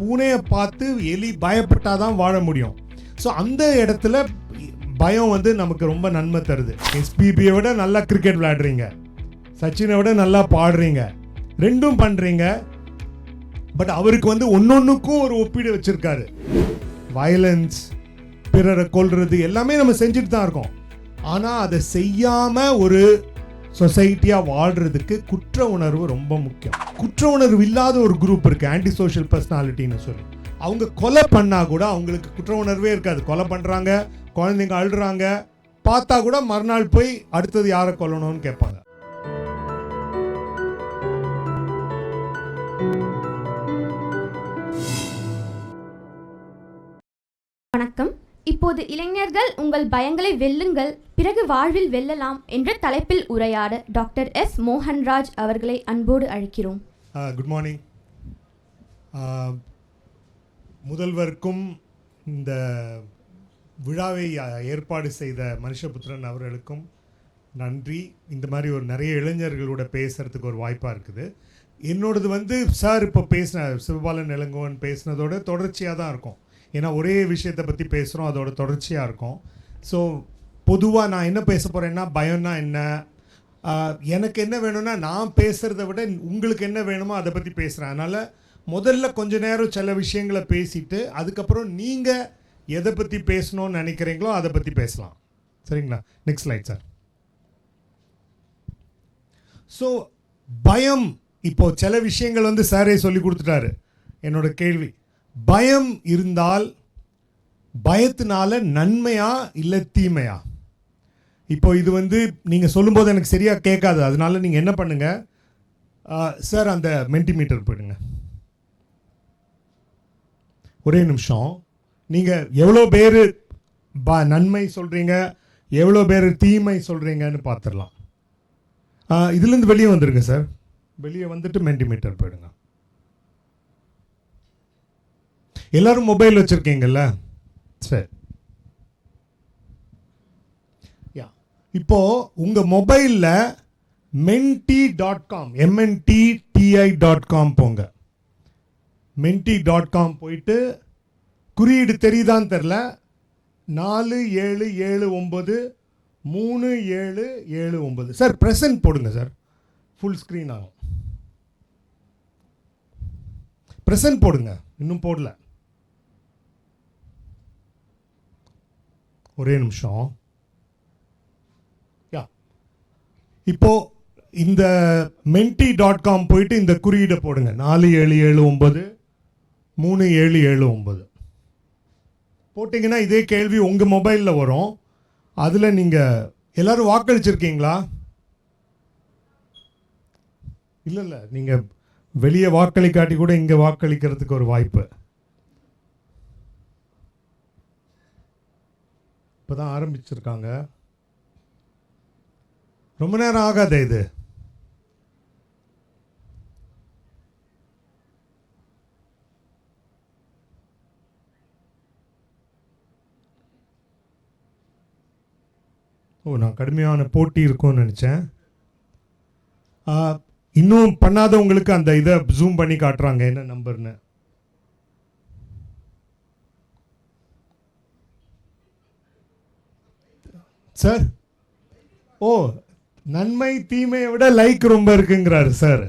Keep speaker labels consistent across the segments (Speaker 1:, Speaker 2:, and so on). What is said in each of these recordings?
Speaker 1: பூனையை பார்த்து எலி பயப்பட்டாதான் வாழ முடியும். ஸோ அந்த இடத்துல பயம் வந்து நமக்கு ரொம்ப நன்மை தருது. எஸ்பிபியை விட நல்லா கிரிக்கெட் விளையாடுறீங்க, சச்சினை விட நல்லா பாடுறீங்க, ரெண்டும் பண்ணுறீங்க. பட் அவருக்கு வந்து ஒன்னொன்றுக்கும் ஒரு ஒப்பீடு வச்சுருக்காரு. வயலன்ஸ், பிறரை கொல்றது எல்லாமே நம்ம செஞ்சுட்டு தான் இருக்கோம். ஆனால் அதை செய்யாமல் ஒரு சொசைட்டியாக வாழ்கிறதுக்கு குற்ற உணர்வு ரொம்ப முக்கியம். குற்ற உணர்வு இல்லாத ஒரு குரூப் இருக்குது, ஆன்டி சோஷியல் பர்சனாலிட்டின்னு சொல்லி. அவங்க கொலை பண்ணால் கூட அவங்களுக்கு குற்ற உணர்வே இருக்காது. கொலை பண்ணுறாங்க, குழந்தைங்க அழுறாங்க, பார்த்தா கூட மறுநாள் போய் அடுத்தது யாரை கொல்லணும்னு கேட்பாங்க.
Speaker 2: வணக்கம். இப்போது இளைஞர்கள் உங்கள் பயங்களை வெல்லுங்கள், பிறகு வாழ்வில் வெல்லலாம் என்ற தலைப்பில் உரையாட டாக்டர் எஸ் மோகன்ராஜ் அவர்களை அன்போடு அழைக்கிறோம்.
Speaker 1: Good morning. முதல்வருக்கும் இந்த விழாவை ஏற்பாடு செய்த மனுஷபுத்திரன் அவர்களுக்கும் நன்றி. இந்த மாதிரி ஒரு நிறைய இளைஞர்களோட பேசுகிறதுக்கு ஒரு வாய்ப்பாக இருக்குது. என்னோடது வந்து சார் இப்போ பேசின சிவபாலன் இளங்கோவன் பேசினதோட தொடர்ச்சியாக தான் இருக்கும். ஏன்னா ஒரே விஷயத்தை பற்றி பேசுகிறோம், அதோட தொடர்ச்சியாக இருக்கும். ஸோ பொதுவாக நான் என்ன பேச போகிறேன்னா, பயம்னா என்ன, எனக்கு என்ன வேணும்னா நான் பேசுகிறத விட உங்களுக்கு என்ன வேணுமோ அதை பற்றி பேசுகிறேன். அதனால் முதல்ல கொஞ்ச நேரம் சில விஷயங்களை பேசிட்டு அதுக்கப்புறம் நீங்கள் எதை பற்றி பேசணும்னு நினைக்கிறீங்களோ அதை பற்றி பேசலாம். சரிங்களா? Next slide sir. ஸோ பயம், இப்போது சில விஷயங்கள் வந்து சாரே சொல்லி கொடுத்துட்டாரு. என்னோட கேள்வி, பயம் இருந்தால் பயத்தினால நன்மையா இல்லை தீமையா? இப்போ இது வந்து நீங்கள் சொல்லும்போது எனக்கு சரியாக கேட்காது. அதனால நீங்கள் என்ன பண்ணுங்கள் சார், அந்த மென்டிமீட்டர் போயிடுங்க. ஒரே நிமிஷம். நீங்கள் எவ்வளோ பேர் நன்மை சொல்கிறீங்க, எவ்வளோ பேர் தீமை சொல்கிறீங்கன்னு பார்த்துடலாம். இதுலேருந்து வெளியே வந்துடுங்க சார். வெளியே வந்துட்டு மென்டிமீட்டர் போயிடுங்க. எல்லாரும் மொபைல் வச்சுருக்கீங்கல்ல? சரி. இப்போது உங்கள் மொபைலில் menti.com menti.com போங்க. menti.com போயிட்டு குறியீடு தெரியுதான்னு தெரில, 47793779 சார் ப்ரெசன்ட் போடுங்க சார். ஃபுல் ஸ்க்ரீன் ஆகும். ப்ரெசன்ட் போடுங்க. இன்னும் போடல. ஒரே நிமிஷம். இப்போ இந்த menti.com போயிட்டு இந்த குறியீடை போடுங்க, 47793779 போட்டிங்கன்னா இதே கேள்வி உங்கள் மொபைலில் வரும். அதில் நீங்கள் எல்லோரும் வாக்களிச்சிருக்கீங்களா? இல்லை, நீங்கள் வெளியே வாக்களிக்காட்டி கூட இங்கே வாக்களிக்கிறதுக்கு ஒரு வாய்ப்பு. இப்போ தான் ஆரம்பிச்சிருக்காங்க. ரொம்ப நேரம் ஆகாதே இது. நான் கடுமையான போட்டி இருக்கும்னு நினச்சேன். இன்னும் பண்ணாதவங்களுக்கு அந்த இதை ஜூம் பண்ணி காட்டுறாங்க என்ன நம்பர்னு. சார், ஓ, நன்மை தீமையை விட லைக் ரொம்ப இருக்குங்கிறாரு சார்.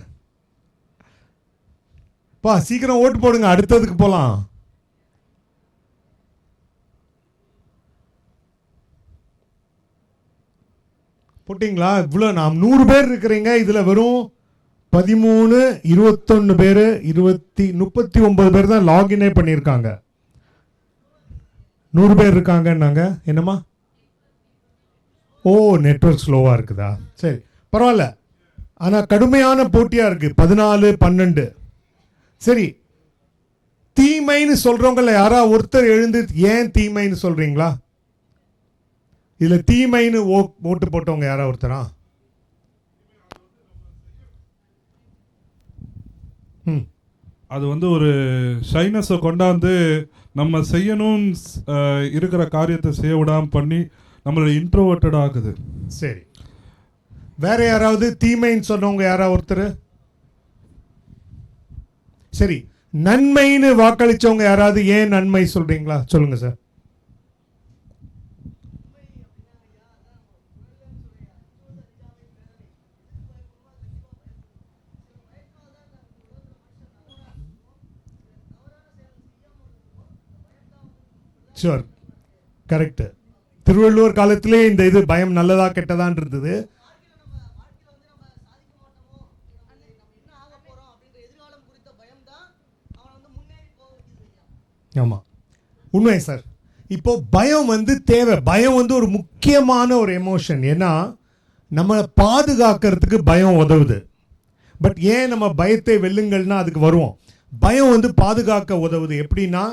Speaker 1: பா சீக்கிரம் ஓட்டு போடுங்க, அடுத்ததுக்கு போகலாம். போட்டிங்களா? இவ்வளோ நாம் 100 பேர் இருக்கிறீங்க. இதில் வெறும் 13, 21 பேர், 39 பேர் தான் லாகினே பண்ணியிருக்காங்க. 100 பேர் இருக்காங்கன்னாங்க. என்னம்மா? ஓ, நெட்வொர்க் ஸ்லோவாக இருக்குதா? சரி, பரவாயில்ல. ஆனால் கடுமையான போட்டியாக இருக்குது. 14, 12. சரி, தீமைன்னு சொல்கிறவங்கள யாராவது ஒருத்தர் எழுந்து ஏன் தீமைன்னு சொல்கிறீங்களா? இதில் தீமைன்னு ஓட்டு போட்டவங்க யாராவது ஒருத்தரா?
Speaker 3: அது வந்து ஒரு ஷைனஸை கொண்டாந்து நம்ம செய்யணும் இருக்கிற காரியத்தை செய்ய விடாமல் பண்ணி நம்மளோட இன்ட்ரோவர்ட்டட் ஆகுது.
Speaker 1: சரி, வேற யாராவது தீமைன்னு சொன்னவங்க யாராவது ஒருத்தர்? சரி, நன்மைன்னு வாக்களிச்சவங்க யாராவது ஏன் நன்மை சொல்றீங்களா? சொல்லுங்க சார். Sure, correct. திருவள்ளுவர் காலத்திலே இந்த இது பயம் நல்லதா கெட்டதான் இருந்தது. ஆமாம், உண்மை சார். இப்போ பயம் வந்து தேவை. பயம் வந்து ஒரு முக்கியமான ஒரு எமோஷன். ஏன்னா நம்மளை பாதுகாக்கிறதுக்கு பயம் உதவுது. பட் ஏன் நம்ம பயத்தை வெல்லுங்கள்னா அதுக்கு வருவோம். பயம் வந்து பாதுகாக்க உதவுது. எப்படின்னா,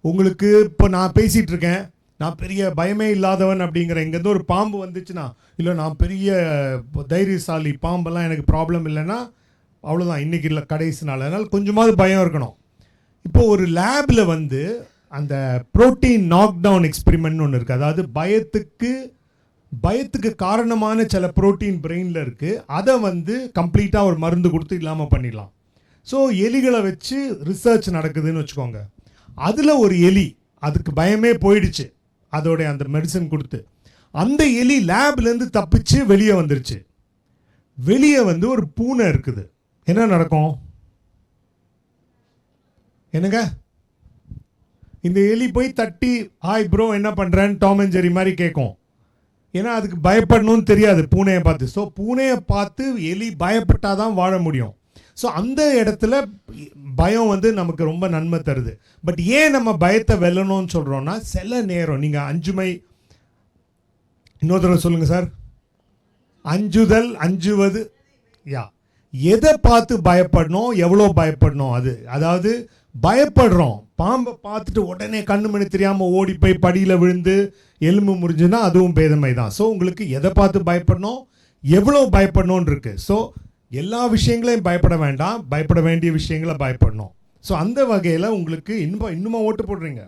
Speaker 1: உங்களுக்கு இப்போ நான் பேசிகிட்டு இருக்கேன், நான் பெரிய பயமே இல்லாதவன் அப்படிங்கிற, இங்கேருந்து ஒரு பாம்பு வந்துச்சுன்னா, இல்லை நான் பெரிய தைரியசாலி, பாம்பெல்லாம் எனக்கு ப்ராப்ளம் இல்லைன்னா அவ்வளோதான், இன்றைக்கி இல்லை கடைசி நாள். அதனால் கொஞ்சமாவது பயம் இருக்கணும். இப்போ ஒரு லேபில் வந்து அந்த புரோட்டீன் நாக் டவுன் எக்ஸ்பெரிமெண்ட்னு ஒன்று இருக்குது. அதாவது பயத்துக்கு காரணமான சில புரோட்டீன் பிரெயினில் இருக்குது. அதை வந்து கம்ப்ளீட்டாக ஒரு மருந்து கொடுத்து இல்லாமல் பண்ணிடலாம். ஸோ எலிகளை வச்சு ரிசர்ச் நடக்குதுன்னு வச்சுக்கோங்க. அதில் ஒரு எலி, அதுக்கு பயமே போயிடுச்சு அதோடைய அந்த மெடிசன் கொடுத்து. அந்த எலி லேப்லேருந்து தப்பிச்சு வெளியே வந்துருச்சு. வெளியே வந்து ஒரு பூனை இருக்குது. என்ன நடக்கும்? என்னங்க, இந்த எலி போய் தட்டி ஹாய் ப்ரோ என்ன பண்ணுறேன்னு டாம் அண்ட் ஜெர்ரி மாதிரி கேட்கும். ஏன்னா அதுக்கு பயப்படணும்னு தெரியாது பூனையை பார்த்து. ஸோ பூனையை பார்த்து எலி பயப்பட்டாதான் வாழ முடியும். ஸோ அந்த இடத்துல பயம் வந்து நமக்கு ரொம்ப நன்மை தருது. பட் ஏன் நம்ம பயத்தை வெல்லணும்னு சொல்கிறோன்னா, சில நேரம் நீங்கள் அஞ்சுமை, இன்னொரு தடவை சொல்லுங்கள் சார், அஞ்சுதல், அஞ்சுவது, எதை பார்த்து பயப்படணும், எவ்வளோ பயப்படணும். அதாவது பயப்படுறோம், பாம்பை பார்த்துட்டு உடனே கண்ணு மணி தெரியாமல் ஓடி போய் படியில் விழுந்து எலும்பு முறிஞ்சுன்னா அதுவும் பேதமை தான். ஸோ உங்களுக்கு எதை பார்த்து பயப்படணும், எவ்வளோ பயப்படணும்னு இருக்குது. ஸோ எல்லா விஷயங்களையும் பயப்பட வேண்டாம், பயப்பட வேண்டிய விஷயங்களை பயப்படணும். ஸோ அந்த வகையில் உங்களுக்கு இன்னுமா ஓட்டு போடுறீங்க.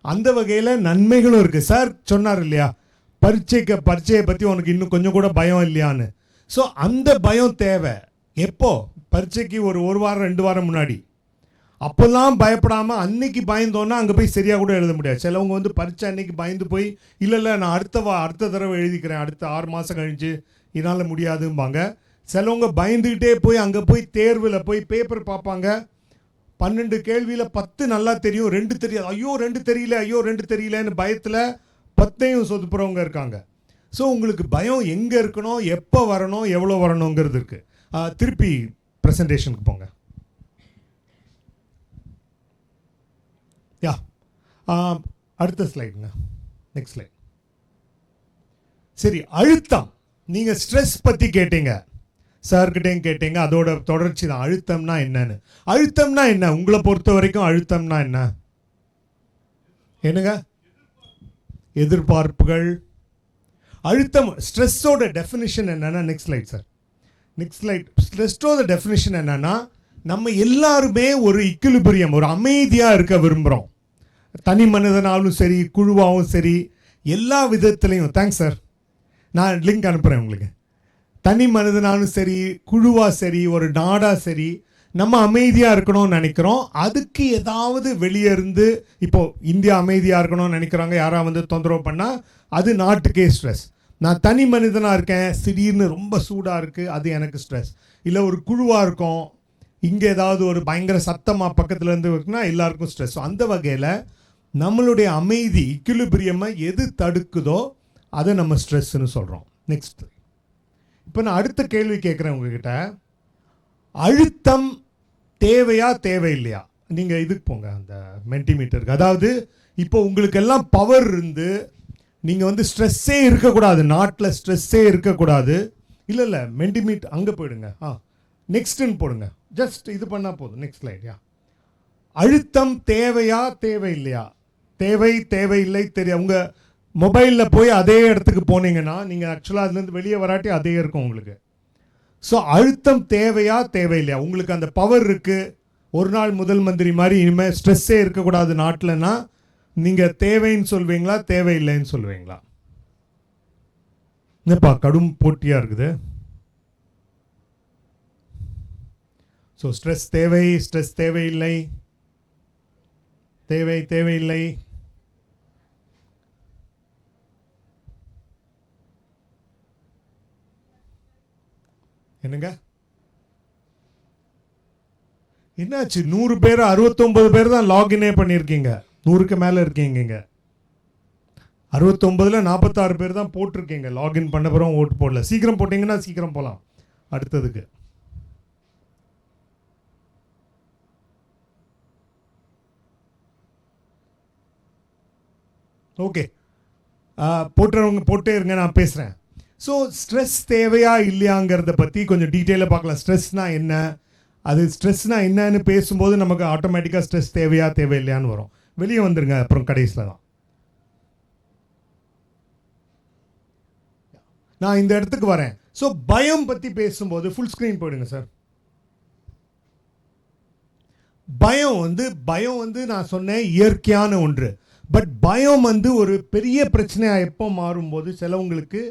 Speaker 1: அந்த வகையில் நன்மைகளும் இருக்குது. சார் சொன்னார் இல்லையா, பரீட்சையை பற்றி உனக்கு இன்னும் கொஞ்சம் கூட பயம் இல்லையான்னு. ஸோ அந்த பயம் தேவை. எப்போ? பரீட்சைக்கு ஒரு வாரம் 2 வாரம் முன்னாடி. அப்போல்லாம் பயப்படாமல் அன்னைக்கு பயந்தோன்னா அங்கே போய் சரியாக கூட எழுத முடியாது. சிலவங்க வந்து பரீட்சை அன்னைக்கு பயந்து போய் இல்லை நான் அடுத்த தடவை எழுதிக்கிறேன், அடுத்த 6 மாதம் கழிஞ்சு, இதனால் முடியாதும்பாங்க. சிலவங்க பயந்துக்கிட்டே போய் அங்கே போய் தேர்வில் போய் பேப்பர் பார்ப்பாங்க. 12 கேள்வியில் 10 நல்லா தெரியும், 2 தெரியாது. ஐயோ 2 தெரியலன்னு பயத்தில் 10ஐயும் சொதுப்புறவங்க இருக்காங்க. ஸோ உங்களுக்கு பயம் எங்கே இருக்கணும், எப்போ வரணும், எவ்வளோ வரணுங்கிறது இருக்குது. திருப்பி ப்ரெசன்டேஷனுக்கு போங்க. அடுத்த ஸ்லைடுங்க, நெக்ஸ்ட் ஸ்லைட். சரி, அழுத்தம். நீங்கள் ஸ்ட்ரெஸ் பற்றி கேட்டீங்க, சார்கிட்டையும் கேட்டீங்க, அதோட தொடர்ச்சி தான் அழுத்தம்னா என்னன்னு. அழுத்தம்னா என்ன உங்களை பொறுத்த வரைக்கும்? அழுத்தம்னா என்ன? என்னங்க? எதிர்பார்ப்புகள். அழுத்தம், ஸ்ட்ரெஸ்ஸோட டெஃபினிஷன் என்னன்னா, next slide sir, next slide. ஸ்ட்ரெஸ்ஸோட டெஃபினிஷன் என்னன்னா, நம்ம எல்லாருமே ஒரு இக்குலிபிரியம், ஒரு அமைதியாக இருக்க விரும்புகிறோம். தனி மனிதனாலும் சரி, குழுவாகவும் சரி, எல்லா விதத்துலையும். தேங்க்ஸ் சார், நான் லிங்க் அனுப்புகிறேன் உங்களுக்கு. தனி மனிதனாலும் சரி, குழுவாக சரி, ஒரு நாடாக சரி, நம்ம அமைதியாக இருக்கணும்னு நினைக்கிறோம். அதுக்கு ஏதாவது வெளியே இருந்து, இப்போது இந்தியா அமைதியாக இருக்கணும்னு நினைக்கிறாங்க, யாராவது வந்து தொந்தரவு பண்ணால் அது நாட்டுக்கே ஸ்ட்ரெஸ். நான் தனி மனிதனாக இருக்கேன், திடீர்னு ரொம்ப சூடாக இருக்குது, அது எனக்கு ஸ்ட்ரெஸ். இல்லை ஒரு குழுவாக இருக்கும், இங்கே ஏதாவது ஒரு பயங்கர சத்தமாக பக்கத்துலேருந்து இருக்குன்னா எல்லாருக்கும் ஸ்ட்ரெஸ். அந்த வகையில் நம்மளுடைய அமைதி, இக்குலிபிரியமை எது தடுக்குதோ அதை நம்ம ஸ்ட்ரெஸ்ன்னு சொல்கிறோம். நெக்ஸ்ட், இப்போ நான் அடுத்த கேள்வி கேட்குறேன் உங்ககிட்ட. அழுத்தம் தேவையா தேவையில்லையா? நீங்கள் இதுக்கு போங்க, அந்த மென்டிமீட்டருக்கு. அதாவது இப்போ உங்களுக்கு எல்லாம் பவர் இருந்து நீங்கள் வந்து ஸ்ட்ரெஸ்ஸே இருக்கக்கூடாது, நாட்டில் ஸ்ட்ரெஸ்ஸே இருக்கக்கூடாது. இல்லை மென்டிமீட்டர் அங்கே போயிடுங்க. நெக்ஸ்ட்டுன்னு போடுங்க, ஜஸ்ட் இது பண்ணால் போதும். Next slide. அழுத்தம் தேவையா தேவையில்லையா? தேவையில்லை தெரியும். உங்கள் மொபைலில் போய் அதே இடத்துக்கு போனீங்கன்னா நீங்கள் ஆக்சுவலாக அதுலேருந்து வெளியே வராட்டி அதே இருக்கும் உங்களுக்கு. ஸோ அழுத்தம் தேவையா தேவையில்லையா? உங்களுக்கு அந்த பவர் இருக்குது, ஒரு நாள் முதல் மந்திரி மாதிரி இனிமேல் ஸ்ட்ரெஸ்ஸே இருக்கக்கூடாது நாட்டில்னா நீங்கள் தேவைன்னு சொல்வீங்களா, தேவையில்லைன்னு சொல்லுவீங்களா? என்னப்பா கடும் போட்டியாக இருக்குது. ஸோ ஸ்ட்ரெஸ் தேவை, ஸ்ட்ரெஸ் தேவையில்லை. தேவையில்லை. என்னங்க என்னாச்சு? 100 பேர் 69 பேர் தான் லாகினே பண்ணியிருக்கீங்க. 100க்கு மேலே இருக்கீங்க. இங்கே 69ல் 46 பேர் தான் போட்டிருக்கீங்க. லாகின் பண்ண பிறகு ஓட்டு போடல. சீக்கிரம் போட்டிங்கன்னா சீக்கிரம் போகலாம் அடுத்ததுக்கு. ஓகே, போட்டுறவங்க போட்டே இருங்க, நான் பேசுகிறேன். ஸோ ஸ்ட்ரெஸ் தேவையா இல்லையாங்கிறத பற்றி கொஞ்சம் டீட்டெயிலாக பார்க்கலாம். ஸ்ட்ரெஸ்னால் என்ன, அது ஸ்ட்ரெஸ்னால் என்னன்னு பேசும்போது நமக்கு ஆட்டோமேட்டிக்காக ஸ்ட்ரெஸ் தேவையா தேவையில்லையான்னு வரும். வெளியே வந்துருங்க அப்புறம் கடைசியில் தான். நான் இந்த இடத்துக்கு வரேன். ஸோ பயம் பற்றி பேசும்போது ஃபுல் ஸ்க்ரீன் போயிடுங்க சார். பயம் வந்து நான் சொன்னேன் இயற்கையான ஒன்று. பட் பயம் வந்து ஒரு பெரிய பிரச்சனையாக எப்போ மாறும்போது சிலவங்களுக்கு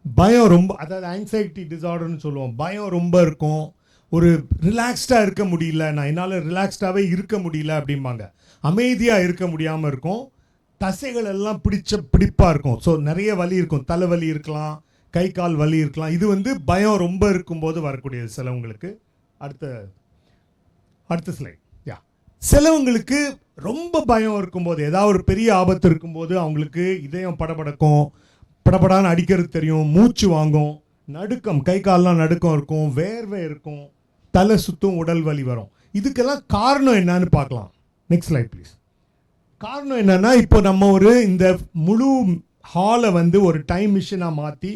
Speaker 1: பயம் ரொம்ப, அதாவது ஆங்ஸைட்டி டிஸார்டர்னு சொல்லுவோம். பயம் ரொம்ப இருக்கும், ஒரு ரிலாக்ஸ்டாக இருக்க முடியல, நான் என்னால் ரிலாக்ஸ்டாகவே இருக்க முடியல அப்படிம்பாங்க. அமைதியாக இருக்க முடியாமல் இருக்கும், தசைகள் எல்லாம் பிடிப்பாக இருக்கும். ஸோ நிறைய வலி இருக்கும், தலைவலி இருக்கலாம், கை கால் வலி இருக்கலாம். இது வந்து பயம் ரொம்ப இருக்கும்போது வரக்கூடியது சிலவங்களுக்கு. அடுத்த ஸ்லைட். சிலவங்களுக்கு ரொம்ப பயம் இருக்கும்போது, ஏதாவது ஒரு பெரிய ஆபத்து இருக்கும்போது அவங்களுக்கு இதயம் படபடான்னு அடிக்கிறது தெரியும், மூச்சு வாங்கும், நடுக்கம், கை கால்லாம் நடுக்கம் இருக்கும், வேர்வை இருக்கும், தலை சுத்தும், உடல் வலி வரும். இதுக்கெல்லாம் காரணம் என்னன்னு பார்க்கலாம். Next slide please. காரணம் என்னன்னா, இப்போ நம்ம இந்த முழு ஹாலை வந்து ஒரு டைம் மிஷினாக மாற்றி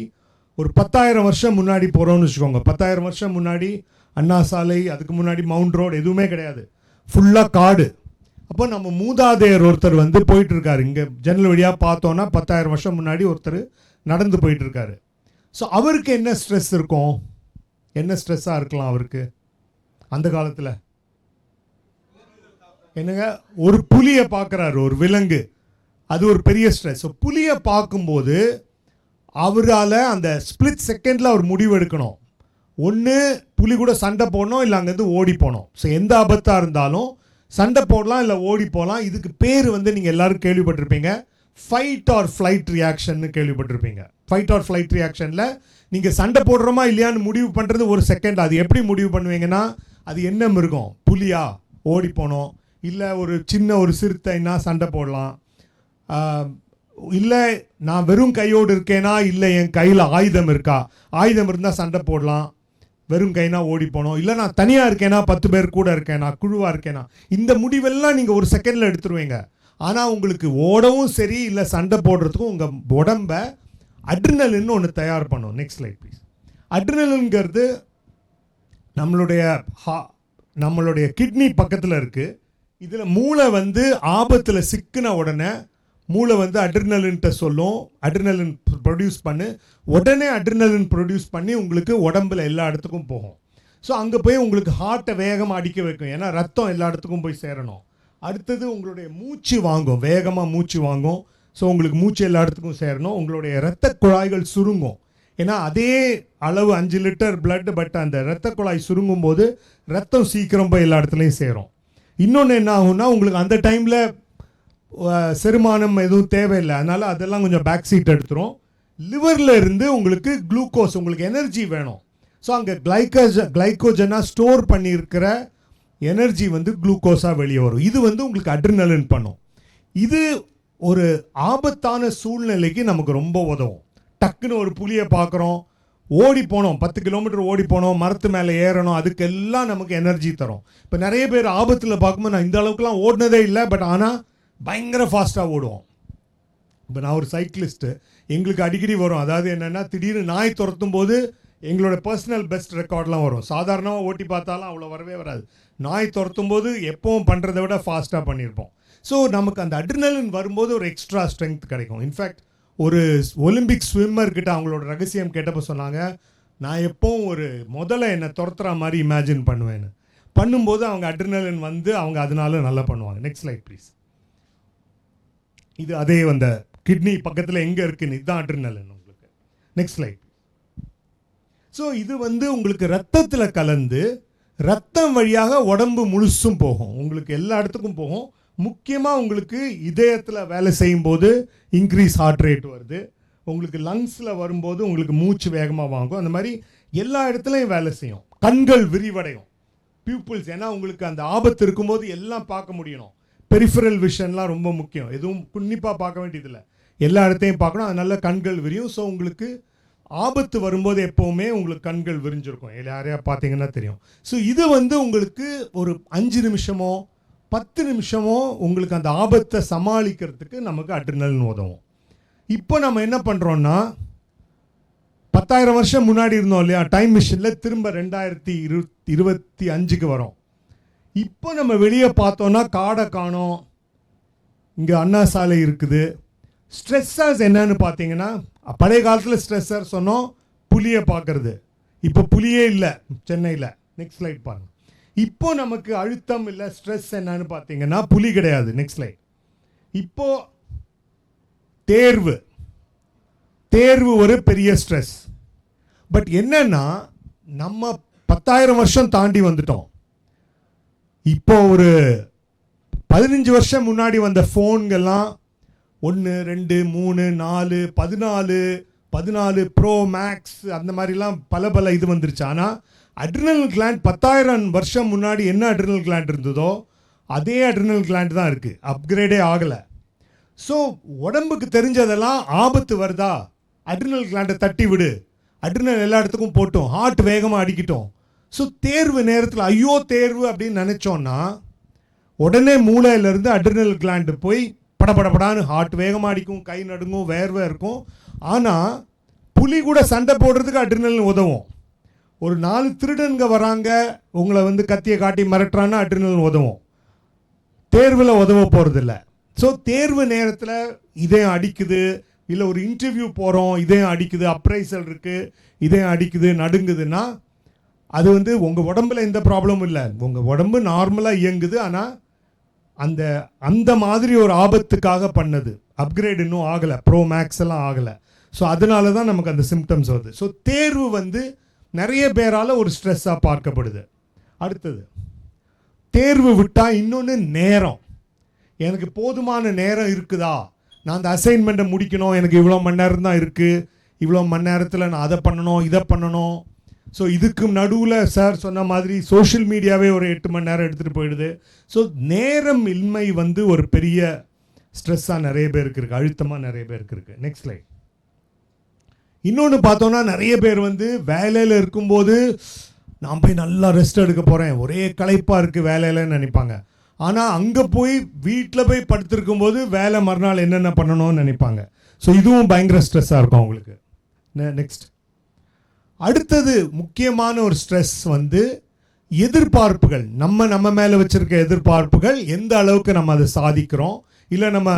Speaker 1: ஒரு 10,000 வருஷம் முன்னாடி போகிறோம்னு வச்சுக்கோங்க. 10,000 வருஷம் முன்னாடி அண்ணா சாலை, அதுக்கு முன்னாடி மவுண்ட் ரோடு எதுவுமே கிடையாது, ஃபுல்லாக காடு. அப்போ நம்ம மூதாதையர் ஒருத்தர் வந்து போயிட்டுருக்காரு. இங்கே ஜன்னல் வழியாக பார்த்தோன்னா 10,000 வருஷம் முன்னாடி ஒருத்தர் நடந்து போயிட்டுருக்காரு. ஸோ அவருக்கு என்ன ஸ்ட்ரெஸ் இருக்கும், என்ன ஸ்ட்ரெஸ்ஸாக இருக்கலாம் அவருக்கு அந்த காலத்தில்? என்னங்க, ஒரு புலியை பார்க்குறாரு, ஒரு விலங்கு, அது ஒரு பெரிய ஸ்ட்ரெஸ். ஸோ புலியை பார்க்கும்போது அவரால் அந்த ஸ்பிளிட் செகண்டில் அவர் முடிவு எடுக்கணும். ஒன்று புலி கூட சண்டை போடணும், இல்லை அங்கேருந்து ஓடி போகணும். ஸோ எந்த ஆபத்தாக இருந்தாலும் சண்டை போடலாம், இல்லை ஓடி போகலாம். இதுக்கு பேர் வந்து நீங்கள் எல்லோரும் கேள்விப்பட்டிருப்பீங்க, ஃபைட் ஆர் ஃப்ளைட் ரியாக்ஷன்னு கேள்விப்பட்டிருப்பீங்க. ஃபைட் ஆர் ஃப்ளைட் ரியாக்ஷனில் நீங்கள் சண்டை போடுறோமா இல்லையான்னு முடிவு பண்ணுறது ஒரு செகண்ட். அது எப்படி முடிவு பண்ணுவீங்கன்னா, அது என்ன மிருகம், புலியா ஓடி போனோம், இல்லை ஒரு சின்ன ஒரு சிறுத்தைன்னா சண்டை போடலாம், இல்லை நான் வெறும் கையோடு இருக்கேனா, இல்லை என் கையில் ஆயுதம் இருக்கா, ஆயுதம் இருந்தால் சண்டை போடலாம், வெறும் கைனா ஓடி போனோம், இல்லை நான் தனியாக இருக்கேனா, 10 பேர் கூட இருக்கேனா, குழுவாக இருக்கேனா, இந்த முடிவெல்லாம் நீங்கள் ஒரு செகண்டில் எடுத்துருவீங்க. ஆனால் உங்களுக்கு ஓடவும் சரி இல்லை சண்டை போடுறதுக்கும் உங்கள் உடம்ப அட்ரினலின்னு ஒன்று தயார் பண்ணும். Next slide please. அட்ரினலின்ங்கிறது நம்மளுடைய கிட்னி பக்கத்தில் இருக்குது. இதில் மூளை வந்து ஆபத்தில் சிக்கின உடனே மூளை வந்து அட்ரினலின்ட்ட சொல்லும், அட்ரினலின் ப்ரொடியூஸ் உடனே அட்ரினலின் ப்ரொடியூஸ் பண்ணி உங்களுக்கு உடம்புல எல்லா இடத்துக்கும் போகும். ஸோ அங்கே போய் உங்களுக்கு ஹார்ட்டை வேகமாக அடிக்க வைக்கும், ஏன்னா ரத்தம் எல்லா இடத்துக்கும் போய் சேரணும். அடுத்தது உங்களுடைய மூச்சு வாங்கும், வேகமாக மூச்சு வாங்கும். ஸோ உங்களுக்கு மூச்சு எல்லா இடத்துக்கும் சேரணும். உங்களுடைய இரத்த குழாய்கள் சுருங்கும், ஏன்னா அதே அளவு 5 லிட்டர் பிளட், பட் அந்த இரத்த குழாய் சுருங்கும் போது ரத்தம் சீக்கிரம் போய் எல்லா இடத்துலையும் சேரும். இன்னொன்று என்ன ஆகும்னா, உங்களுக்கு அந்த டைமில் செரிமானம் எதுவும் தேவையில்லை, அதனால் அதெல்லாம் கொஞ்சம் பேக் சீட் எடுத்துரும். லிவரில் இருந்து உங்களுக்கு குளுக்கோஸ், உங்களுக்கு எனர்ஜி வேணும். ஸோ அங்கே கிளைக்கோஜனாக ஸ்டோர் பண்ணியிருக்கிற எனர்ஜி வந்து குளுக்கோஸாக வெளியே வரும். இது வந்து உங்களுக்கு அட்ரினலின் பண்ணும். இது ஒரு ஆபத்தான சூழ்நிலைக்கு நமக்கு ரொம்ப உதவும். டக்குன்னு ஒரு புலியை பார்க்குறோம், ஓடி போனோம், 10 கிலோமீட்டர் ஓடி போனோம், மரத்து மேலே ஏறணும், அதுக்கெல்லாம் நமக்கு எனர்ஜி தரும். இப்போ நிறைய பேர் ஆபத்தில் பார்க்கும்போது நான் இந்த அளவுக்குலாம் ஓடினதே இல்லை, பட் ஆனால் பயங்கர ஃபாஸ்ட்டாக ஓடுவோம். இப்போ நான் ஒரு சைக்கிளிஸ்ட்டு, எங்களுக்கு அடிக்கடி வரும், அதாவது என்னென்னா திடீர்னு நாய் துரத்தும் போது எங்களோட பர்சனல் பெஸ்ட் ரெக்கார்ட்லாம் வரும். சாதாரணமாக ஓட்டி பார்த்தாலும் அவ்வளோ வரவே வராது. நாய் துரத்தும் போது எப்பவும் பண்ணுறதை விட ஃபாஸ்ட்டாக பண்ணியிருப்போம். ஸோ நமக்கு அந்த அட்ரினலின் வரும்போது ஒரு எக்ஸ்ட்ரா ஸ்ட்ரென்த் கிடைக்கும். இன்ஃபேக்ட் ஒரு ஒலிம்பிக் ஸ்விம்மர்கிட்ட அவங்களோட ரகசியம் கேட்டப்போ சொன்னாங்க, நான் எப்போவும் ஒரு முதல்ல என்னை துரத்துற மாதிரி இமேஜின் பண்ணுவேன்னு. பண்ணும்போது அவங்க அட்ரினலின் வந்து அவங்க அதனால நல்லா பண்ணுவாங்க. Next slide please. இது அதே அந்த கிட்னி பக்கத்தில் எங்கே இருக்குன்னு, இதுதான் அட்ரினலின் உங்களுக்கு. Next slide. ஸோ இது வந்து உங்களுக்கு ரத்தத்தில் கலந்து ரத்தம் வழியாக உடம்பு முழுசும் போகும், உங்களுக்கு எல்லா இடத்துக்கும் போகும். முக்கியமாக உங்களுக்கு இதயத்தில் வேலை செய்யும்போது இன்க்ரீஸ் ஹார்ட் ரேட் வருது, உங்களுக்கு லங்ஸில் வரும்போது உங்களுக்கு மூச்சு வேகமாக வாங்கும், அந்த மாதிரி எல்லா இடத்துலையும் வேலை செய்யும். கண்கள் விரிவடையும், பியூப்பிள்ஸ், ஏன்னா உங்களுக்கு அந்த ஆபத்து இருக்கும்போது எல்லாம் பார்க்க முடியணும். பெரிஃபரல் விஷன்லாம் ரொம்ப முக்கியம், எதுவும் குன்னிப்பாக பார்க்க வேண்டியதில்லை, எல்லா இடத்தையும் பார்க்கணும், அதனால கண்கள் விரியும். ஸோ உங்களுக்கு ஆபத்து வரும்போது எப்போவுமே உங்களுக்கு கண்கள் விரிஞ்சிருக்கும், யாரையா பார்த்தீங்கன்னா தெரியும். ஸோ இது வந்து உங்களுக்கு ஒரு 5 நிமிஷமோ 10 நிமிஷமோ உங்களுக்கு அந்த ஆபத்தை சமாளிக்கிறதுக்கு நமக்கு அட்ரினலின் உதவும். இப்போ நம்ம என்ன பண்ணுறோன்னா 10,000 வருஷம் முன்னாடி இருந்தோம் இல்லையா டைம் மிஷினில், திரும்ப 2025க்கு வரோம். இப்போ நம்ம வெளியே பார்த்தோன்னா காடை காணோம், இங்கே அண்ணா சாலை இருக்குது. ஸ்ட்ரெஸ்ஸர்ஸ் என்னன்னு பார்த்தீங்கன்னா, பழைய காலத்தில் ஸ்ட்ரெஸ்ஸர் சொன்னோம் புலியை பார்க்கறது, இப்போ புலியே இல்லை சென்னையில். நெக்ஸ்ட் ஸ்லைட் பாருங்கள். இப்போ நமக்கு அழுத்தம் இல்லை ஸ்ட்ரெஸ் என்னன்னு பார்த்தீங்கன்னா புலி கிடையாது. Next slide. இப்போ தேர்வு ஒரு பெரிய ஸ்ட்ரெஸ். பட் என்னன்னா நம்ம 10,000 வருஷம் தாண்டி வந்துட்டோம். இப்போ ஒரு 15 வருஷம் முன்னாடி வந்த ஃபோன்கள்லாம் 1 2 3 4 14 ப்ரோ மேக்ஸ் அந்த மாதிரிலாம் பல இது வந்துருச்சு. ஆனால் அட்ரினல் கிளாண்ட் 10,000 வருஷம் முன்னாடி என்ன அட்ரினல் கிளாண்ட் இருந்ததோ அதே அட்ரினல் கிளாண்ட் தான் இருக்குது, அப்கிரேடே ஆகலை. ஸோ உடம்புக்கு தெரிஞ்சதெல்லாம் ஆபத்து வருதா, அட்ரினல் கிளாண்டை தட்டி விடு, அட்ரினல் எல்லா இடத்துக்கும் போட்டோம், ஹார்ட் வேகமாக அடிக்கிட்டோம். ஸோ தேர்வு நேரத்தில் ஐயோ தேர்வு அப்படின்னு நினச்சோன்னா உடனே மூளையிலேருந்து அட்ரினல் கிளாண்டு போய் படபடப்படான்னு ஹார்ட் வேகமாக அடிக்கும், கை நடுங்கும், வேர்வை இருக்கும். ஆனால் புலி கூட சண்டை போடுறதுக்கு அட்ரினல் உதவும். ஒரு 4 திருடனுங்க வராங்க, உங்களை வந்து கத்தியை காட்டி மிரட்டுறான்னா அட்ரினல் உதவும், தேர்வில் உதவ போகிறதில்ல. ஸோ தேர்வு நேரத்தில் இதயம் அடிக்குது, இல்லை ஒரு இன்டர்வியூ போகிறோம் இதயம் அடிக்குது, அப்ரைசல் இருக்குது இதயம் அடிக்குது, நடுங்குதுன்னா அது வந்து உங்கள் உடம்புல எந்த ப்ராப்ளமும் இல்லை, உங்கள் உடம்பு நார்மலாக இயங்குது. ஆனால் அந்த மாதிரி ஒரு ஆபத்துக்காக பண்ணது, அப்கிரேட் இன்னும் ஆகலை, ப்ரோ மேக்ஸ் எல்லாம் ஆகலை. ஸோ அதனால தான் நமக்கு அந்த சிம்டம்ஸ் வருது. ஸோ தேர்வு வந்து நிறைய பேரால் ஒரு ஸ்ட்ரெஸ்ஸாக பார்க்கப்படுது. அடுத்தது தேர்வு விட்டால் இன்னொன்று நேரம். எனக்கு போதுமான நேரம் இருக்குதா, நான் அந்த அசைன்மெண்ட்டை முடிக்கணும், எனக்கு இவ்வளோ மணி நேரம் தான் இருக்குது, இவ்வளோ மணி நேரத்தில் நான் அதை பண்ணணும் இதை பண்ணணும். ஸோ இதுக்கு நடுவில் சார் சொன்ன மாதிரி சோஷியல் மீடியாவே ஒரு 8 மணி நேரம் எடுத்துகிட்டு போயிடுது. ஸோ நேரம் இன்மை வந்து ஒரு பெரிய ஸ்ட்ரெஸ்ஸாக நிறைய பேருக்கு இருக்குது, அழுத்தமாக நிறைய பேருக்கு இருக்குது. Next slide. இன்னொன்று பார்த்தோன்னா நிறைய பேர் வந்து வேலையில் இருக்கும்போது நான் போய் நல்லா ரெஸ்ட் எடுக்க போகிறேன், ஒரே களைப்பாக இருக்குது வேலையிலன்னு நினைப்பாங்க. ஆனால் அங்கே போய் வீட்டில் போய் படுத்திருக்கும்போது வேலை மறுநாள் என்னென்ன பண்ணணும்னு நினைப்பாங்க. ஸோ இதுவும் பயங்கர ஸ்ட்ரெஸ்ஸாக இருக்கும் அவங்களுக்கு. நெக்ஸ்ட். அடுத்தது முக்கியமான ஒரு ஸ்ட்ரெஸ் வந்து எதிர்பார்ப்புகள். நம்ம மேலே வச்சுருக்க எதிர்பார்ப்புகள் எந்த அளவுக்கு நம்ம அதை சாதிக்கிறோம், இல்லை நம்ம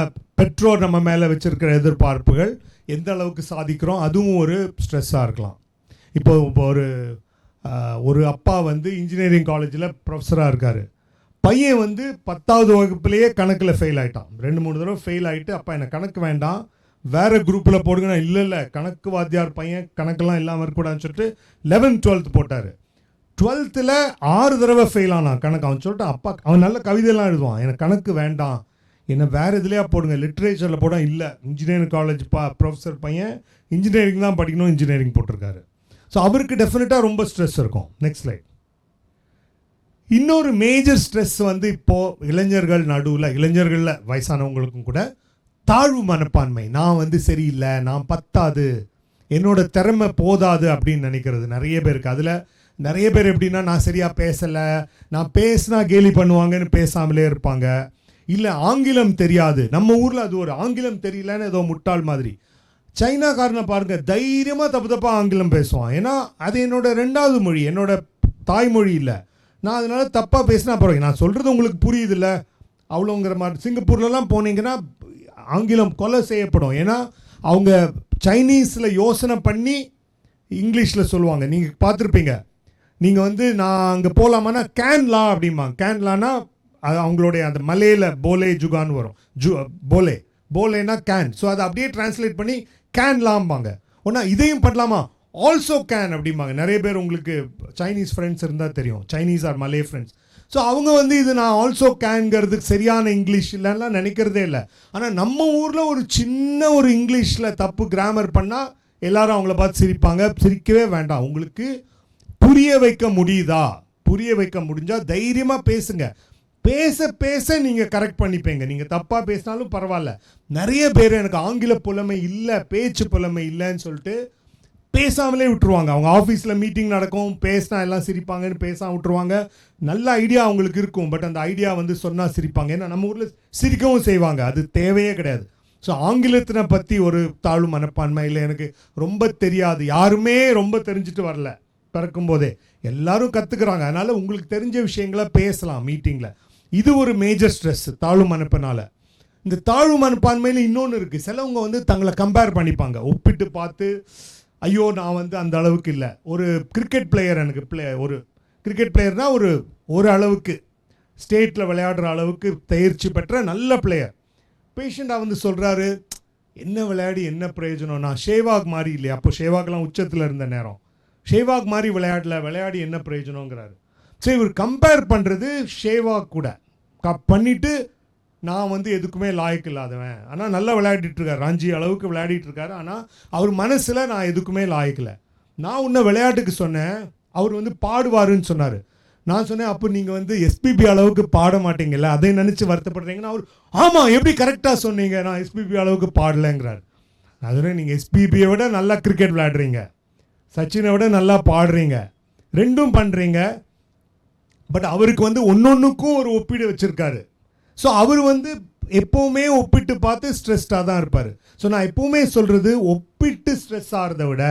Speaker 1: பெற்றோர் நம்ம மேலே வச்சுருக்கிற எதிர்பார்ப்புகள் எந்த அளவுக்கு சாதிக்கிறோம், அதுவும் ஒரு ஸ்ட்ரெஸ்ஸாக இருக்கலாம். இப்போ ஒரு அப்பா வந்து இன்ஜினியரிங் காலேஜில் ப்ரொஃபஸராக இருக்கார். பையன் வந்து 10வது வகுப்புலேயே கணக்கில் ஃபெயில் ஆகிட்டான், 2-3 தடவை ஃபெயில் ஆகிட்டு, அப்பா எனக்கு கணக்கு வேண்டாம் வேறு குரூப்பில் போடுங்கன்னா, இல்லை கணக்கு வாத்தியார் பையன் கணக்கெல்லாம் இல்லாமல் இருக்கக்கூடாதுன்னு சொல்லிட்டு 11th 12th போட்டார். 12th 6 தடவை ஃபெயில் ஆனான் கணக்கு. அவன் சொல்லிட்டு அப்பா, அவன் நல்ல கவிதையெல்லாம் எழுதுவான், எனக்கு கணக்கு வேண்டாம், என்ன வேறு இதுலையா போடுங்க, லிட்ரேச்சரில் போட. இல்லை, இன்ஜினியரிங் காலேஜ் ப்ரொஃபஸர் பையன் இன்ஜினியரிங் தான் படிக்கணும், இன்ஜினியரிங் போட்டிருக்காரு. ஸோ அவருக்கு டெஃபினட்டாக ரொம்ப ஸ்ட்ரெஸ் இருக்கும். Next slide. இன்னொரு மேஜர் ஸ்ட்ரெஸ் வந்து இப்போது இளைஞர்கள் நடுவில், இளைஞர்களில் வயசானவங்களுக்கும் கூட தாழ்வு மனப்பான்மை. நான் வந்து சரியில்லை, நான் பத்தாது, என்னோட திறமை போதாது அப்படின்னு நினைக்கிறது நிறைய பேருக்கு. அதில் நிறைய பேர் எப்படின்னா, நான் சரியாக பேசலை, நான் பேசினா கேலி பண்ணுவாங்கன்னு பேசாமலே இருப்பாங்க. இல்லை ஆங்கிலம் தெரியாது, நம்ம ஊரில் அது ஒரு ஆங்கிலம் தெரியலன்னு ஏதோ முட்டாள் மாதிரி. சைனாக்காரனை பாருங்கள், தைரியமாக தப்பாக ஆங்கிலம் பேசுவான். ஏன்னா அது என்னோட 2வது மொழி, என்னோட தாய்மொழி இல்லை, நான் அதனால் தப்பாக பேசினா பரவாயில்ல, நான் சொல்கிறது உங்களுக்கு புரியுதில்ல அவ்வளோங்கிற மாதிரி. சிங்கப்பூர்லலாம் போனீங்கன்னா ஆங்கிலம் கொலை செய்யப்படும். ஏன்னா அவங்க சைனீஸில் யோசனை பண்ணி இங்கிலீஷில் சொல்லுவாங்க. நீங்கள் பார்த்துருப்பீங்க, நீங்கள் வந்து நான் அங்கே போகலாமான்னா கேன்லா அப்படிம்பாங்க. கேன்லானா அது அவங்களுடைய அந்த மலையில் போலே ஜுகான்னு வரும், போலேனா கேன். ஸோ அதை அப்படியே டிரான்ஸ்லேட் பண்ணி கேன்லாம்பாங்க. ஒன்றா இதையும் பண்ணலாமா, ஆல்சோ கேன் அப்படிம்பாங்க. நிறைய பேர் உங்களுக்கு சைனீஸ் ஃப்ரெண்ட்ஸ் இருந்தால் தெரியும், சைனீஸ் ஆர் மலே ஃப்ரெண்ட்ஸ். ஸோ அவங்க வந்து இது நான் ஆல்சோ கேன்ங்கிறதுக்கு சரியான இங்கிலீஷ் இல்லைன்னா நினைக்கிறதே இல்லை. ஆனால் நம்ம ஊரில் ஒரு சின்ன ஒரு இங்கிலீஷில் தப்பு கிராமர் பண்ணால் எல்லாரும் அவங்கள பார்த்து சிரிப்பாங்க. சிரிக்கவே வேண்டாம். உங்களுக்கு புரிய வைக்க முடியுதா, புரிய வைக்க முடிஞ்சால் தைரியமாக பேசுங்க. பேச பேச நீங்கள் கரெக்ட் பண்ணிப்பீங்க. நீங்கள் தப்பாக பேசினாலும் பரவாயில்ல. நிறைய பேர் எனக்கு ஆங்கில புலமை இல்லை, பேச்சு புலமை இல்லைன்னு சொல்லிட்டு பேசாமலே விட்டுருவாங்க. அவங்க ஆஃபீஸில் மீட்டிங் நடக்கும், பேசினா எல்லாம் சிரிப்பாங்கன்னு பேசாமல் விட்டுருவாங்க. நல்ல ஐடியா அவங்களுக்கு இருக்கும், பட் அந்த ஐடியா வந்து சொன்னால் சிரிப்பாங்க. ஏன்னா நம்ம ஊரில் சிரிக்கவும் செய்வாங்க, அது தேவையே கிடையாது. ஸோ ஆங்கிலத்தினை பற்றி ஒரு தாழ்வு மனப்பான்மை இல்லை, எனக்கு ரொம்ப தெரியாது. யாருமே ரொம்ப தெரிஞ்சுட்டு வரல பிறக்கும் போதே, எல்லாரும் கற்றுக்குறாங்க. அதனால் உங்களுக்கு தெரிஞ்ச விஷயங்களை பேசலாம் மீட்டிங்கில். இது ஒரு மேஜர் ஸ்ட்ரெஸ் தாழ்வு மனப்பான்மையினால். இந்த தாழ்வு மனப்பான்மையில் இன்னொன்று இருக்குது. சிலவங்க வந்து தங்களை கம்பேர் பண்ணிப்பாங்க, ஒப்பிட்டு பார்த்து ஐயோ நான் வந்து அந்த அளவுக்கு இல்லை. ஒரு கிரிக்கெட் பிளேயர் எனக்கு ஒரு கிரிக்கெட் பிளேயர்னால் ஒரு அளவுக்கு ஸ்டேட்டில் விளையாடுற அளவுக்கு பயிற்சி பெற்ற நல்ல பிளேயர். பேஷண்ட்டாக வந்து சொல்கிறாரு, என்ன விளையாடி என்ன பிரயோஜனம், நான் ஷேவாக் மாதிரி இல்லையா. அப்போ ஷேவாக்லாம் உச்சத்தில் இருந்த நேரம், ஷேவாக் மாதிரி விளையாடி என்ன பிரயோஜனங்கிறாரு. சரி, இவர் கம்பேர் பண்ணுறது ஷேவாக் கூட பண்ணிவிட்டு நான் வந்து எதுக்குமே லாயக்கு இல்லாதவன், ஆனால் நல்லா விளையாடிட்டுருக்கார், ராஞ்சி அளவுக்கு விளையாடிட்டுருக்காரு, ஆனால் அவர் மனசில் நான் எதுக்குமே லாயக்கில்லை. நான் உன்னை விளையாட்டுக்கு சொன்னேன், அவர் வந்து பாடுவாருன்னு சொன்னார். நான் சொன்னேன், அப்போ நீங்கள் வந்து எஸ்பிபி அளவுக்கு பாட மாட்டீங்கல்ல, அதை நினச்சி வருத்தப்படுறீங்கன்னா அவர் ஆமாம் எப்படி கரெக்டாக சொன்னீங்க, நான் எஸ்பிபி அளவுக்கு பாடலைங்கிறார். அதுவே நீங்கள் எஸ்பிபியை விட நல்லா கிரிக்கெட் விளையாடுறீங்க, சச்சினை விட நல்லா பாடுறீங்க, ரெண்டும் பண்ணுறீங்க. பட் அவருக்கு வந்து ஒன்னொன்றுக்கும் ஒரு ஒப்பீடு வச்சுருக்காரு. ஸோ அவர் வந்து எப்போவுமே ஒப்பிட்டு பார்த்து ஸ்ட்ரெஸ்டாக தான் இருப்பார். ஸோ நான் எப்போவுமே சொல்கிறது, ஒப்பிட்டு ஸ்ட்ரெஸ் ஆகிறத விட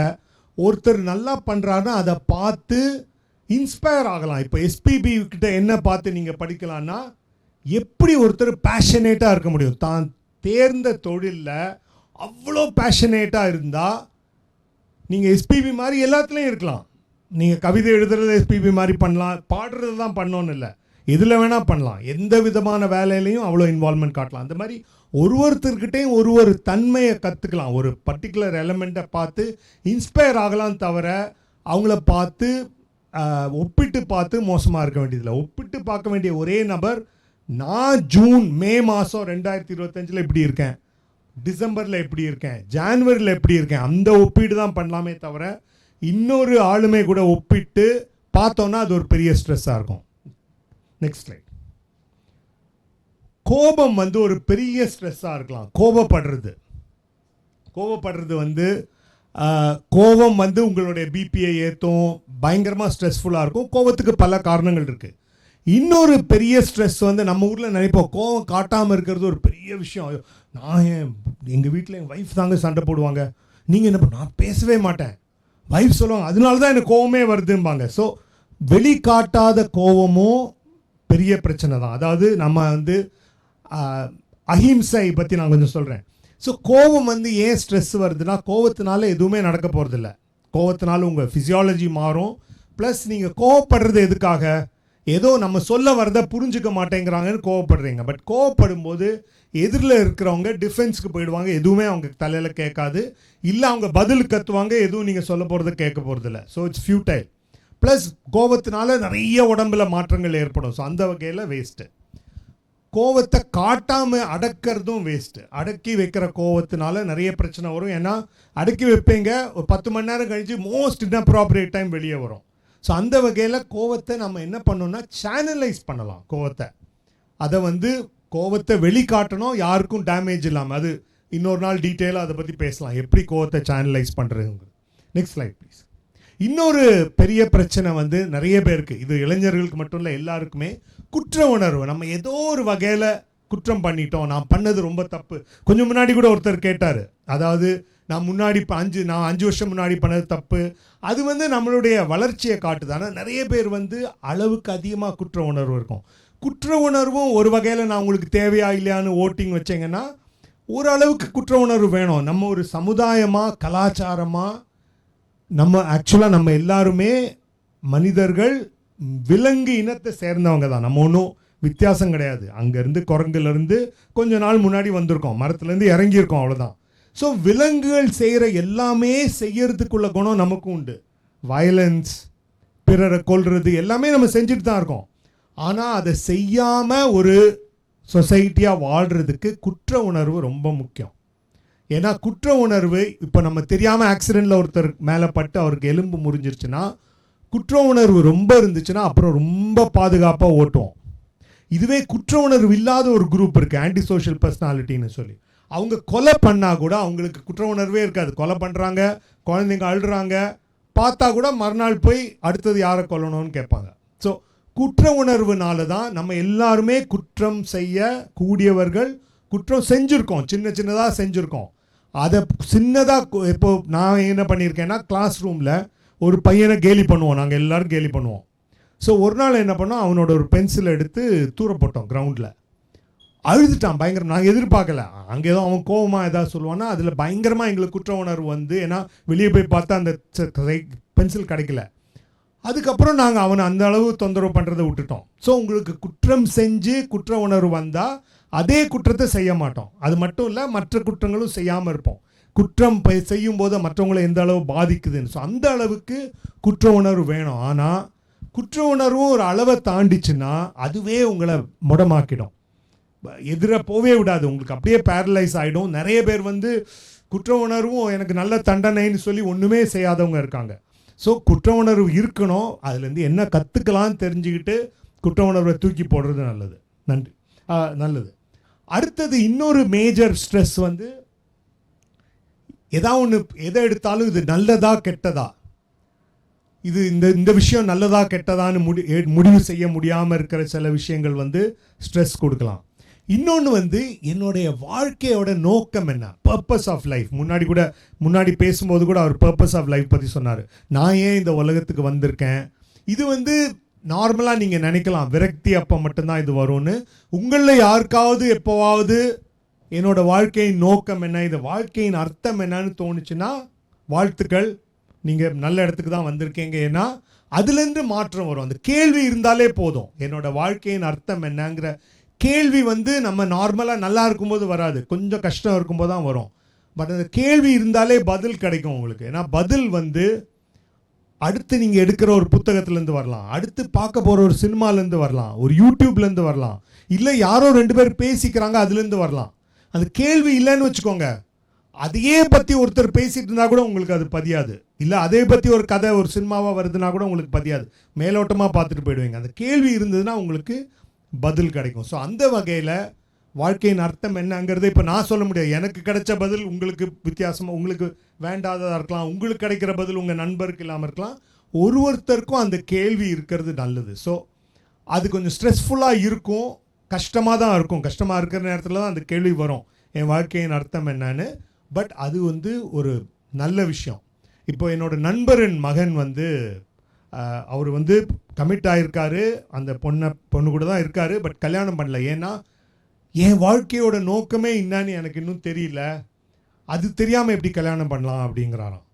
Speaker 1: ஒருத்தர் நல்லா பண்ணுறாருன்னா அதை பார்த்து இன்ஸ்பயர் ஆகலாம். இப்போ எஸ்பிபி கிட்ட என்ன பார்த்து நீங்கள் படிக்கலான்னா, எப்படி ஒருத்தர் பேஷனேட்டாக இருக்க முடியும், தான் தேர்ந்த தொழிலில் அவ்வளோ பேஷனேட்டாக இருந்தால் நீங்கள் எஸ்பிபி மாதிரி எல்லாத்துலேயும் இருக்கலாம். நீங்கள் கவிதை எழுதுறது எஸ்பிபி மாதிரி பண்ணலாம், பாடுறது தான் பண்ணோன்னு இல்லை, எதில் வேணால் பண்ணலாம். எந்த விதமான வேலையிலையும் அவ்வளோ இன்வால்மெண்ட் காட்டலாம். அந்த மாதிரி ஒருத்தர்கிட்டையும் ஒரு தன்மையை கற்றுக்கலாம். ஒரு பர்டிகுலர் எலமெண்ட்டை பார்த்து இன்ஸ்பயர் ஆகலாம், தவிர அவங்கள பார்த்து ஒப்பிட்டு பார்த்து மோசமாக இருக்க வேண்டியதில்லை. ஒப்பிட்டு பார்க்க வேண்டிய ஒரே நபர், நான் மே மாதம் 2025 இப்படி இருக்கேன், டிசம்பரில் எப்படி இருக்கேன், ஜான்வரியில் எப்படி இருக்கேன், அந்த ஒப்பீடு தான் பண்ணலாமே தவிர இன்னொரு ஆளுமே கூட ஒப்பிட்டு பார்த்தோன்னா அது ஒரு பெரிய ஸ்ட்ரெஸ்ஸாக இருக்கும். Next slide. கோபம் வந்து ஒரு பெரிய ஸ்ட்ரெஸ்ஸாக இருக்கலாம். கோபப்படுறது வந்து கோபம் வந்து உங்களுடைய பிபியை ஏற்றும், பயங்கரமாக ஸ்ட்ரெஸ்ஃபுல்லாக இருக்கும். கோபத்துக்கு பல காரணங்கள் இருக்குது. இன்னொரு பெரிய ஸ்ட்ரெஸ் வந்து நம்ம ஊரில் நினைப்போம், கோபம் காட்டாமல் இருக்கிறது ஒரு பெரிய விஷயம். நான் எங்கள் வீட்டில் எங்கள் ஒய்ஃப் தாங்க சண்டை போடுவாங்க, நீங்கள் என்ன நான் பேசவே மாட்டேன், ஒய்ஃப் சொல்லுவாங்க, அதனால தான் எனக்கு கோபமே வருதும்பாங்க. ஸோ வெளிக்காட்டாத கோபமும் பெரிய பிரச்சனை தான். அதாவது நம்ம வந்து அஹிம்சை பற்றி நான் கொஞ்சம் சொல்கிறேன். ஸோ கோபம் வந்து ஏன் ஸ்ட்ரெஸ் வருதுன்னா, கோபத்தினால எதுவுமே நடக்க போகிறதில்ல. கோபத்தினால உங்கள் ஃபிசியாலஜி மாறும். ப்ளஸ் நீங்கள் கோவப்படுறது எதுக்காக, ஏதோ நம்ம சொல்ல வரதை புரிஞ்சுக்க மாட்டேங்கிறாங்கன்னு கோவப்படுறீங்க. பட் கோவப்படும் போது எதிரில் இருக்கிறவங்க டிஃபென்ஸுக்கு போயிடுவாங்க, எதுவுமே அவங்க தலையில் கேட்காது, இல்லை அவங்க பதில் கற்றுவாங்க, எதுவும் நீங்கள் சொல்ல போகிறத கேட்க போகிறதில்ல. So it's futile. ப்ளஸ் கோபத்தினால நிறைய உடம்புல மாற்றங்கள் ஏற்படும். ஸோ அந்த வகையில் வேஸ்ட்டு. கோவத்தை காட்டாமல் அடக்கிறதும் வேஸ்ட்டு. அடக்கி வைக்கிற கோவத்தினால நிறைய பிரச்சனை வரும். ஏன்னா அடக்கி வைப்பீங்க, ஒரு 10 மணி நேரம் கழித்து மோஸ்ட் இன்அப்ராப்ரியேட் டைம் வெளியே வரும். ஸோ அந்த வகையில் கோவத்தை நம்ம என்ன பண்ணோம்னா சேனலைஸ் பண்ணலாம். அதை வந்து கோவத்தை வெளிக்காட்டணும், யாருக்கும் டேமேஜ் இல்லாமல். அது இன்னொரு நாள் டீட்டெயிலாக அதை பற்றி பேசலாம், எப்படி கோவத்தை சேனலைஸ் பண்ணுறதுங்க. Next slide please. இன்னொரு பெரிய பிரச்சனை வந்து நிறைய பேருக்கு, இது இளைஞர்களுக்கு மட்டும் இல்லை எல்லாருக்குமே, குற்ற உணர்வு. நம்ம ஏதோ ஒரு வகையில் குற்றம் பண்ணிட்டோம், நான் பண்ணது ரொம்ப தப்பு. கொஞ்சம் முன்னாடி கூட ஒருத்தர் கேட்டார், அதாவது நான் 5 வருஷம் முன்னாடி பண்ணது தப்பு. அது வந்து நம்மளுடைய வளர்ச்சியை காட்டுது. ஆனால் நிறைய பேர் வந்து அளவுக்கு அதிகமாக குற்ற உணர்வு இருக்கும். குற்ற உணர்வும் ஒரு வகையில் நான் உங்களுக்கு தேவையா இல்லையான்னு ஓட்டிங் வச்சிங்கன்னா ஓரளவுக்கு குற்ற உணர்வு வேணும். நம்ம ஒரு சமுதாயமாக கலாச்சாரமாக நம்ம எல்லாருமே மனிதர்கள் விலங்கு இனத்தை சேர்ந்தவங்க தான். நம்ம ஒன்றும் வித்தியாசம் கிடையாது. அங்கேருந்து குரங்குலேருந்து கொஞ்ச நாள் முன்னாடி வந்திருக்கோம், மரத்துலேருந்து இறங்கியிருக்கோம், அவ்வளோதான். ஸோ விலங்குகள் செய்கிற எல்லாமே செய்யறதுக்குள்ள குணம் நமக்கும் உண்டு. வயலன்ஸ், பிறரை கொல்றது எல்லாமே நம்ம செஞ்சுட்டு தான் இருக்கோம். ஆனால் அதை செய்யாமல் ஒரு சொசைட்டியாக வாழ்கிறதுக்கு குற்ற உணர்வு ரொம்ப முக்கியம். ஏன்னா குற்ற உணர்வு, இப்போ நம்ம தெரியாமல் ஆக்சிடெண்ட்டில் ஒருத்தர் மேலே பட்டு அவருக்கு எலும்பு முறிஞ்சிருச்சுன்னா குற்ற உணர்வு ரொம்ப இருந்துச்சுன்னா அப்புறம் ரொம்ப பாதுகாப்பாக ஓட்டுவோம். இதுவே குற்ற உணர்வு இல்லாத ஒரு குரூப் இருக்குது, ஆன்டி சோஷியல் பர்சனாலிட்டின்னு சொல்லி. அவங்க கொலை பண்ணால் கூட அவங்களுக்கு குற்ற உணர்வே இருக்காது. கொலை பண்ணுறாங்க, குழந்தைங்க அழுறாங்க, பார்த்தா கூட மறுநாள் போய் அடுத்தது யாரை கொல்லணும்னு கேட்பாங்க. ஸோ குற்ற உணர்வுனால தான் நம்ம எல்லாருமே குற்றம் செய்ய கூடியவர்கள். குற்றம் செஞ்சுருக்கோம், சின்ன சின்னதாக செஞ்சுருக்கோம். அதை சின்னதாக இப்போ நான் என்ன பண்ணியிருக்கேன்னா, கிளாஸ் ரூமில் ஒரு பையனை கேலி பண்ணுவோம், நாங்கள் எல்லோரும் கேலி பண்ணுவோம். ஸோ ஒரு நாள் என்ன பண்ணோம், அவனோட ஒரு பென்சிலை எடுத்து தூர போட்டோம் கிரவுண்டில். அழுதுட்டான் பயங்கரம். நாங்கள் எதிர்பார்க்கல. அங்கே ஏதோ அவன் கோவமாக ஏதாவது சொல்லுவான்னா அதில் பயங்கரமாக எங்களுக்கு குற்ற உணர்வு வந்து, ஏன்னா வெளியே போய் பார்த்தா அந்த பென்சில் கிடைக்கல. அதுக்கப்புறம் நாங்கள் அவனை அந்த அளவு தொந்தரவு பண்ணுறதை விட்டுட்டோம். ஸோ உங்களுக்கு குற்றம் செஞ்சு குற்ற உணர்வு வந்தால் அதே குற்றத்தை செய்ய மாட்டோம். அது மட்டும் இல்லை, மற்ற குற்றங்களும் செய்யாமல் இருப்போம். குற்றம் செய்யும்போது மற்றவங்களை எந்த அளவு பாதிக்குதுன்னு. ஸோ அந்த அளவுக்கு குற்ற உணர்வு வேணும். ஆனால் குற்ற உணர்வும் ஒரு அளவை தாண்டிச்சுன்னா அதுவே உங்களை முடமாக்கிடும், எதிர போவே விடாது, உங்களுக்கு அப்படியே பேரலைஸ் ஆகிடும். நிறைய பேர் வந்து குற்ற உணர்வும் எனக்கு நல்ல தண்டனைன்னு சொல்லி ஒன்றுமே செய்யாதவங்க இருக்காங்க. ஸோ குற்ற உணர்வு இருக்கணும், அதுலேருந்து என்ன கற்றுக்கலான்னு தெரிஞ்சுக்கிட்டு குற்ற உணர்வை தூக்கி போடுறது நல்லது. நன்றி. நல்லது. அடுத்தது இன்னொரு மேஜர் ஸ்ட்ரெஸ் வந்து, எதா ஒன்று எதை எடுத்தாலும் இது நல்லதா கெட்டதா, இது இந்த விஷயம் நல்லதா கெட்டதான்னு முடிவு செய்ய முடியாமல் இருக்கிற சில விஷயங்கள் வந்து ஸ்ட்ரெஸ் கொடுக்கலாம். இன்னொன்று வந்து என்னுடைய வாழ்க்கையோட நோக்கம் என்ன, பர்பஸ் ஆஃப் லைஃப். முன்னாடி பேசும்போது கூட அவர் பர்பஸ் ஆஃப் லைஃப் பற்றி சொன்னார். நான் ஏன் இந்த உலகத்துக்கு வந்திருக்கேன். இது வந்து நார்மலாக நீங்கள் நினைக்கலாம் விரக்தி அப்போ மட்டும்தான் இது வரும்னு. உங்களில் யாருக்காவது எப்போவாவது என்னோட வாழ்க்கையின் நோக்கம் என்ன, இந்த வாழ்க்கையின் அர்த்தம் என்னன்னு தோணுச்சுன்னா வாழ்த்துக்கள், நீங்கள் நல்ல இடத்துக்கு தான் வந்திருக்கீங்க. ஏன்னா அதுலேருந்து மாற்றம் வரும். அந்த கேள்வி இருந்தாலே போதும். என்னோட வாழ்க்கையின் அர்த்தம் என்னங்கிற கேள்வி வந்து நம்ம நார்மலாக நல்லா இருக்கும்போது வராது, கொஞ்சம் கஷ்டம் இருக்கும்போது தான் வரும். பட் அந்த கேள்வி இருந்தாலே பதில் கிடைக்கும் உங்களுக்கு. ஏன்னா பதில் வந்து அடுத்து நீங்கள் எடுக்கிற ஒரு புத்தகத்துலேருந்து வரலாம், அடுத்து பார்க்க போகிற ஒரு சினிமாலேருந்து வரலாம், ஒரு யூடியூப்லேருந்து வரலாம், இல்லை யாரோ 2 பேர் பேசிக்கிறாங்க அதுலேருந்து வரலாம். அந்த கேள்வி இல்லைன்னு வச்சுக்கோங்க, அதையே பற்றி ஒருத்தர் பேசிகிட்டு இருந்தால் கூட உங்களுக்கு அது பதியாது. இல்லை அதே பற்றி ஒரு கதை ஒரு சினிமாவாக வருதுன்னா கூட உங்களுக்கு பதியாது, மேலோட்டமாக பார்த்துட்டு போயிடுவீங்க. அந்த கேள்வி இருந்ததுன்னா உங்களுக்கு பதில் கிடைக்கும். ஸோ அந்த வகையில் வாழ்க்கையின் அர்த்தம் என்னங்கிறத இப்போ நான் சொல்ல முடியாது. எனக்கு கிடைச்ச பதில் உங்களுக்கு வித்தியாசமாக, உங்களுக்கு வேண்டாததாக இருக்கலாம், உங்களுக்கு கிடைக்கிற பதில் உங்கள் நண்பருக்கு இல்லாமல் இருக்கலாம். ஒருத்தருக்கும் அந்த கேள்வி இருக்கிறது நல்லது. ஸோ அது கொஞ்சம் ஸ்ட்ரெஸ்ஃபுல்லாக இருக்கும், கஷ்டமாக தான் இருக்கும். கஷ்டமாக இருக்கிற நேரத்தில் தான் அந்த கேள்வி வரும், என் வாழ்க்கையின் அர்த்தம் என்னன்னு. பட் அது வந்து ஒரு நல்ல விஷயம். இப்போ என்னோடய நண்பரின் மகன் வந்து அவர் வந்து கமிட் ஆகிருக்காரு, அந்த பொண்ணு கூட தான் இருக்கார், பட் கல்யாணம் பண்ணல. ஏன்னா என் வாழ்க்கையோட நோக்கமே என்னன்னு எனக்கு இன்னும் தெரியல, அது தெரியாமல் எப்படி கல்யாணம் பண்ணலாம் அப்படிங்கிறாராம்.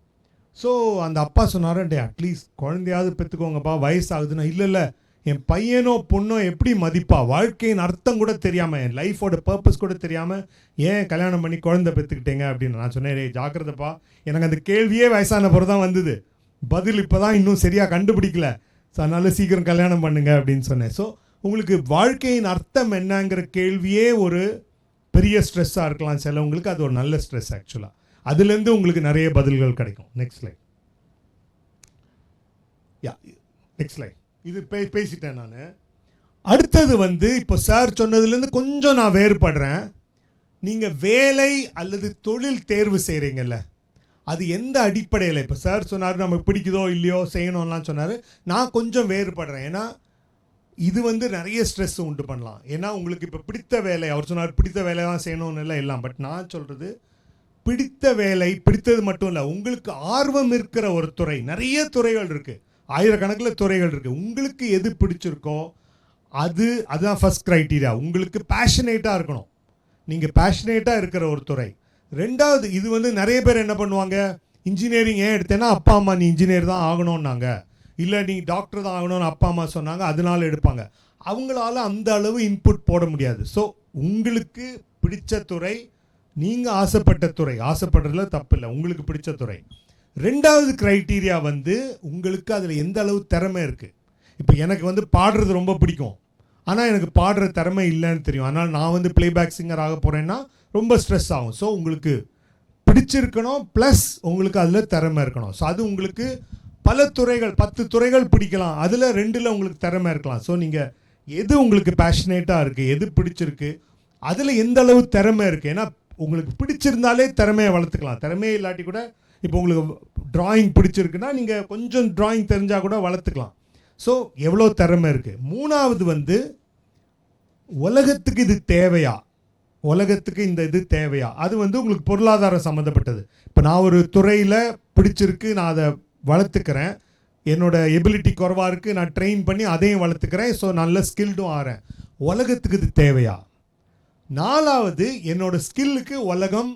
Speaker 1: ஸோ அந்த அப்பா சொன்னார், அட்லீஸ்ட் குழந்தையாவது பெற்றுக்கோங்கப்பா, வயசாகுதுன்னா. இல்லை என் பையனோ பொண்ணோ எப்படி மதிப்பா, வாழ்க்கையின் அர்த்தம் கூட தெரியாமல், என் லைஃபோட பர்பஸ் கூட தெரியாமல் ஏன் கல்யாணம் பண்ணி குழந்தை பெற்றுக்கிட்டீங்க அப்படின்னு நான் சொன்னேன். ஜாக்கிரதைப்பா, எனக்கு அந்த கேள்வியே வயசான பிறகு தான் வந்தது, பதில் இப்போ தான் இன்னும் சரியாக கண்டுபிடிக்கல, ஸோ அதனால் சீக்கிரம் கல்யாணம் பண்ணுங்க அப்படின்னு சொன்னேன். ஸோ உங்களுக்கு வாழ்க்கையின் அர்த்தம் என்னங்கிற கேள்வியே ஒரு பெரிய ஸ்ட்ரெஸ்ஸாக இருக்கலாம் சிலவங்களுக்கு, அது ஒரு நல்ல ஸ்ட்ரெஸ் ஆக்சுவலாக. அதுலேருந்து உங்களுக்கு நிறைய பதில்கள் கிடைக்கும். Next line. Next line. இது பேசிட்டேன் நான். அடுத்தது வந்து இப்போ சார் சொன்னதுலேருந்து கொஞ்சம் நான் வேறுபடுறேன். நீங்கள் வேலை அல்லது தொழில் தேர்வு செய்கிறீங்கல்ல, அது எந்த அடிப்படையில், இப்போ சார் சொன்னார் நமக்கு பிடிக்குதோ இல்லையோ செய்யணும்லாம் சொன்னார், நான் கொஞ்சம் வேறுபடுறேன். ஏன்னா இது வந்து நிறைய ஸ்ட்ரெஸ் உண்டு பண்ணலாம். ஏன்னா உங்களுக்கு இப்போ பிடித்த வேலை, அவர் சொன்னார் பிடித்த வேலை தான் செய்யணும்னு இல்லை எல்லாம், பட் நான் சொல்கிறது பிடித்த வேலை, பிடித்தது மட்டும் இல்லை, உங்களுக்கு ஆர்வம் இருக்கிற ஒரு துறை, நிறைய துறைகள் இருக்குது, ஆயிரக்கணக்கில் துறைகள் இருக்குது, உங்களுக்கு எது பிடிச்சிருக்கோ அதுதான் ஃபர்ஸ்ட் க்ரைட்டீரியா. உங்களுக்கு பேஷனேட்டாக இருக்கணும், நீங்கள் பேஷனேட்டாக இருக்கிற ஒரு துறை. ரெண்டாவது, இது வந்து நிறைய பேர் என்ன பண்ணுவாங்க, இன்ஜினியரிங் ஏன் எடுத்தேன்னா அப்பா அம்மா நீ இன்ஜினியர் தான் ஆகணும்னாங்க, இல்லை நீ டாக்டர் தான் ஆகணும்னு அப்பா அம்மா சொன்னாங்க, அதனால எடுப்பாங்க. அவங்களால அந்த அளவு இன்புட் போட முடியாது. ஸோ உங்களுக்கு பிடிச்ச துறை, நீங்கள் ஆசைப்பட்ட துறை, ஆசைப்படுறதுல தப்பு இல்லை, உங்களுக்கு பிடிச்ச துறை. ரெண்டாவது க்ரைட்டீரியா வந்து உங்களுக்கு அதில் எந்த அளவு திறமை இருக்குது. இப்போ எனக்கு வந்து பாடுறது ரொம்ப பிடிக்கும், ஆனால் எனக்கு பாடுற திறமை இல்லைன்னு தெரியும். ஆனால் நான் வந்து ப்ளேபேக் சிங்கர் ஆக போகிறேன்னா ரொம்ப ஸ்ட்ரெஸ் ஆகும். ஸோ உங்களுக்கு பிடிச்சிருக்கணும், ப்ளஸ் உங்களுக்கு அதில் திறமை இருக்கணும். ஸோ அது உங்களுக்கு பல துறைகள் 10 துறைகள் பிடிக்கலாம், அதில் 2ல் உங்களுக்கு திறமை இருக்கலாம். ஸோ நீங்கள் எது உங்களுக்கு பேஷனேட்டாக இருக்குது, எது பிடிச்சிருக்கு, அதில் எந்த அளவு திறமை இருக்குது. ஏன்னா உங்களுக்கு பிடிச்சிருந்தாலே திறமையை வளர்த்துக்கலாம். திறமையே இல்லாட்டி கூட இப்போ உங்களுக்கு ட்ராயிங் பிடிச்சிருக்குன்னா நீங்கள் கொஞ்சம் ட்ராயிங் தெரிஞ்சால் கூட வளர்த்துக்கலாம். ஸோ எவ்வளோ திறமை இருக்குது. 3வது வந்து உலகத்துக்கு இது தேவையா, உலகத்துக்கு இந்த இது தேவையா, அது வந்து உங்களுக்கு பொருளாதாரம் சம்மந்தப்பட்டது. இப்போ நான் ஒரு துறையில் பிடிச்சிருக்கு, நான் அதை வளர்த்துக்கிறேன், என்னோட எபிலிட்டி குறைவாக இருக்குது, நான் ட்ரெயின் பண்ணி அதையும் வளர்த்துக்கிறேன், ஸோ நல்ல ஸ்கில்டும் ஆகிறேன். உலகத்துக்கு இது தேவையா. 4வது என்னோட ஸ்கில்லுக்கு உலகம்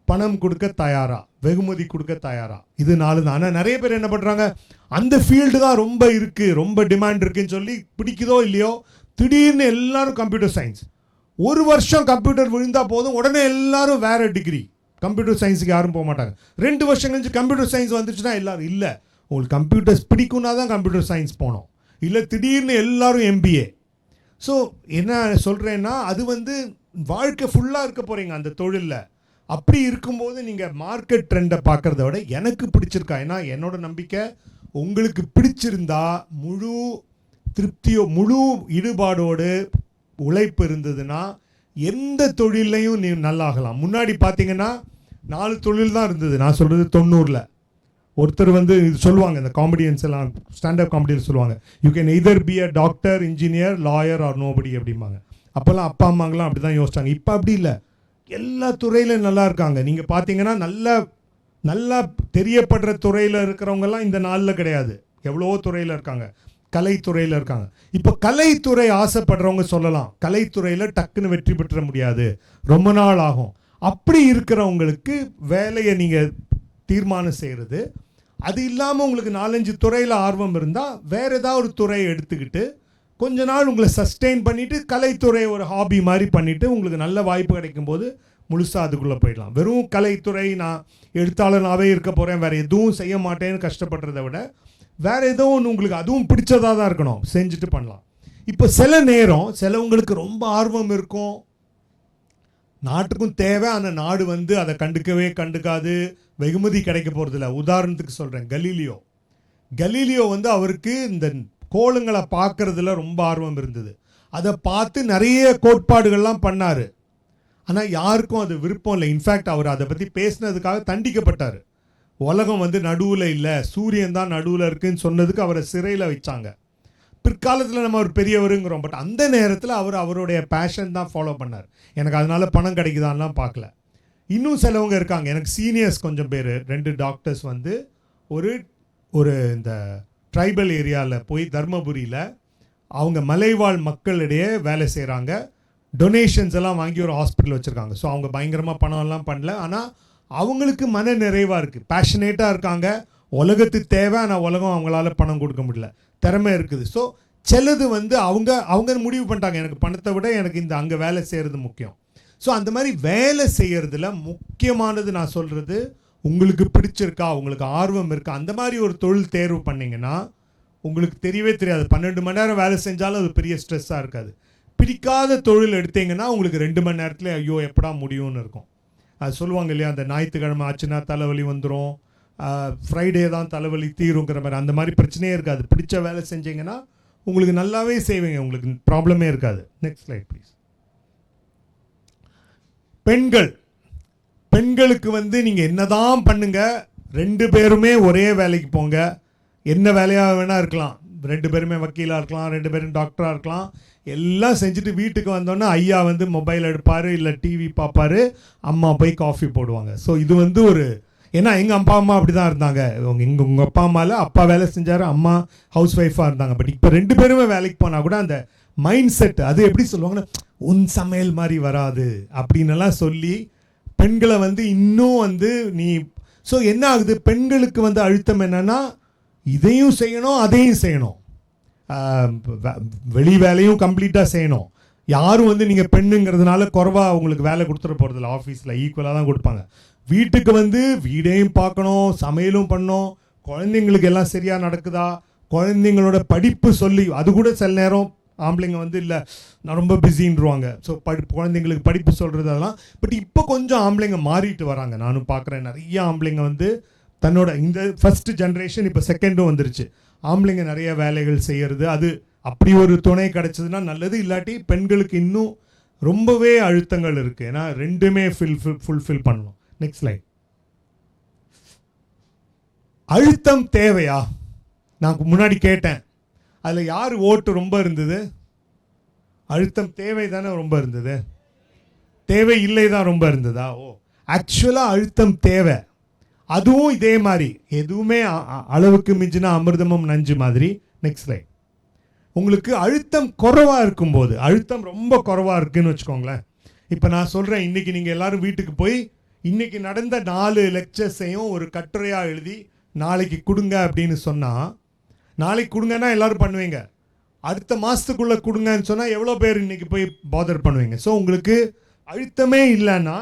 Speaker 1: பணம் கொடுக்க தயாரா, வெகுமதி கொடுக்க தயாரா. இது 4 தான். ஆனால் நிறைய பேர் என்ன பண்ணுறாங்க, அந்த ஃபீல்டு தான் ரொம்ப இருக்குது, ரொம்ப டிமாண்ட் இருக்குன்னு சொல்லி பிடிக்குதோ இல்லையோ திடீர்னு எல்லாரும் கம்ப்யூட்டர் சயின்ஸ். 1 வருஷம் கம்ப்யூட்டர் விழுந்தால் போதும், உடனே எல்லாரும் வேறு டிகிரி. கம்ப்யூட்டர் சயின்ஸுக்கு யாரும் போக மாட்டாங்க. 2 வருஷம் கழிச்சு கம்ப்யூட்டர் சயின்ஸ் வந்துச்சுன்னா எல்லாரும் இல்லை, உங்களுக்கு கம்ப்யூட்டர்ஸ் பிடிக்கும்னா தான் கம்ப்யூட்டர் சயின்ஸ் போனோம், இல்லை திடீர்னு எல்லாரும் MBA. ஸோ என்ன சொல்கிறேன்னா, அது வந்து வாழ்க்கை ஃபுல்லாக இருக்க போகிறீங்க அந்த தொழிலில். அப்படி இருக்கும்போது நீங்கள் மார்க்கெட் ட்ரெண்டை பார்க்குறத விட எனக்கு பிடிச்சிருக்கா, ஏன்னா என்னோட நம்பிக்கை உங்களுக்கு பிடிச்சிருந்தா முழு திருப்தியோ முழு ஈடுபாடோடு உழைப்பு இருந்ததுன்னா எந்த தொழிலையும் நீ நல்லாகலாம். முன்னாடி பார்த்தீங்கன்னா 4 தொழில் தான் இருந்தது. நான் சொல்கிறது 90ல் ஒருத்தர் வந்து இது சொல்லுவாங்க, இந்த காமெடியன்ஸ் எல்லாம் ஸ்டாண்டப் காமெடியில் சொல்லுவாங்க, you can either be a doctor, engineer, lawyer or nobody அப்படிம்பாங்க. அப்போல்லாம் அப்பா அம்மாங்களாம் அப்படி தான் யோசிச்சாங்க. இப்போ அப்படி இல்லை, எல்லா துறையிலும் நல்லா இருக்காங்க. நீங்கள் பார்த்தீங்கன்னா நல்லா தெரியப்படுற துறையில் இருக்கிறவங்கெல்லாம் இந்த நாளில் கிடையாது, எவ்வளோ துறையில் இருக்காங்க, கலைத்துறையில் இருக்காங்க. இப்போ கலைத்துறை ஆசைப்படுறவங்க சொல்லலாம், கலைத்துறையில் டக்குன்னு வெற்றி பெற்ற முடியாது, ரொம்ப நாள் ஆகும். அப்படி இருக்கிறவங்களுக்கு வேலையை நீங்கள் தீர்மானம் செய்கிறது. அது இல்லாமல் உங்களுக்கு 4-5 துறையில் ஆர்வம் இருந்தால் வேறு ஏதாவது ஒரு துறையை எடுத்துக்கிட்டு கொஞ்ச நாள் உங்களை சஸ்டெயின் பண்ணிவிட்டு கலைத்துறை ஒரு ஹாபி மாதிரி பண்ணிவிட்டு உங்களுக்கு நல்ல வாய்ப்பு கிடைக்கும்போது முழுசாக அதுக்குள்ளே போயிடலாம். வெறும் கலைத்துறை நான் எழுத்தாளனாகவே இருக்க போகிறேன், வேறு எதுவும் செய்ய மாட்டேன்னு கஷ்டப்படுறத விட வேறு ஏதோ ஒன்று உங்களுக்கு அதுவும் பிடிச்சதாக தான் இருக்கணும், செஞ்சுட்டு பண்ணலாம். இப்போ சில நேரம் சிலவங்களுக்கு ரொம்ப ஆர்வம் இருக்கும், நாட்டுக்கும் தேவை, ஆனால் நாடு வந்து அதை கண்டுக்காது, வெகுமதி கிடைக்க போகிறதில்ல. உதாரணத்துக்கு சொல்கிறேன், கலீலியோ வந்து அவருக்கு இந்த கோளுங்களை பார்க்குறதுல ரொம்ப ஆர்வம் இருந்தது. அதை பார்த்து நிறைய கோட்பாடுகள்லாம் பண்ணார், ஆனால் யாருக்கும் அது விருப்பம் இல்லை. இன்ஃபேக்ட் அவர் அதை பற்றி பேசினதுக்காக தண்டிக்கப்பட்டார். உலகம் வந்து நடுவில் இல்லை, சூரியன் தான் நடுவில் இருக்குன்னு சொன்னதுக்கு அவரை சிறையில் வச்சாங்க. பிற்காலத்தில் நம்ம ஒரு பெரியவருங்கிறோம், பட் அந்த நேரத்தில் அவருடைய பேஷன் தான் ஃபாலோ பண்ணார். எனக்கு அதனால் பணம் கிடைக்குதான்லாம் பார்க்கல. இன்னும் சிலவங்க இருக்காங்க, எனக்கு சீனியர்ஸ் கொஞ்சம் பேர், 2 டாக்டர்ஸ் வந்து ஒரு இந்த ட்ரைபல் ஏரியாவில் போய் தர்மபுரியில் அவங்க மலைவாழ் மக்களிடையே வேலை செய்கிறாங்க. டொனேஷன்ஸ் எல்லாம் வாங்கி ஒரு ஹாஸ்பிட்டல் வச்சுருக்காங்க. ஸோ அவங்க பயங்கரமாக பணம்லாம் பண்ணல, ஆனால் அவங்களுக்கு மன நிறைவாக இருக்குது, பேஷனேட்டாக இருக்காங்க, உலகத்துக்கு தேவை, ஆனால் உலகம் அவங்களால பணம் கொடுக்க முடியல, திறமை இருக்குது. ஸோ சிலது வந்து அவங்க முடிவு பண்ணிட்டாங்க, எனக்கு பணத்தை விட எனக்கு இந்த அங்கே வேலை செய்கிறது முக்கியம். ஸோ அந்த மாதிரி வேலை செய்கிறதுல முக்கியமானது நான் சொல்கிறது, உங்களுக்கு பிடிச்சிருக்கா, உங்களுக்கு ஆர்வம் இருக்கா, அந்த மாதிரி ஒரு தொழில் தேர்வு பண்ணிங்கன்னா உங்களுக்கு தெரியவே தெரியாது. 12 மணி நேரம் வேலை செஞ்சாலும் அது பெரிய ஸ்ட்ரெஸ்ஸாக இருக்காது. பிடிக்காத தொழில் எடுத்தீங்கன்னா உங்களுக்கு 2 மணி நேரத்தில் ஐயோ எப்படா முடியும்னு இருக்கும். அது சொல்லுவாங்க இல்லையா, அந்த ஞாயிற்றுக்கிழமை ஆச்சுன்னா தலைவலி வந்துடும், ஃப்ரைடே தான் தலைவலி தீருங்கிற மாதிரி. அந்த மாதிரி பிரச்சனையே இருக்காது. பிடிச்ச வேலை செஞ்சீங்கன்னா உங்களுக்கு நல்லாவே செய்வீங்க, உங்களுக்கு ப்ராப்ளமே இருக்காது. Next slide please. பெண்களுக்கு வந்து நீங்கள் என்னதான் பண்ணுங்க, 2 பேருமே ஒரே வேலைக்கு போங்க, என்ன வேலையாக வேணால் இருக்கலாம், 2 பேருமே வக்கீலாக இருக்கலாம், 2 பேரும் டாக்டராக இருக்கலாம், எல்லாம் செஞ்சுட்டு வீட்டுக்கு வந்தோன்னே ஐயா வந்து மொபைல் எடுப்பார், இல்லை டிவி பார்ப்பார், அம்மா போய் காஃபி போடுவாங்க. ஸோ இது வந்து ஏன்னா எங்கள் அப்பா அம்மா அப்படி தான் இருந்தாங்க. உங்கள் அப்பா அம்மாவில் அப்பா வேலை செஞ்சார், அம்மா ஹவுஸ் ஒய்ஃபாக இருந்தாங்க. பட் இப்போ 2 பேருமே வேலைக்கு போனால் கூட அந்த மைண்ட் செட் அது எப்படி சொல்லுவாங்கன்னா, உன் சமையல் மாதிரி வராது அப்படின்னெல்லாம் சொல்லி பெண்களை வந்து இன்னும் வந்து ஸோ என்ன ஆகுது, பெண்களுக்கு வந்து அழுத்தம் என்னென்னா இதையும் செய்யணும் அதையும் செய்யணும், வெளி வேலையும் கம்ப்ளீட்டாக செய்யணும். யாரும் வந்து நீங்கள் பெண்ணுங்கிறதுனால குறைவாக உங்களுக்கு வேலை கொடுத்துட போகிறதில்ல, ஆஃபீஸில் ஈக்குவலாக தான் கொடுப்பாங்க. வீட்டுக்கு வந்து வீடையும் பார்க்கணும், சமையலும் பண்ணணும், குழந்தைங்களுக்கு எல்லாம் சரியாக நடக்குதா, குழந்தைங்களோட படிப்பு சொல்லி அது கூட சில நேரம் ஆம்பளைங்க வந்து இல்லை நான் ரொம்ப பிஸின்றுவாங்க. ஸோ குழந்தைங்களுக்கு படிப்பு சொல்கிறது அதெல்லாம். பட் இப்போ கொஞ்சம் ஆம்பளைங்க மாறிட்டு வராங்க. நானும் பார்க்குறேன் நிறைய ஆம்பளைங்க வந்து தன்னோட இந்த ஃபஸ்ட்டு ஜென்ரேஷன் இப்போ செகண்டும் வந்துருச்சு. ஆம்பளைங்க நிறைய வேலைகள் செய்கிறது. அது அப்படி ஒரு துணை கிடச்சதுன்னா நல்லது. இல்லாட்டி பெண்களுக்கு இன்னும் ரொம்பவே அழுத்தங்கள் இருக்குது. ஏன்னா ரெண்டுமே ஃபுல்ஃபில் பண்ணணும். Next line. அழுத்தம் தேவையா? நான் முன்னாடி கேட்டேன், அதில் யார் ஓட்டு ரொம்ப இருந்தது? அழுத்தம் தேவை தானே ரொம்ப இருந்தது, தேவை இல்லை தான் ரொம்ப இருந்ததா? ஆக்சுவலாக அழுத்தம் தேவை. அதுவும் இதே மாதிரி எதுவுமே அளவுக்கு மிஞ்சினா அமிர்தமும் நஞ்சு மாதிரி. Next line. உங்களுக்கு அழுத்தம் குறைவாக இருக்கும்போது, அழுத்தம் ரொம்ப குறைவாக இருக்குன்னு வச்சுக்கோங்களேன். இப்போ நான் சொல்கிறேன், இன்றைக்கி நீங்கள் எல்லோரும் வீட்டுக்கு போய் இன்றைக்கி நடந்த 4 லெக்சர்ஸையும் ஒரு கட்டுரையாக எழுதி நாளைக்கு கொடுங்க அப்படின்னு சொன்னால், நாளைக்கு கொடுங்கன்னா எல்லோரும் பண்ணுவீங்க. அடுத்த மாதத்துக்குள்ளே கொடுங்கன்னு சொன்னால் எவ்வளோ பேர் இன்றைக்கி போய் பாதர் பண்ணுவீங்க? ஸோ உங்களுக்கு அழுத்தமே இல்லைன்னா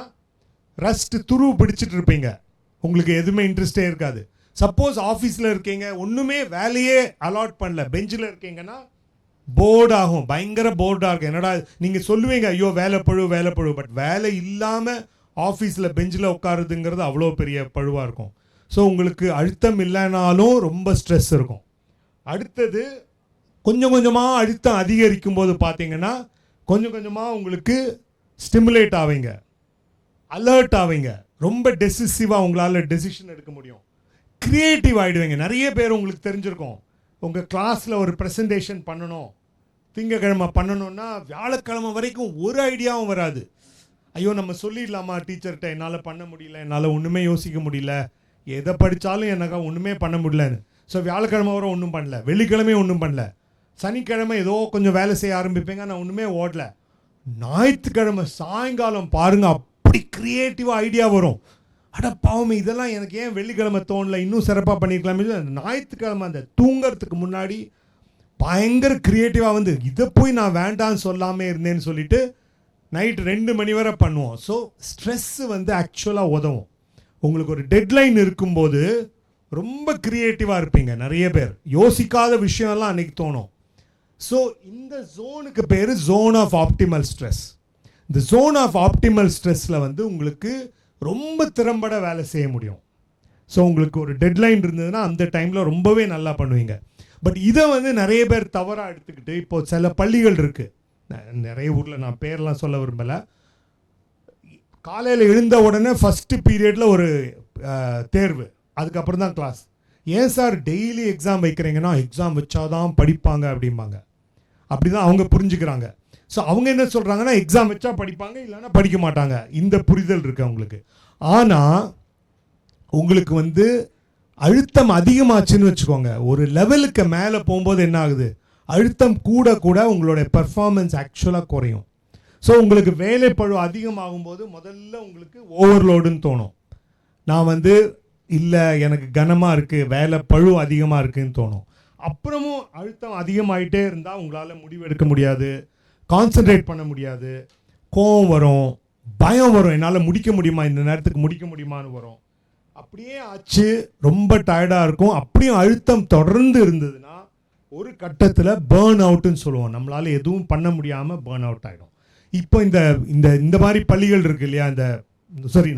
Speaker 1: ரஸ்ட் துருவு பிடிச்சிட்டு இருப்பீங்க. உங்களுக்கு எதுவுமே இன்ட்ரெஸ்டே இருக்காது. சப்போஸ் ஆஃபீஸில் இருக்கீங்க, ஒன்றுமே வேலையே அலாட் பண்ணல, பெஞ்சில் இருக்கீங்கன்னா போர்டு ஆகும், பயங்கர போர்டாக இருக்கும். என்னடா நீங்கள் சொல்லுவீங்க ஐயோ வேலைப்பழு, பட் வேலை இல்லாமல் ஆஃபீஸில் பெஞ்சில் உட்காருதுங்கிறது அவ்வளோ பெரிய பழுவாக இருக்கும். ஸோ உங்களுக்கு அழுத்தம் இல்லைனாலும் ரொம்ப ஸ்ட்ரெஸ் இருக்கும். அடுத்தது கொஞ்சம் கொஞ்சமாக அழுத்தம் அதிகரிக்கும் போது பார்த்தீங்கன்னா கொஞ்சம் கொஞ்சமாக உங்களுக்கு ஸ்டிமுலேட் ஆவீங்க, அலர்ட் ஆவீங்க, ரொம்ப டெசிசிவாக உங்களால் டெசிஷன் எடுக்க முடியும், க்ரியேட்டிவ் ஆகிடுவீங்க. நிறைய பேர் உங்களுக்கு தெரிஞ்சிருக்கும், உங்கள் கிளாஸில் ஒரு ப்ரெசன்டேஷன் பண்ணணும், திங்கக்கிழமை பண்ணணும்னா வியாழக்கிழமை வரைக்கும் ஒரு ஐடியாவும் வராது. ஐயோ நம்ம சொல்லிடலாமா டீச்சர்கிட்ட, என்னால் பண்ண முடியல, என்னால் ஒன்றுமே யோசிக்க முடியல, எதை படித்தாலும் எனக்கு ஒன்றுமே பண்ண முடியலன்னு. ஸோ வியாழக்கிழமை வரை ஒன்றும் பண்ணல, வெள்ளிக்கிழமையும் ஒன்றும் பண்ணல, சனிக்கிழமை ஏதோ கொஞ்சம் வேலை செய்ய ஆரம்பிப்பீங்க, நான் ஒன்றுமே ஓடல. ஞாயிற்றுக்கிழமை சாயங்காலம் பாருங்கள், அப்படி க்ரியேட்டிவாக ஐடியா வரும். அட பாவமே இதெல்லாம் எனக்கு ஏன் வெள்ளிக்கிழமை தோணல, இன்னும் சிறப்பாக பண்ணியிருக்கலாமே. ஞாயிற்றுக்கிழமை அந்த தூங்கிறதுக்கு முன்னாடி பயங்கர க்ரியேட்டிவாக வந்து இதை போய் நான் வேண்டான்னு சொல்லாமல் இருந்தேன்னு சொல்லிட்டு நைட் 2 மணி வரை பண்ணுவோம். ஸோ ஸ்ட்ரெஸ்ஸு வந்து ஆக்சுவலாக உதவும். உங்களுக்கு ஒரு டெட்லைன் இருக்கும்போது ரொம்ப க்ரியேட்டிவாக இருப்பீங்க. நிறைய பேர் யோசிக்காத விஷயம்லாம் அன்றைக்கி தோணும். ஸோ இந்த ஜோனுக்கு பேர் ஜோன் ஆஃப் ஆப்டிமல் ஸ்ட்ரெஸ். இந்த ஜோன் ஆஃப் ஆப்டிமல் ஸ்ட்ரெஸ்ஸில் வந்து உங்களுக்கு ரொம்ப திறம்பட வேலை செய்ய முடியும். ஸோ உங்களுக்கு ஒரு டெட்லைன் இருந்ததுன்னா அந்த டைமில் ரொம்பவே நல்லா பண்ணுவீங்க. பட் இதை வந்து நிறைய பேர் தவறாக எடுத்துக்கிட்டு, இப்போது சில பள்ளிகள் இருக்குது, நிறைய ஊரில், நான் பேரெலாம் சொல்ல விரும்பலை, காலையில் எழுந்த உடனே ஃபஸ்ட்டு பீரியடில் ஒரு தேர்வு, அதுக்கப்புறம் தான் கிளாஸ். ஏன் சார் டெய்லி எக்ஸாம் வைக்கிறீங்கன்னா, எக்ஸாம் வச்சாதான் படிப்பாங்க அப்படிம்பாங்க. அப்படி தான் அவங்க புரிஞ்சுக்கிறாங்க. ஸோ அவங்க என்ன சொல்கிறாங்கன்னா, எக்ஸாம் வச்சா படிப்பாங்க, இல்லைன்னா படிக்க மாட்டாங்க. இந்த புரிதல் இருக்குது அவங்களுக்கு. ஆனால் உங்களுக்கு வந்து அழுத்தம் அதிகமாச்சுன்னு வச்சுக்கோங்க, ஒரு லெவலுக்கு மேலே போகும்போது என்ன ஆகுது, அழுத்தம் கூட கூட உங்களுடைய பெர்ஃபார்மன்ஸ் ஆக்சுவலாக குறையும். ஸோ உங்களுக்கு வேலைப்பழு அதிகமாகும்போது முதல்ல உங்களுக்கு ஓவர்லோடுன்னு தோணும். நான் வந்து இல்லை எனக்கு கனமாக இருக்குது, வேலை பழு அதிகமாக இருக்குதுன்னு தோணும். அப்புறமும் அழுத்தம் அதிகமாகிட்டே இருந்தால் உங்களால் முடிவெடுக்க முடியாது, கான்சன்ட்ரேட் பண்ண முடியாது, கோவம் வரும், பயம் வரும், என்னால் முடிக்க முடியுமா, இந்த நேரத்துக்கு முடிக்க முடியுமான்னு வரும். அப்படியே ஆச்சு, ரொம்ப டயர்டாக இருக்கும். அப்படியும் அழுத்தம் தொடர்ந்து இருந்ததுன்னா ஒரு கட்டத்தில் பேர்ன் அவுட்டுன்னு சொல்லுவோம். நம்மளால் எதுவும் பண்ண முடியாமல் பேர்ன் அவுட் ஆகிடும். இப்போ இந்த இந்த இந்த மாதிரி பள்ளிகள் இருக்குது இல்லையா,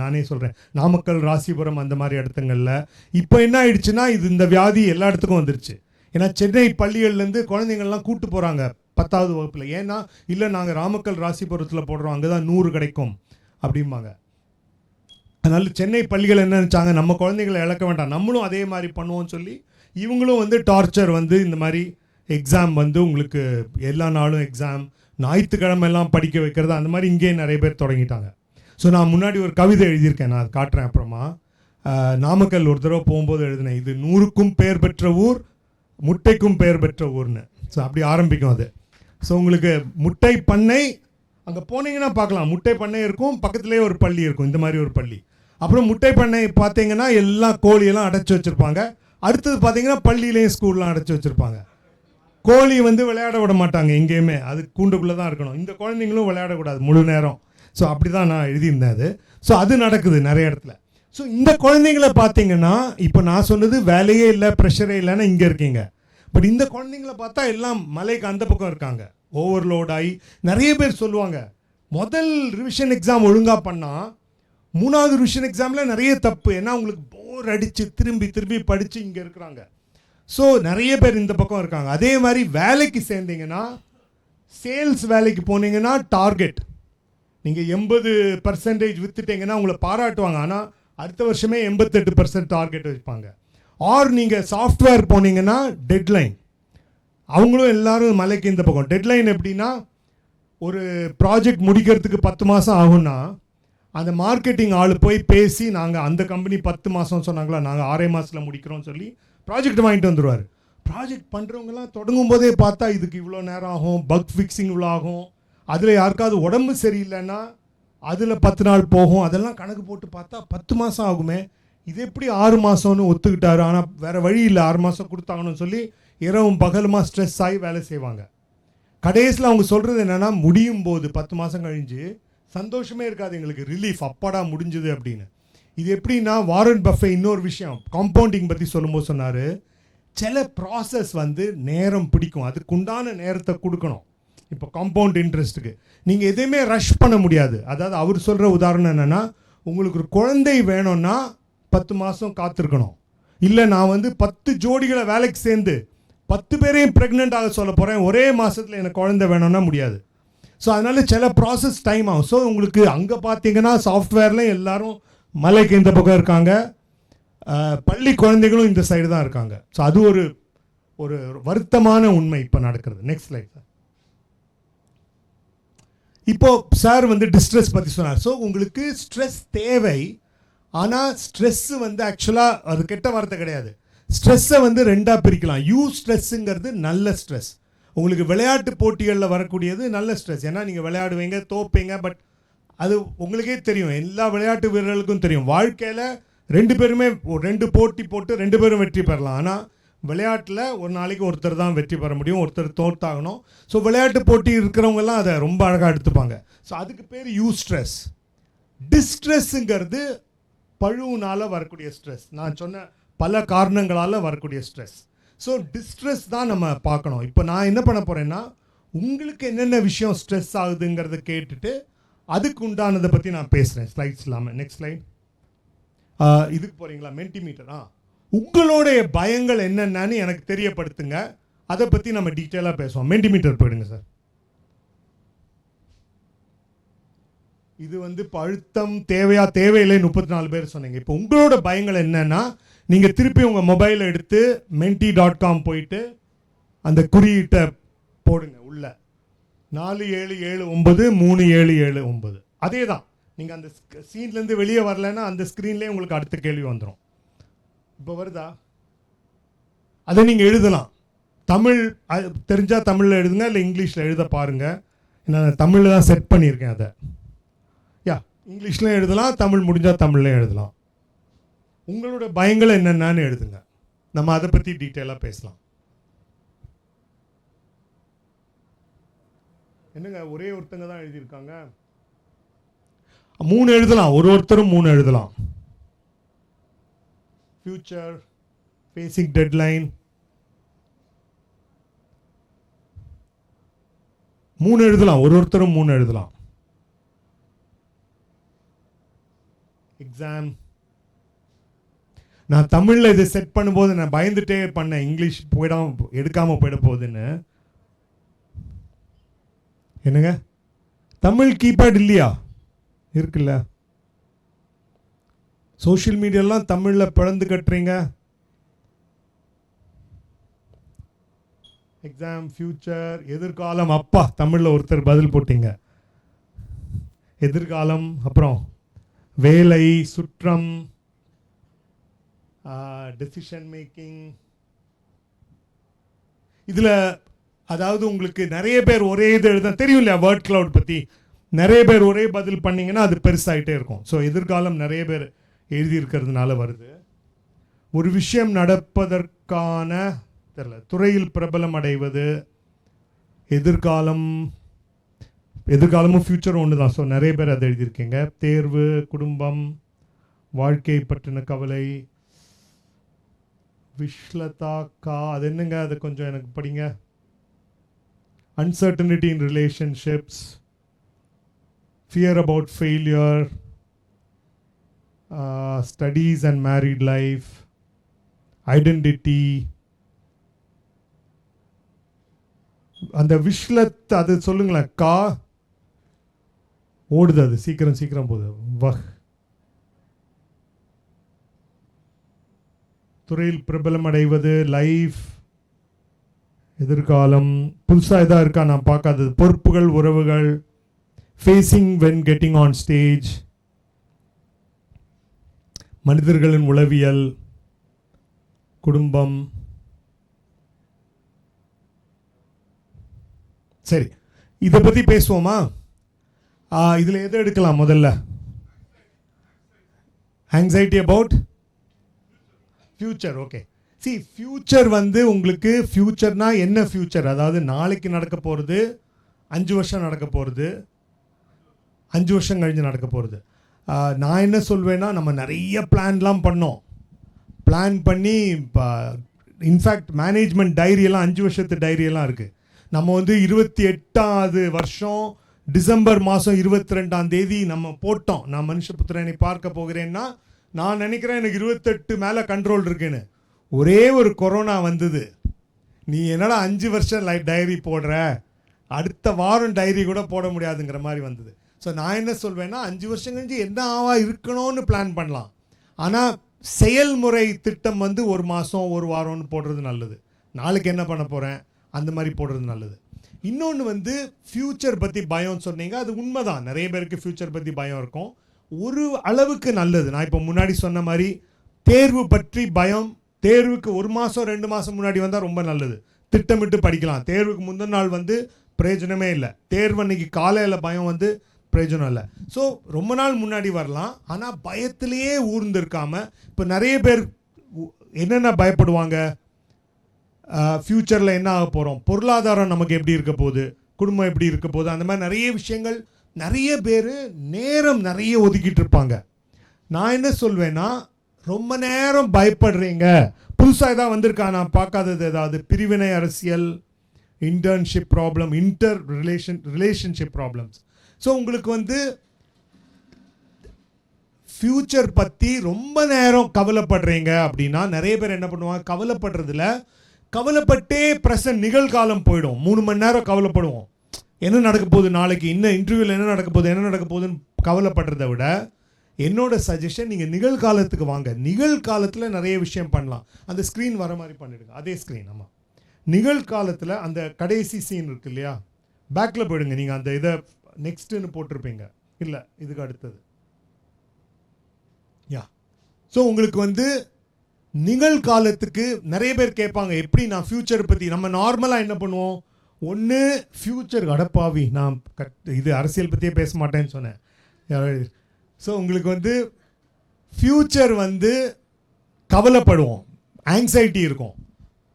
Speaker 1: நானே சொல்கிறேன், நாமக்கல், ராசிபுரம் அந்த மாதிரி இடத்துங்களில் இப்போ என்ன ஆயிடுச்சுன்னா, இந்த வியாதி எல்லா இடத்துக்கும் வந்துருச்சு. ஏன்னா சென்னை பள்ளிகள்லேருந்து குழந்தைங்கள்லாம் கூட்டு போகிறாங்க 10வது வகுப்பில். ஏன்னா இல்லை நாங்கள் ராமக்கல் ராசிபுரத்தில் போடுறோம், அங்கே தான் 100 கிடைக்கும் அப்படிம்பாங்க. அதனால் சென்னை பள்ளிகள் என்ன நினச்சாங்க, நம்ம குழந்தைகளை இழக்க வேண்டாம், நம்மளும் அதே மாதிரி பண்ணுவோம்னு சொல்லி இவங்களும் வந்து டார்ச்சர் வந்து இந்த மாதிரி எக்ஸாம் வந்து உங்களுக்கு எல்லா நாளும் எக்ஸாம், ஞாயிற்றுக்கிழமெல்லாம் படிக்க வைக்கிறது, அந்த மாதிரி இங்கேயே நிறைய பேர் தொடங்கிட்டாங்க. ஸோ நான் முன்னாடி ஒரு கவிதை எழுதியிருக்கேன், நான் காட்டுறேன் அப்புறமா. நாமக்கல் ஒரு தடவை போகும்போது எழுதினேன், இது 100க்கும் பெயர் பெற்ற ஊர், முட்டைக்கும் பெயர் பெற்ற ஊர்னு. ஸோ அப்படி ஆரம்பிக்கும் அது. ஸோ உங்களுக்கு முட்டை பண்ணை அங்கே போனீங்கன்னா பார்க்கலாம், முட்டை பண்ணை இருக்கும், பக்கத்துலேயே ஒரு பள்ளி இருக்கும், இந்த மாதிரி ஒரு பள்ளி. அப்புறம் முட்டை பண்ணை பார்த்தீங்கன்னா எல்லாம் கோழியெல்லாம் அடைச்சி வச்சுருப்பாங்க. அடுத்தது பார்த்தீங்கன்னா பள்ளியிலேயும் ஸ்கூல்லாம் அடைச்சி வச்சுருப்பாங்க. கோழி வந்து விளையாட விட மாட்டாங்க எங்கேயுமே, அது கூண்டுக்குள்ளே தான் இருக்கணும். இந்த குழந்தைங்களும் விளையாடக்கூடாது முழு நேரம். ஸோ அப்படி தான் நான் எழுதியிருந்தேன் அது. ஸோ அது நடக்குது நிறைய இடத்துல. ஸோ இந்த குழந்தைங்களை பார்த்தீங்கன்னா, இப்போ நான் சொன்னது வேலையே இல்லை, ப்ரெஷரே இல்லைன்னா இங்கே இருக்கீங்க. பட் இந்த குழந்தைங்கள பார்த்தா எல்லாம் மலைக்கு அந்த பக்கம் இருக்காங்க. ஓவர்லோட் ஆகி நிறைய பேர் சொல்லுவாங்க முதல் ரிவிஷன் எக்ஸாம் ஒழுங்காக பண்ணால் 3வது ரிவிஷன் எக்ஸாமில் நிறைய தப்பு, ஏன்னா அவங்களுக்கு போர் அடித்து திரும்பி திரும்பி படித்து இங்கே இருக்கிறாங்க. ஸோ நிறைய பேர் இந்த பக்கம் இருக்காங்க. அதே மாதிரி வேலைக்கு சேர்ந்தீங்கன்னா, சேல்ஸ் வேலைக்கு போனீங்கன்னா டார்கெட் நீங்கள் 80% விற்றுட்டீங்கன்னா உங்களை பாராட்டுவாங்க, ஆனால் அடுத்த வருஷமே 88% டார்கெட் வைப்பாங்க. ஆர் நீங்கள் சாஃப்ட்வேர் போனீங்கன்னா டெட்லைன், அவங்களும் எல்லாரும் மலைக்கு இந்த பக்கம். டெட்லைன் எப்படின்னா, ஒரு ப்ராஜெக்ட் முடிக்கிறதுக்கு 10 மாதம் ஆகும்னா அந்த மார்க்கெட்டிங் ஆள் போய் பேசி நாங்கள் அந்த கம்பெனி 10 மாதம் சொன்னாங்களா, நாங்கள் 6 மாதத்தில் முடிக்கிறோம்னு சொல்லி ப்ராஜெக்ட் வாங்கிட்டு வந்துடுவார். ப்ராஜெக்ட் பண்ணுறவங்கலாம் தொடங்கும் போதே பார்த்தா இதுக்கு இவ்வளோ நேரம் ஆகும், பக் ஃபிக்ஸிங் இவ்வளோ ஆகும், அதில் யாருக்காவது உடம்பு சரியில்லைன்னா அதில் 10 நாள் போகும், அதெல்லாம் கணக்கு போட்டு பார்த்தா 10 மாதம் ஆகுமே, இது எப்படி 6 மாதம்னு ஒத்துக்கிட்டாரு. ஆனால் வேறு வழி இல்லை, 6 மாதம் கொடுத்தாங்கன்னு சொல்லி இரவும் பகலுமா ஸ்ட்ரெஸ் ஆகி வேலை செய்வாங்க. கடைசியில் அவங்க சொல்கிறது என்னென்னா, முடியும் போது 10 மாதம் கழிஞ்சு சந்தோஷமே இருக்காது எங்களுக்கு, ரிலீஃப், அப்பாடா முடிஞ்சுது அப்படின்னு. இது எப்படின்னா, வாரன் பஃபே இன்னொரு விஷயம் காம்பவுண்டிங் பற்றி சொல்லும்போது சொன்னார், சில ப்ராசஸ் வந்து நேரம் பிடிக்கும், அதுக்கு உண்டான நேரத்தை கொடுக்கணும். இப்போ காம்பவுண்ட் இன்ட்ரெஸ்ட்டுக்கு நீங்கள் எதையுமே ரஷ் பண்ண முடியாது. அதாவது அவர் சொல்கிற உதாரணம் என்னென்னா, உங்களுக்கு ஒரு குழந்தை வேணும்னா 10 மாதம் காத்திருக்கணும். இல்லை நான் வந்து 10 ஜோடிகளை வேலைக்கு சேர்ந்து 10 பேரையும் ப்ரெக்னென்ட் ஆக சொல்ல போகிறேன், ஒரே மாதத்தில் எனக்கு குழந்தை வேணும்னா முடியாது. ஸோ அதனால் சில ப்ராசஸ் டைம் ஆகும். ஸோ உங்களுக்கு அங்கே பார்த்தீங்கன்னா சாஃப்ட்வேரில் எல்லாரும் மலைக்கு இந்த பக்கம் இருக்காங்க, பள்ளி குழந்தைகளும் இந்த சைடு தான் இருக்காங்க. ஸோ அது ஒரு ஒரு வருத்தமான உண்மை இப்போ நடக்கிறது. Next slide sir. இப்போ சார் வந்து டிஸ்ட்ரெஸ் பற்றி சொன்னார். ஸோ உங்களுக்கு ஸ்ட்ரெஸ் தேவை, ஆனால் ஸ்ட்ரெஸ்ஸு வந்து ஆக்சுவலாக அது கெட்ட வார்த்தை கிடையாது. ஸ்ட்ரெஸ்ஸை வந்து 2ஆக பிரிக்கலாம். ஸ்ட்ரெஸ்ஸுங்கிறது நல்ல ஸ்ட்ரெஸ், உங்களுக்கு விளையாட்டு போட்டிகளில் வரக்கூடியது நல்ல ஸ்ட்ரெஸ், ஏன்னா நீங்கள் விளையாடுவீங்க, தோப்பீங்க. பட் அது உங்களுக்கே தெரியும், எல்லா விளையாட்டு வீரர்களுக்கும் தெரியும், வாழ்க்கையில் 2 பேருமே 2 போட்டி போட்டு 2 பேரும் வெற்றி பெறலாம். ஆனால் விளையாட்டில் ஒரு நாளைக்கு ஒருத்தர் தான் வெற்றி பெற முடியும், ஒருத்தர் தோத்தாகணும். ஸோ விளையாட்டு போட்டி இருக்கிறவங்கெல்லாம் அதை ரொம்ப அழகாக எடுத்துப்பாங்க. ஸோ அதுக்கு பேர் ஸ்ட்ரெஸ். டிஸ்ட்ரெஸ்ஸுங்கிறது பழுவுனால் வரக்கூடிய ஸ்ட்ரெஸ், நான் சொன்ன பல காரணங்களால் வரக்கூடிய ஸ்ட்ரெஸ். ஸோ டிஸ்ட்ரெஸ் தான் நம்ம பார்க்கணும். இப்போ நான் என்ன பண்ண போகிறேன்னா, உங்களுக்கு என்னென்ன விஷயம் ஸ்ட்ரெஸ் ஆகுதுங்கிறத கேட்டுட்டு அதுக்கு உண்டானதை பற்றி நான் பேசுகிறேன். ஸ்லைட்ஸ் இல்லாமல். Next slide. இதுக்கு போகிறீங்களா, மென்டிமீட்டரா? உங்களுடைய பயங்கள் என்னென்னு எனக்கு தெரியப்படுத்துங்க, அதை பற்றி நம்ம டீட்டெயிலாக பேசுவோம். மென்டிமீட்டர் போயிடுங்க சார். இது வந்து இப்போ அழுத்தம் தேவையா தேவையில்லை 34 பேர் சொன்னீங்க. இப்போ உங்களோட பயங்கள் என்னன்னா, நீங்கள் திருப்பி உங்கள் மொபைலை எடுத்து menti.com போயிட்டு அந்த குறியீட்டை போடுங்க உள்ள 47793779. அதே தான், நீங்கள் அந்த சீன்லேருந்து வெளியே வரலைன்னா அந்த ஸ்க்ரீன்லேயே உங்களுக்கு அடுத்த கேள்வி வந்துடும். இப்போ வருதா? அதை நீங்கள் எழுதலாம். தமிழ் தெரிஞ்சால் தமிழில் எழுதுங்க, இல்லை இங்கிலீஷில் எழுத பாருங்கள். நான் தமிழில் தான் செட் பண்ணியிருக்கேன் அதை. இங்கிலீஷ்லையும் எழுதலாம், தமிழ் முடிஞ்சால் தமிழ்லையும் எழுதலாம். உங்களோட பயங்கள் என்னென்னு எழுதுங்க, நம்ம அதை பற்றி டீட்டெயிலாக பேசலாம். என்னங்க ஒரே ஒருத்தங்க தான் எழுதியிருக்காங்க? 3 எழுதலாம், ஒருத்தரும் 3 எழுதலாம். ஃபியூச்சர், ஃபேசிங் டெட்லைன், 3 எழுதலாம், ஒருத்தரும் 3 எழுதலாம். எக்ஸாம். நான் தமிழில் இதை செட் பண்ணும்போது நான் பயந்துட்டே பண்ணேன், இங்கிலீஷ் எடுக்காமல் போயிட போகுதுன்னு. என்னங்க தமிழ் கீபேட் இல்லையா? இருக்குல்ல. சோஷியல் மீடியாலாம் தமிழில் பிளந்து கட்டுறீங்க. எக்ஸாம், ஃபியூச்சர், எதிர்காலம். அப்பா தமிழில் ஒருத்தர் பதில் போட்டீங்க. எதிர்காலம், அப்புறம் வேலை, சுற்றம், டெசிஷன் மேக்கிங். இதில் அதாவது உங்களுக்கு நிறைய பேர் ஒரே இது எழுத தெரியும் இல்லையா, வேர்ட் கிளவுட் பற்றி நிறைய பேர் ஒரே பதில் பண்ணிங்கன்னா அது பெருசாகிட்டே இருக்கும். ஸோ எதிர்காலம் நிறைய பேர் எழுதியிருக்கிறதுனால வருது. ஒரு விஷயம் நடப்பதற்கான துறையில் பிரபலம் அடைவது, எதிர்காலமும் ஃபியூச்சரும் ஒன்று தான். ஸோ நிறைய பேர் அதை எழுதியிருக்கீங்க. தேர்வு, குடும்பம், வாழ்க்கை பற்றின கவலை. விஷ்லதா கா, அது என்னங்க, அது கொஞ்சம் எனக்கு படிங்க. uncertainty in relationships, fear about failure, studies and married life, identity. அந்த விஷலத் அது சொல்லுங்களேன். கா ஓடுது, அது சீக்கிரம் போகுது. வஹ் துறையில் பிரபலம் அடைவது, லைஃப், எதிர்காலம், புதுசாக எதாக இருக்கா நான் பார்க்காதது, பொறுப்புகள், உறவுகள், facing when getting on stage, மனிதர்களின் உளவியல், குடும்பம். சரி, இதை பற்றி பேசுவோமா? இதில் எதை எடுக்கலாம் முதல்ல? Anxiety about future. Okay, C future வந்து உங்களுக்கு ஃபியூச்சர்னா என்ன ஃபியூச்சர்? அதாவது நாளைக்கு நடக்க போகிறது, 5 வருஷம் நடக்க போகிறது, 5 வருஷம் கழிஞ்சு நடக்க போகிறது. நான் என்ன சொல்வேன்னா, நம்ம நிறைய பிளான்லாம் பண்ணோம். பிளான் பண்ணி இன்ஃபேக்ட் மேனேஜ்மெண்ட் டைரியெல்லாம் 5 வருஷத்து டைரியெல்லாம் இருக்குது. நம்ம வந்து 28வது வருஷம் டிசம்பர் மாதம் 22ஆம் தேதி நம்ம போட்டோம், நான் மனுஷபுத்திரனை பார்க்க போகிறேன்னா நான் நினைக்கிறேன் எனக்கு 28 மேலே கண்ட்ரோல் இருக்குன்னு. ஒரே ஒரு கொரோனா வந்தது. நீ என்னடா 5 வருஷம் டைரி போடுற, அடுத்த வாரம் டைரி கூட போட முடியாதுங்கிற மாதிரி வந்தது. ஸோ நான் என்ன சொல்வேன்னா, 5 வருஷம் கழிஞ்சு என்ன ஆவா இருக்கணும்னு பிளான் பண்ணலாம். ஆனால் செயல்முறை திட்டம் வந்து 1 மாதம் 1 வாரம்னு போடுறது நல்லது. நாளைக்கு என்ன பண்ண போகிறேன் அந்த மாதிரி போடுறது நல்லது. இன்னொன்று வந்து ஃப்யூச்சர் பற்றி பயம் சொன்னீங்க, அது உண்மைதான். நிறைய பேருக்கு ஃப்யூச்சர் பற்றி பயம் இருக்கும். ஒரு அளவுக்கு நல்லது. நான் இப்போ முன்னாடி சொன்ன மாதிரி தேர்வு பற்றி பயம், தேர்வுக்கு 1 மாதம் 2 மாதம் முன்னாடி வந்தால் ரொம்ப நல்லது. திட்டமிட்டு படிக்கலாம். தேர்வுக்கு முந்தின நாள் வந்து பிரயோஜனமே இல்லை. தேர்வு அன்னைக்கு காலையில் பயம் வந்து பிரயோஜனம் இல்லை. ஸோ ரொம்ப நாள் முன்னாடி வரலாம். ஆனால் பயத்திலேயே ஊர்ந்துருக்காம, இப்போ நிறைய பேர் என்னென்ன பயப்படுவாங்க, ஃப்யூச்சரில் என்ன ஆக போகிறோம், பொருளாதாரம் நமக்கு எப்படி இருக்க போகுது, குடும்பம் எப்படி இருக்க போகுது, அந்த மாதிரி நிறைய விஷயங்கள். நிறைய பேர் நேரம் நிறைய ஒதுக்கிட்டு இருப்பாங்க. நான் என்ன சொல்வேன்னா, ரொம்ப நேரம் பயப்படுறீங்க, புதுசாக ஏதாவது வந்திருக்கா நான் பார்க்காதது, ஏதாவது பிரிவினை அரசியல், internship problem, relationship problems. So உங்களுக்கு வந்து ஃப்யூச்சர் பற்றி ரொம்ப நேரம் கவலைப்படுறீங்க அப்படின்னா, நிறைய பேர் என்ன பண்ணுவாங்க, கவலைப்படுறதுல கவலைப்பட்டே ப்ரெசன்ட் நிகழ்காலம் போயிடும். 3 மணி நேரம் கவலைப்படுவோம், என்ன நடக்க போகுது நாளைக்கு, இன்னும் இன்டர்வியூவில் என்ன நடக்க போகுதுன்னு கவலைப்படுறத விட என்னோட சஜஷன், நீங்கள் நிகழ்காலத்துக்கு வாங்க. நிகழ்காலத்தில் நிறைய விஷயம் பண்ணலாம். அந்த ஸ்க்ரீன் வர மாதிரி பண்ணிவிடுங்க, அதே ஸ்க்ரீன். ஆமாம், நிகழ்காலத்தில் அந்த கடைசி சீன் இருக்கு இல்லையா, பேக்கில் போயிடுங்க. நீங்கள் அந்த இதை நெக்ஸ்ட்டுன்னு போட்டிருப்பீங்க, இல்லை இதுக்கு அடுத்தது. யா, ஸோ உங்களுக்கு வந்து நிகழ்காலத்துக்கு நிறைய பேர் கேட்பாங்க, எப்படி நான் ஃப்யூச்சர் பற்றி. நம்ம நார்மலாக என்ன பண்ணுவோம், ஒன்று ஃப்யூச்சர் அடப்பாவி, நான் இது அரசியல் பற்றியே பேச மாட்டேன்னு சொன்னேன். ஸோ உங்களுக்கு வந்து ஃப்யூச்சர் வந்து கவலைப்படுவோம், ஆங்ஸைட்டி இருக்கும்.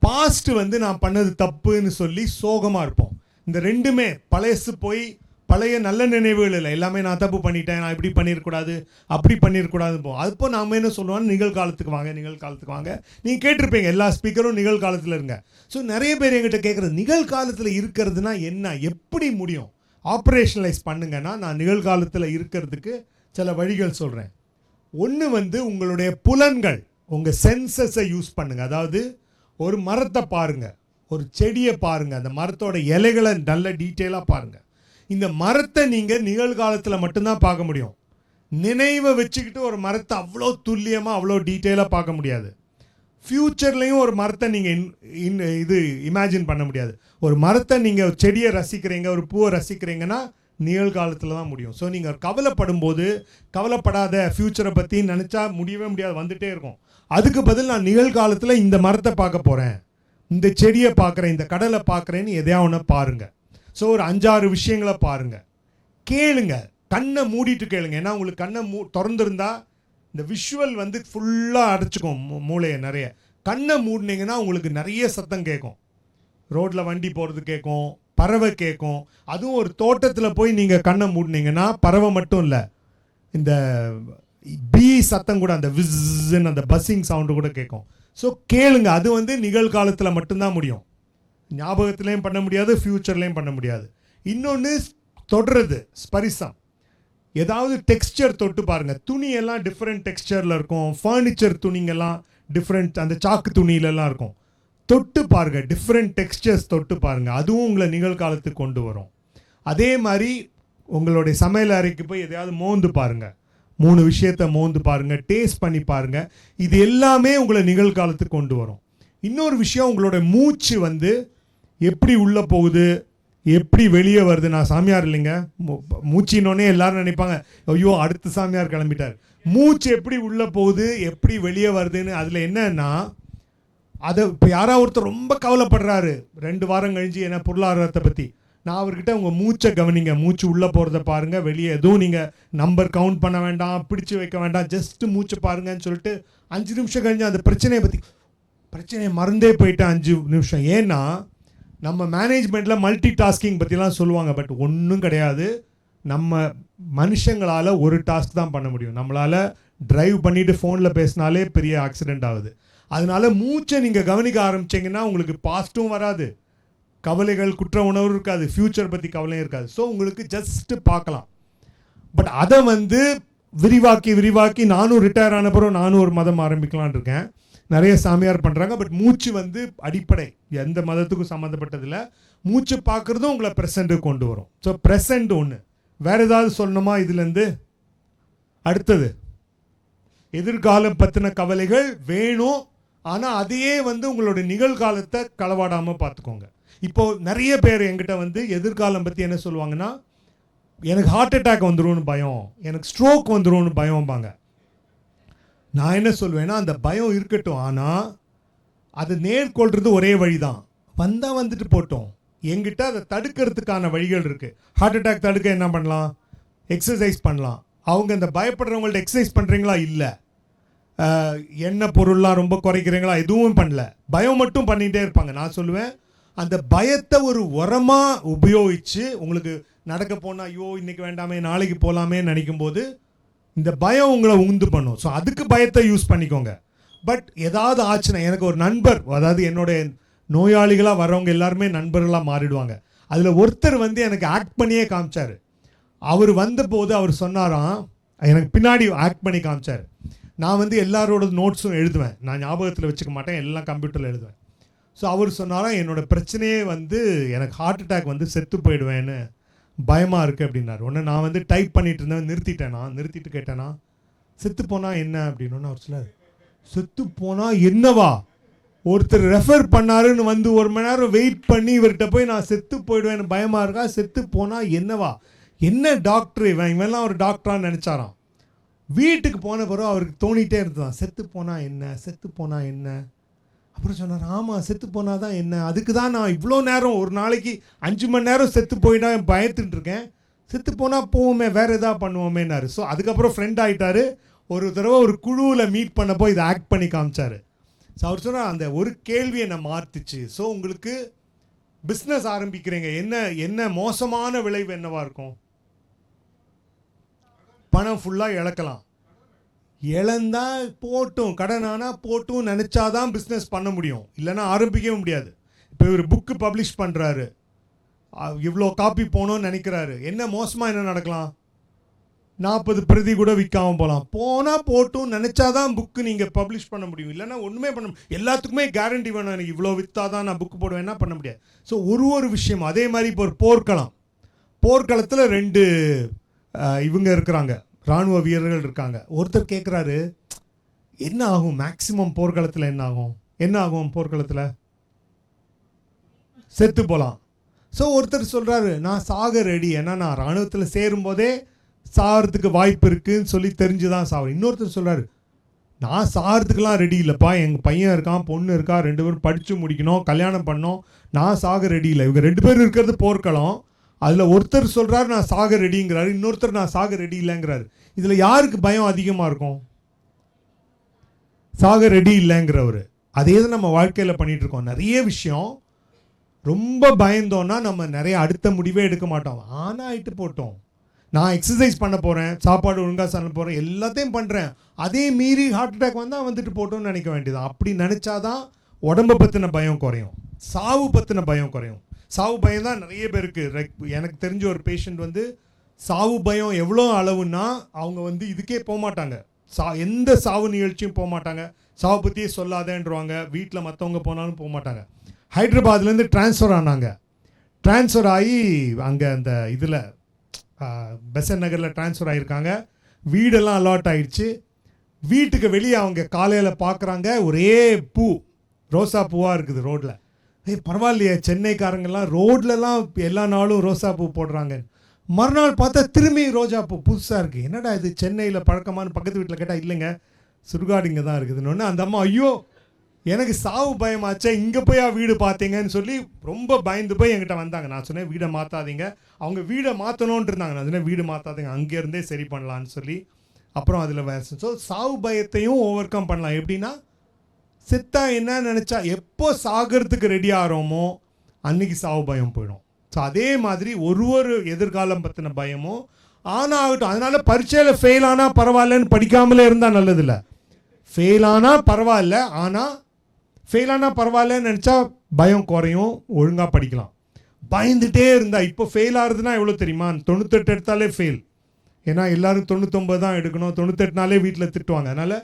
Speaker 1: பாஸ்ட் வந்து நான் பண்ணது தப்புன்னு சொல்லி சோகமாக இருப்போம். இந்த ரெண்டுமே பழையசு போய் பழைய நல்ல நினைவுகள் இல்லை, எல்லாமே நான் தப்பு பண்ணிட்டேன், நான் இப்படி பண்ணிடக்கூடாது, அப்படி பண்ணிடக்கூடாது போகும். அப்போ நாம் என்ன சொல்லுவாங்க, நிகழ்காலத்துக்கு வாங்க, நிகழ்காலத்துக்கு வாங்க. நீங்கள் கேட்டிருப்பீங்க, எல்லா ஸ்பீக்கரும் நிகழ்காலத்தில் இருங்க. ஸோ நிறைய பேர் என்கிட்ட கேட்குறது, நிகழ்காலத்தில் இருக்கிறதுனா என்ன, எப்படி முடியும், ஆப்ரேஷனலைஸ் பண்ணுங்கன்னா, நான் நிகழ்காலத்தில் இருக்கிறதுக்கு சில வழிகள் சொல்கிறேன். ஒன்று வந்து உங்களுடைய புலன்கள், உங்கள் சென்சஸை யூஸ் பண்ணுங்கள். அதாவது ஒரு மரத்தை பாருங்கள், ஒரு செடியை பாருங்கள், அந்த மரத்தோட இலைகளை நல்ல டீட்டெயிலாக பாருங்கள். இந்த மரத்தை நீங்கள் நிகழ்காலத்தில் மட்டும்தான் பார்க்க முடியும். நினைவை வச்சுக்கிட்டு ஒரு மரத்தை அவ்வளோ துல்லியமாக அவ்வளோ டீட்டெயிலாக பார்க்க முடியாது. ஃப்யூச்சர்லேயும் ஒரு மரத்தை நீங்கள் இது இமேஜின் பண்ண முடியாது. ஒரு மரத்தை நீங்கள் செடியை ரசிக்கிறீங்க, ஒரு பூவை ரசிக்கிறீங்கன்னா நிகழ்காலத்தில் தான் முடியும். ஸோ நீங்கள் கவலைப்படும் போது, கவலைப்படாத, ஃப்யூச்சரை பற்றி நினச்சா முடியவே முடியாது, வந்துகிட்டே இருக்கும். அதுக்கு பதில் நான் நிகழ்காலத்தில் இந்த மரத்தை பார்க்க போகிறேன், இந்த செடியை பார்க்குறேன், இந்த கடலை பார்க்குறேன்னு எதையா ஒன்று பாருங்கள். ஸோ ஒரு 5-6 விஷயங்களை பாருங்கள், கேளுங்க, கண்ணை மூடிட்டு கேளுங்க. ஏன்னா உங்களுக்கு கண்ணை திறந்துருந்தா இந்த விஷுவல் வந்து ஃபுல்லாக அடைச்சிக்கும் மூளையை நிறைய. கண்ணை மூடினீங்கன்னா உங்களுக்கு நிறைய சத்தம் கேட்கும், ரோட்டில் வண்டி போகிறது கேட்கும், பறவை கேட்கும். அதுவும் ஒரு தோட்டத்தில் போய் நீங்கள் கண்ணை மூடினீங்கன்னா பறவை மட்டும் இல்லை, இந்த பீ சத்தம் கூட, அந்த விஸ்ன்னு அந்த பஸ்ஸிங் சவுண்டு கூட கேட்கும். ஸோ கேளுங்க, அது வந்து நிகழ்காலத்தில் மட்டும்தான் முடியும். ஞாபகத்துலேயும் பண்ண முடியாது, ஃப்யூச்சர்லேயும் பண்ண முடியாது. இன்னொன்று தொடுறது, ஸ்பரிசம். ஏதாவது டெக்ஸ்சர் தொட்டு பாருங்கள். துணியெல்லாம் டிஃப்ரெண்ட் டெக்ஸ்சரில் இருக்கும். ஃபர்னிச்சர் துணிங்கெல்லாம் டிஃப்ரெண்ட், அந்த சாக்கு துணியிலலாம் இருக்கும். தொட்டு பாருங்கள், டிஃப்ரெண்ட் டெக்ஸ்சர்ஸ் தொட்டு பாருங்கள். அதுவும் உங்களை நிகழ்காலத்துக்கு கொண்டு வரும். அதே மாதிரி உங்களுடைய சமையல் அறைக்கு போய் எதையாவது மோந்து பாருங்கள். 3 விஷயத்தை மோந்து பாருங்கள், டேஸ்ட் பண்ணி பாருங்கள். இது எல்லாமே உங்களை நிகழ்காலத்துக்கு கொண்டு வரும். இன்னொரு விஷயம், உங்களோட மூச்சு வந்து எப்படி உள்ளே போகுது, எப்படி வெளியே வருது. நான் சாமியார் இல்லைங்க, மூச்சினோடனே எல்லாரும் நினைப்பாங்க ஐயோ அடுத்த சாமியார் கிளம்பிட்டார். மூச்சு எப்படி உள்ளே போகுது, எப்படி வெளியே வருதுன்னு அதில் என்னன்னா, அதை இப்போ யாராவது ஒருத்தர் ரொம்ப கவலைப்படுறாரு 2 வாரம் கழிஞ்சு என்ன பொருளாதாரத்தை பற்றி, நான் அவர்கிட்ட உங்கள் மூச்சை கவனிங்க, மூச்சு உள்ளே போகிறத பாருங்கள், வெளியே எதுவும் நீங்கள் நம்பர் கவுண்ட் பண்ண வேண்டாம், பிடிச்சி வைக்க வேண்டாம், ஜஸ்ட்டு மூச்சை பாருங்கன்னு சொல்லிட்டு 5 நிமிஷம் கழிஞ்சு அந்த பிரச்சனையை மறந்தே போயிட்டேன் 5 நிமிஷம். ஏன்னா நம்ம மேனேஜ்மெண்ட்டில் மல்டி டாஸ்கிங் பற்றிலாம் சொல்லுவாங்க, பட் ஒன்றும் கிடையாது. நம்ம மனுஷங்களால் ஒரு டாஸ்க் தான் பண்ண முடியும். நம்மளால் ட்ரைவ் பண்ணிவிட்டு ஃபோனில் பேசினாலே பெரிய ஆக்சிடெண்ட் ஆகுது. அதனால மூச்சை நீங்கள் கவனிக்க ஆரம்பிச்சிங்கன்னா உங்களுக்கு பாஸ்ட்டும் வராது, கவலைகள் குற்ற உணர்வு இருக்காது, ஃப்யூச்சர் பற்றி கவலையும் இருக்காது. ஸோ உங்களுக்கு ஜஸ்ட்டு பார்க்கலாம். பட் அதை வந்து விரிவாக்கி நானும் ரிட்டையர் ஆன பிறகு நானும் ஒரு மதம் ஆரம்பிக்கலான் இருக்கேன். நிறைய சாமியார் பண்ணுறாங்க. பட் மூச்சு வந்து அடிப்படை, எந்த மதத்துக்கும் சம்மந்தப்பட்டதில்லை. மூச்சு பார்க்குறதும் உங்களை ப்ரெசண்ட்டுக்கு கொண்டு வரும். ஸோ ப்ரெசண்ட் ஒன்று. வேறு ஏதாவது சொல்லணுமா இதுலேருந்து? அடுத்தது, எதிர்காலம் பற்றின கவலைகள் வேணும், ஆனால் அதையே வந்து உங்களுடைய நிகழ்காலத்தை களவாடாமல் பார்த்துக்கோங்க. இப்போது நிறைய பேர் என்கிட்ட வந்து எதிர்காலம் பற்றி என்ன சொல்லுவாங்கன்னா, எனக்கு ஹார்ட் அட்டாக் வந்துடும்னு பயம், எனக்கு ஸ்ட்ரோக் வந்துடும்னு பயம்பாங்க. நான் என்ன சொல்வேன்னா, அந்த பயம் இருக்கட்டும், ஆனால் அதை நேர்கொள்கிறது ஒரே வழி தான். வந்தால் வந்துட்டு போட்டோம். என்கிட்ட அதை தடுக்கிறதுக்கான வழிகள் இருக்குது. ஹார்ட் அட்டாக் தடுக்க என்ன பண்ணலாம்? எக்ஸசைஸ் பண்ணலாம். அவங்க இந்த பயப்படுறவங்கள்ட்ட எக்ஸசைஸ் பண்ணுறீங்களா? இல்லை. எண்ணெய் பொருள்லாம் ரொம்ப குறைக்கிறீங்களா? எதுவும் பண்ணல. பயம் மட்டும் பண்ணிகிட்டே இருப்பாங்க. நான் சொல்லுவேன், அந்த பயத்தை ஒரு உரமாக உபயோகித்து, உங்களுக்கு நடக்க போனால் ஐயோ இன்றைக்கி வேண்டாமே நாளைக்கு போகலாமே நினைக்கும் போது இந்த பயம் உங்களை உந்து பண்ணும். ஸோ அதுக்கு பயத்தை யூஸ் பண்ணிக்கோங்க. பட் ஏதாவது ஆச்சுன்னா, எனக்கு ஒரு நண்பர், அதாவது என்னுடைய நோயாளிகளாக வரவங்க எல்லாருமே நண்பர்களாக மாறிடுவாங்க. அதில் ஒருத்தர் வந்து எனக்கு ஆக்ட் பண்ணியே காமிச்சார். அவர் வந்தபோது அவர் சொன்னாராம், எனக்கு பின்னாடி ஆக்ட் பண்ணி காமிச்சார். நான் வந்து எல்லாரோட நோட்ஸும் எழுதுவேன், நான் ஞாபகத்தில் வச்சுக்க மாட்டேன், எல்லாம் கம்ப்யூட்டரில் எழுதுவேன். ஸோ அவர் சொன்னாராம், என்னோடய பிரச்சனையே வந்து எனக்கு ஹார்ட் அட்டாக் வந்து செத்து போயிடுவேன்னு பயமாக இருக்குது அப்படின்னாரு. உடனே நான் வந்து டைப் பண்ணிட்டு இருந்தேன், நிறுத்திட்டு கேட்டேன்னா, செத்து போனால் என்ன அப்படின்னு. அவர் சொன்னார், செத்து போனால் என்னவா? ஒருத்தர் ரெஃபர் பண்ணாருன்னு வந்து 1 மணி நேரம் வெயிட் பண்ணி இவர்கிட்ட போய் நான் செத்து போயிடுவேன்னு பயமாக இருக்கா, செத்து போனால் என்னவா? என்ன டாக்டர் இவன்லாம் ஒரு டாக்டரான்னு நினச்சாராம். வீட்டுக்கு போன பிறகு அவருக்கு தோணிகிட்டே இருந்ததான், செத்து போனால் என்ன. அப்புறம் சொன்னார், ஆமாம் செத்து போனால் தான் என்ன, அதுக்கு தான் நான் இவ்வளோ நேரம், ஒரு நாளைக்கு 5 மணி நேரம் செத்து போயிட்டா பயத்துட்டு இருக்கேன், செத்து போனால் போவோமே, வேறு எதாவது பண்ணுவோமேன்னாரு. ஸோ அதுக்கப்புறம் ஃப்ரெண்ட் ஆகிட்டார். ஒரு தடவை ஒரு குழுவில் மீட் பண்ணப்போ இதை ஆக்ட் பண்ணி காமிச்சார். ஸோ அவர் சொன்னார், அந்த ஒரு கேள்வி என்னை மாற்றுச்சு. ஸோ உங்களுக்கு பிஸ்னஸ் ஆரம்பிக்கிறீங்க, என்ன மோசமான விளைவு என்னவாக இருக்கும்? பணம் ஃபுல்லாக இழக்கலாம். இழந்தால் போட்டும், கடனானா போட்டும் நினச்சாதான் பிஸ்னஸ் பண்ண முடியும், இல்லைன்னா ஆரம்பிக்கவே முடியாது. இப்போ இவர் புக்கு பப்ளிஷ் பண்ணுறாரு, இவ்வளோ காப்பி போகணும்னு நினைக்கிறாரு. என்ன மோசமாக என்ன நடக்கலாம்? 40 பிரதி கூட விற்காமல் போனால் போட்டும் நினச்சாதான் புக்கு நீங்கள் பப்ளிஷ் பண்ண முடியும், இல்லைன்னா ஒன்றுமே பண்ண முடியும். எல்லாத்துக்குமே கேரண்டி வேணும், எனக்கு இவ்வளோ விற்றாதான் நான் புக்கு போடுவேன்னா பண்ண முடியாது. ஸோ ஒரு விஷயம் அதே மாதிரி. இப்போ ஒரு போர்க்களத்தில் 2 இவங்க இருக்கிறாங்க, இராணுவ வீரர்கள் இருக்காங்க. ஒருத்தர் கேட்குறாரு, என்ன ஆகும் மேக்சிமம் போர்க்களத்தில், என்ன ஆகும் போர்க்களத்தில்? செத்து போகலாம். ஸோ ஒருத்தர் சொல்கிறாரு, நான் சாக ரெடி, ஏன்னா நான் இராணுவத்தில் சேரும்போதே சாகிறதுக்கு வாய்ப்பு இருக்குதுன்னு சொல்லி தெரிஞ்சு தான் சாகிறேன். இன்னொருத்தர் சொல்கிறாரு, நான் சாகிறதுக்கெலாம் ரெடி இல்லைப்பா, எங்கள் பையன் இருக்கான், பொண்ணு இருக்கா, 2 பேரும் படித்து முடிக்கணும், கல்யாணம் பண்ணோம், நான் சாக ரெடி இல்லை. இவங்க 2 பேரும் இருக்கிறது போர்க்களம். அதில் ஒருத்தர் சொல்கிறார் நான் சாக ரெடிங்கிறாரு, இன்னொருத்தர் நான் சாக ரெடி இல்லைங்கிறாரு. இதில் யாருக்கு பயம் அதிகமாக இருக்கும்? சாக ரெடி இல்லைங்கிறவர். அதே தான் நம்ம வாழ்க்கையில் பண்ணிகிட்ருக்கோம். நிறைய விஷயம் ரொம்ப பயந்தோன்னா நம்ம நிறைய அடுத்த முடிவே எடுக்க மாட்டோம். ஆனால் ஆகிட்டு போட்டோம், நான் எக்ஸசைஸ் பண்ண போகிறேன், சாப்பாடு ஒழுங்காக சாப்பிட போகிறேன், எல்லாத்தையும் பண்ணுறேன், அதே மீறி ஹார்ட் அட்டாக் வந்தால் வந்துட்டு போட்டோன்னு நினைக்க வேண்டியதான். அப்படி நினச்சாதான் உடம்பை பற்றின பயம் குறையும். சாவு பற்றின பயம் குறையும். சாவு பயம் தான் நிறைய பேருக்கு. எனக்கு தெரிஞ்ச ஒரு பேஷண்ட் வந்து சாவு பயம் எவ்வளோ அளவுன்னா அவங்க வந்து இதுக்கே போக மாட்டாங்க, எந்த சாவு நிகழ்ச்சியும் போக மாட்டாங்க, சாவை பற்றியே சொல்லாதேன்றவாங்க, வீட்டில் மற்றவங்க போனாலும் போக மாட்டாங்க. ஹைதராபாத்லேருந்து ட்ரான்ஸ்ஃபர் ஆனாங்க. ட்ரான்ஸ்ஃபர் ஆகி அங்கே அந்த இதில் பெசன் நகரில் ட்ரான்ஸ்ஃபர் ஆகியிருக்காங்க. வீடெல்லாம் அலாட் ஆகிடுச்சு. வீட்டுக்கு வெளியே அவங்க காலையில் பார்க்குறாங்க, ஒரே பூ, ரோசா பூவாக இருக்குது ரோட்டில். பரவாயில்லையே, சென்னைக்காரங்கெல்லாம் ரோட்லலாம் எல்லா நாளும் ரோசா பூ போடுறாங்க. மறுநாள் பார்த்தா திரும்பி ரோஜா பூ புதுசாக இருக்குது. என்னடா இது சென்னையில் பழக்கமான, பக்கத்து வீட்டில் கேட்டால் இல்லைங்க சுடுகாடு இங்கே தான் இருக்குதுன்னு. அந்த அம்மா, ஐயோ எனக்கு சாவு பயமாச்சே, இங்கே போய் வீடு பார்த்தீங்கன்னு சொல்லி ரொம்ப பயந்து போய் என்கிட்ட வந்தாங்க. நான் சொன்னேன் வீடை மாற்றாதீங்க. அவங்க வீடை மாற்றணுன்ட்டு இருந்தாங்க. நான் சொன்னேன் வீடு மாற்றாதீங்க, அங்கேருந்தே சரி பண்ணலான்னு சொல்லி அப்புறம் அதில் வேறு. ஸோ சாவு பயத்தையும் ஓவர் கம் பண்ணலாம். எப்படின்னா செத்தா என்ன நினச்சா எப்போ சாகிறதுக்கு ரெடி ஆகிறோமோ அன்றைக்கி சாவு பயம் போயிடும். ஸோ அதே மாதிரி ஒரு எதிர்காலம் பற்றின பயமும் ஆகட்டும். அதனால் பரீட்சையில் ஃபெயில் ஆனால் பரவாயில்லன்னு படிக்காமலே இருந்தால் நல்லதில்லை. ஃபெயில் ஆனால் பரவாயில்ல, ஆனால் ஃபெயில் ஆனால் பரவாயில்லன்னு நினச்சா பயம் குறையும், ஒழுங்காக படிக்கலாம். பயந்துகிட்டே இருந்தால், இப்போ ஃபெயில் ஆகுதுன்னா எவ்வளோ தெரியுமா, 98 எடுத்தாலே ஃபெயில். ஏன்னா எல்லோரும் 99 தான் எடுக்கணும், 98நாலே வீட்டில் திட்டுவாங்க. அதனால்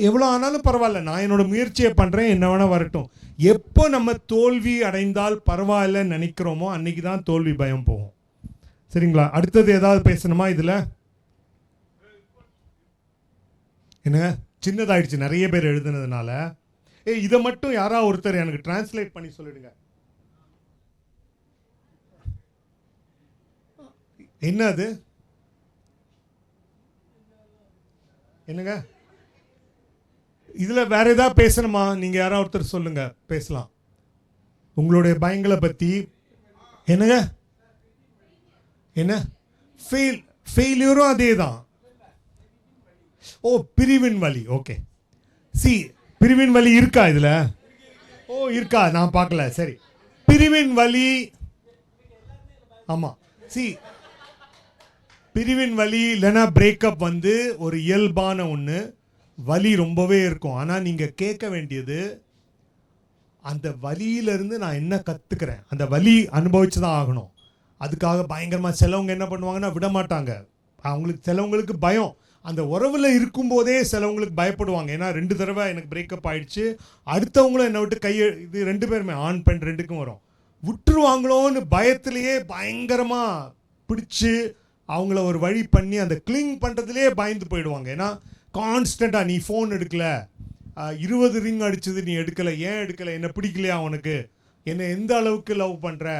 Speaker 1: எவ்வளோ ஆனாலும் பரவாயில்ல, நான் என்னோடய முயற்சியை பண்ணுறேன், என்ன வேணால் வரட்டும். எப்போ நம்ம தோல்வி அடைந்தால் பரவாயில்லன்னு நினைக்கிறோமோ அன்றைக்கி தான் தோல்வி பயம் போகும். சரிங்களா? அடுத்தது ஏதாவது பேசணுமா இதில்? என்னங்க சின்னதாயிடுச்சு நிறைய பேர் எழுதுனதுனால. இதை மட்டும் யாராவது ஒருத்தர் எனக்கு டிரான்ஸ்லேட் பண்ணி சொல்லிடுங்க. என்ன அது? என்னங்க இதில் வேற ஏதாவது பேசணுமா? நீங்கள் யாராவது ஒருத்தர் சொல்லுங்க, பேசலாம் உங்களுடைய பயங்களை பற்றி. என்னங்க என்ன ஃபெயிலியரும் அதே தான். ஓ, பிரிவின் வலி. ஓகே, பிரிவின் வலி இருக்கா இதில்? ஓ இருக்கா, நான் பார்க்கல. சரி, பிரிவின் வலி. ஆமாம், பிரிவின் வலி இல்லைன்னா பிரேக்கப் வந்து ஒரு இயல்பான ஒன்று. வலி ரொம்பவே இருக்கும். ஆனால் நீங்கள் கேட்க வேண்டியது, அந்த வலியிலிருந்து நான் என்ன கற்றுக்கிறேன். அந்த வலி அனுபவிச்சு தான் ஆகணும். அதுக்காக பயங்கரமாக சிலவங்க என்ன பண்ணுவாங்கன்னா விட மாட்டாங்க. அவங்களுக்கு சிலவங்களுக்கு பயம். அந்த உறவில் இருக்கும்போதே சிலவங்களுக்கு பயப்படுவாங்க. ஏன்னா 2 தடவை எனக்கு பிரேக்கப் ஆகிடுச்சு, அடுத்தவங்களும் என்னை விட்டு இது 2 பேருமே ஆண் பெண் 2க்கும் வரும். விட்டுருவாங்களோன்னு பயத்திலேயே பயங்கரமாக பிடிச்சி அவங்கள ஒரு வழி பண்ணி அந்த கிளிங் பண்ணுறதுலேயே பயந்து போயிடுவாங்க. ஏன்னா கான்ஸ்டண்ட்டாக நீ ஃபோன் எடுக்கலை, 20 ரிங் அடிச்சது நீ எடுக்கலை, ஏன் எடுக்கலை, என்ன பிடிக்கலையா உனக்கு, என்னை எந்த அளவுக்கு லவ் பண்ணுற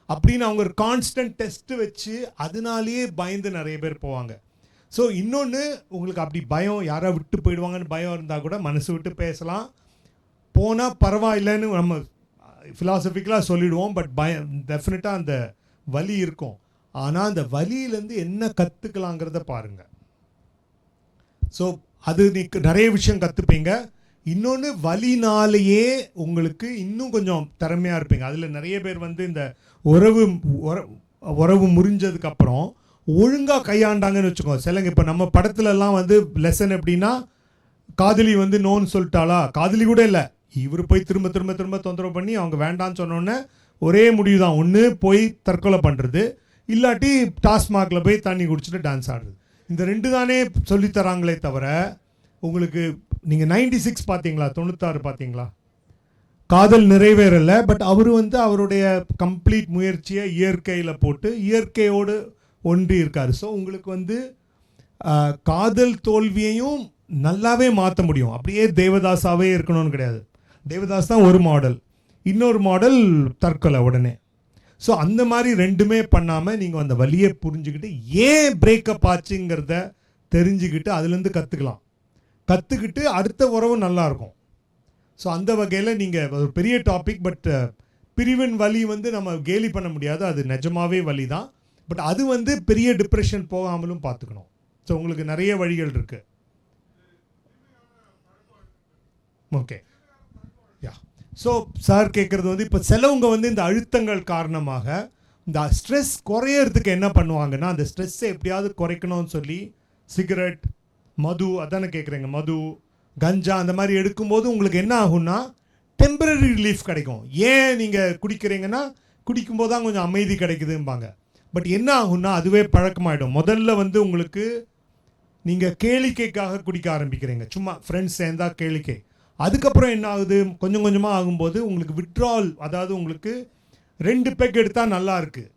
Speaker 1: அப்படின்னு அவங்க ஒரு கான்ஸ்டன்ட் டெஸ்ட்டு வச்சு அதனாலேயே பயந்து நிறைய பேர் போவாங்க. ஸோ இன்னொன்று, உங்களுக்கு அப்படி பயம் யாராவது விட்டு போயிடுவாங்கன்னு பயம் இருந்தால் கூட மனசு விட்டு பேசலாம், போனால் பரவாயில்லைன்னு நம்ம ஃபிலாசபிக்கலாக சொல்லிடுவோம். பட் பயம் டெஃபினட்டாக அந்த வலி இருக்கும். ஆனால் அந்த வலியிலேருந்து என்ன கற்றுக்கலாங்கிறத பாருங்கள். ஸோ அது நீ நிறைய விஷயம் கற்றுப்பீங்க. இன்னொன்று, வலினாலேயே உங்களுக்கு இன்னும் கொஞ்சம் திறமையாக இருப்பீங்க. அதில் நிறைய பேர் வந்து இந்த உறவு முறிஞ்சதுக்கப்புறம் ஒழுங்காக கையாண்டாங்கன்னு வச்சுக்கோங்க. சிலங்க இப்போ நம்ம படத்துலலாம் வந்து லெசன் எப்படின்னா, காதலி வந்து நோன்னு சொல்லிட்டாளா, காதலி கூட இல்லை, இவர் போய் திரும்ப திரும்ப திரும்ப தொந்தரவு பண்ணி அவங்க வேண்டான்னு சொன்னோன்னே ஒரே முடிவு தான், ஒன்று போய் தற்கொலை பண்ணுறது, இல்லாட்டி டாஸ்மாகில் போய் தண்ணி குடிச்சிட்டு டான்ஸ் ஆடுறது. இந்த 2 தானே சொல்லித்தராங்களே தவிர உங்களுக்கு நீங்கள் 96 பார்த்தீங்களா, 96 பார்த்தீங்களா, காதல் நிறைவேறலை. பட் அவர் வந்து அவருடைய கம்ப்ளீட் முயற்சியை இயற்கையில் போட்டு இயற்கையோடு ஒன்றி இருக்கார். ஸோ உங்களுக்கு வந்து காதல் தோல்வியையும் நல்லாவே மாற்ற முடியும். அப்படியே தேவதாஸாகவே இருக்கணும்னு கிடையாது. தேவதாஸ் தான் ஒரு மாடல், இன்னொரு மாடல் தற்கொலை உடனே. ஸோ அந்த மாதிரி 2மே பண்ணாமல் நீங்கள் அந்த வலியை புரிஞ்சுக்கிட்டு ஏன் பிரேக்கப் ஆச்சுங்கிறத தெரிஞ்சுக்கிட்டு அதுலேருந்து கற்றுக்கிட்டு அடுத்த உறவு நல்லாயிருக்கும். ஸோ அந்த வகையில் நீங்கள் ஒரு பெரிய டாபிக். பட் பிரிவின் வலி வந்து நம்ம கேலி பண்ண முடியாது, அது நிஜமாகவே வலி தான். பட் அது வந்து பெரிய டிப்ரெஷன் போகாமலும் பார்த்துக்கணும். ஸோ உங்களுக்கு நிறைய வழிகள் இருக்குது. ஓகே, யா. ஸோ சார் கேட்குறது வந்து, இப்போ சிலவங்க வந்து இந்த அழுத்தங்கள் காரணமாக இந்த ஸ்ட்ரெஸ் குறையறதுக்கு என்ன பண்ணுவாங்கன்னா, அந்த ஸ்ட்ரெஸ்ஸை எப்படியாவது குறைக்கணும்னு சொல்லி சிகரெட், மது, அதானே கேட்குறீங்க, மது, கஞ்சா அந்த மாதிரி எடுக்கும்போது உங்களுக்கு என்ன ஆகும்னா டெம்பரரி ரிலீஃப் கிடைக்கும். ஏன் நீங்கள் குடிக்கிறீங்கன்னா குடிக்கும்போது தான் கொஞ்சம் அமைதி கிடைக்குதும்பாங்க. பட் என்ன ஆகும்னா அதுவே பழக்கமாயிடும். முதல்ல வந்து உங்களுக்கு நீங்கள் கேளிக்கைக்காக குடிக்க ஆரம்பிக்கிறீங்க, சும்மா ஃப்ரெண்ட்ஸ் சேர்ந்தா கேளிக்கை. அதுக்கப்புறம் என்ன ஆகுது, கொஞ்சம் கொஞ்சமாக ஆகும்போது உங்களுக்கு விட்ரால், அதாவது உங்களுக்கு 2 பெக் எடுத்தால் நல்லா இருக்குது,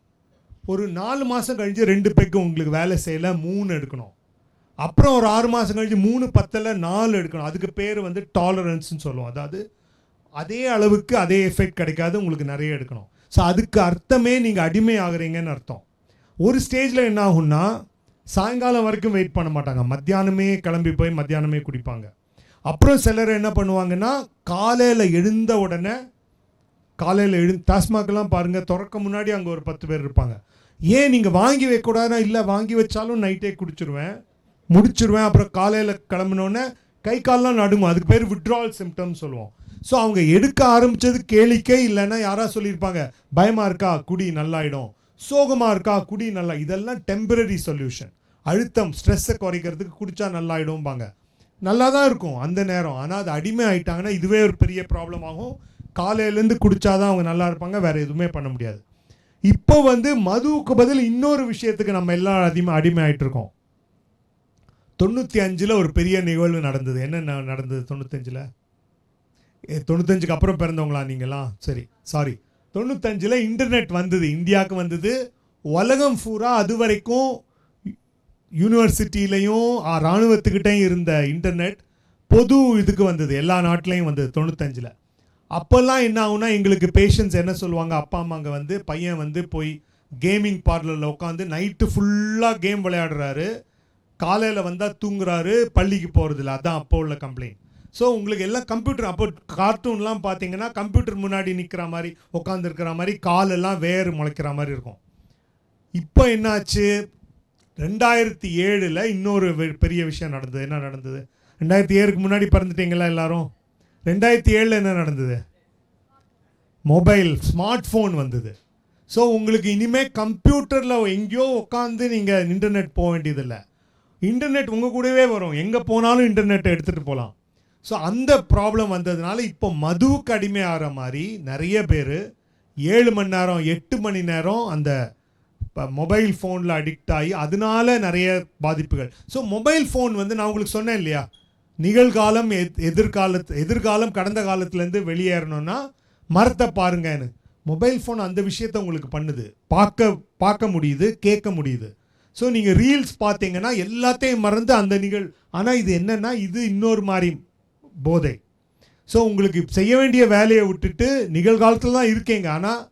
Speaker 1: ஒரு 4 மாதம் கழிஞ்சு 2 பெக்கு உங்களுக்கு வேலை செய்யலை, 3 எடுக்கணும். அப்புறம் ஒரு 6 மாதம் கழிஞ்சு 3 பத்தலை 4 எடுக்கணும். அதுக்கு பேர் வந்து டாலரன்ஸ்னு சொல்லுவோம். அதாவது அதே அளவுக்கு அதே எஃபெக்ட் கிடைக்காது, உங்களுக்கு நிறைய எடுக்கணும். ஸோ அதுக்கு அர்த்தமே நீங்கள் அடிமை ஆகுறீங்கன்னு அர்த்தம். ஒரு ஸ்டேஜில் என்ன ஆகும்னா சாயங்காலம் வரைக்கும் வெயிட் பண்ண மாட்டாங்க, மத்தியானமே கிளம்பி போய் மத்தியானமே குடிப்பாங்க. அப்புறம் சிலர் என்ன பண்ணுவாங்கன்னா காலையில் எழுந்த உடனே, டாஸ்மாகெல்லாம் பாருங்கள் திறக்க முன்னாடி அங்கே ஒரு 10 பேர் இருப்பாங்க. ஏன் நீங்கள் வாங்கி வைக்கக்கூடாதுன்னா, இல்லை வாங்கி வச்சாலும் நைட்டே குடிச்சிருவேன், முடிச்சிருவேன், அப்புறம் காலையில் கிளம்பினோடனே கை கால்லாம் நடுங்கும், அதுக்கு பேர் விட்ரால் சிம்டம்ஸ் சொல்லுவோம். ஸோ அவங்க எடுக்க ஆரம்பித்தது கேளிக்கை, இல்லைன்னா யாராவது சொல்லியிருப்பாங்க பயமாக இருக்கா குடி நல்லாயிடும், சோகமாக இருக்கா குடி நல்லா, இதெல்லாம் டெம்பரரி சொல்யூஷன். அழுத்தம் ஸ்ட்ரெஸ்ஸை குறைக்கிறதுக்கு குடித்தா நல்லாயிடும்பாங்க. நல்லா தான் இருக்கும் அந்த நேரம், ஆனால் அது அடிமை ஆகிட்டாங்கன்னா இதுவே ஒரு பெரிய ப்ராப்ளம் ஆகும். காலையிலேருந்து குடித்தாதான் அவங்க நல்லா இருப்பாங்க, வேறு எதுவுமே பண்ண முடியாது. இப்போ வந்து மதுவுக்கு பதில் இன்னொரு விஷயத்துக்கு நம்ம எல்லாம் அடிமை ஆகிட்டு இருக்கோம். 95 ஒரு பெரிய நிகழ்வு நடந்தது. என்ன நடந்தது 95? 95க்கு அப்புறம் பிறந்தவங்களா நீங்களாம்? சரி, சாரி. 95 இன்டர்நெட் வந்தது, இந்தியாவுக்கு வந்தது. உலகம் பூரா அது வரைக்கும் யூனிவர்சிட்டியிலையும் இராணுவத்துக்கிட்டையும் இருந்த இன்டர்நெட் பொது இதுக்கு வந்தது, எல்லா நாட்டிலையும் வந்தது 95. அப்போல்லாம் என்ன ஆகுனா எங்களுக்கு பேஷன்ஸ் என்ன சொல்லுவாங்க, அப்பா அம்மாங்க வந்து பையன் வந்து போய் கேமிங் பார்லரில் உட்காந்து நைட்டு ஃபுல்லாக கேம் விளையாடுறாரு, காலையில் வந்தால் தூங்குறாரு, பள்ளிக்கு போகிறதில்ல. அதுதான் அப்போ உள்ள கம்ப்ளைண்ட். ஸோ உங்களுக்கு எல்லாம் கம்ப்யூட்டர், அப்போ கார்ட்டூன்லாம் பார்த்தீங்கன்னா கம்ப்யூட்டர் முன்னாடி நிற்கிற மாதிரி உட்காந்துருக்கிற மாதிரி காலெல்லாம் வேறு முளைக்கிற மாதிரி இருக்கும். இப்போ என்னாச்சு, 2007 இன்னொரு பெரிய விஷயம் நடந்தது. என்ன நடந்தது? 2007க்கு முன்னாடி பிறந்துட்டீங்களா எல்லாரும்? 2007 என்ன நடந்தது? மொபைல், ஸ்மார்ட் ஃபோன் வந்தது. ஸோ உங்களுக்கு இனிமேல் கம்ப்யூட்டரில் எங்கேயோ உட்காந்து நீங்கள் இன்டர்நெட் போக வேண்டியதில்லை, இன்டர்நெட் உங்கள் கூடவே வரும், எங்கே போனாலும் இன்டர்நெட்டை எடுத்துகிட்டு போகலாம். ஸோ அந்த ப்ராப்ளம் வந்ததுனால இப்போ மதுவுக்கு அடிமை ஆகிற மாதிரி நிறைய பேர் 7 மணி நேரம் 8 மணி நேரம் அந்த மொபைல் ஃபோனில் அடிக்ட் ஆகி அதனால நிறைய பாதிப்புகள். ஸோ மொபைல் ஃபோன் வந்து நான் உங்களுக்கு சொன்னேன் இல்லையா, நிகழ்காலம் எதிர்காலம் கடந்த காலத்துலேருந்து வெளியேறணும்னா மரத்தை பாருங்கன்னு. மொபைல் ஃபோன் அந்த விஷயத்தை உங்களுக்கு பண்ணுது, பார்க்க முடியுது, கேட்க முடியுது. ஸோ நீங்கள் ரீல்ஸ் பார்த்தீங்கன்னா எல்லாத்தையும் மறந்து அந்த ஆனால் இது என்னென்னா இது இன்னொரு மாதிரி போதை. ஸோ உங்களுக்கு செய்ய வேண்டிய வேலையை விட்டுட்டு நிகழ்காலத்தில் தான் இருக்கீங்க, ஆனால்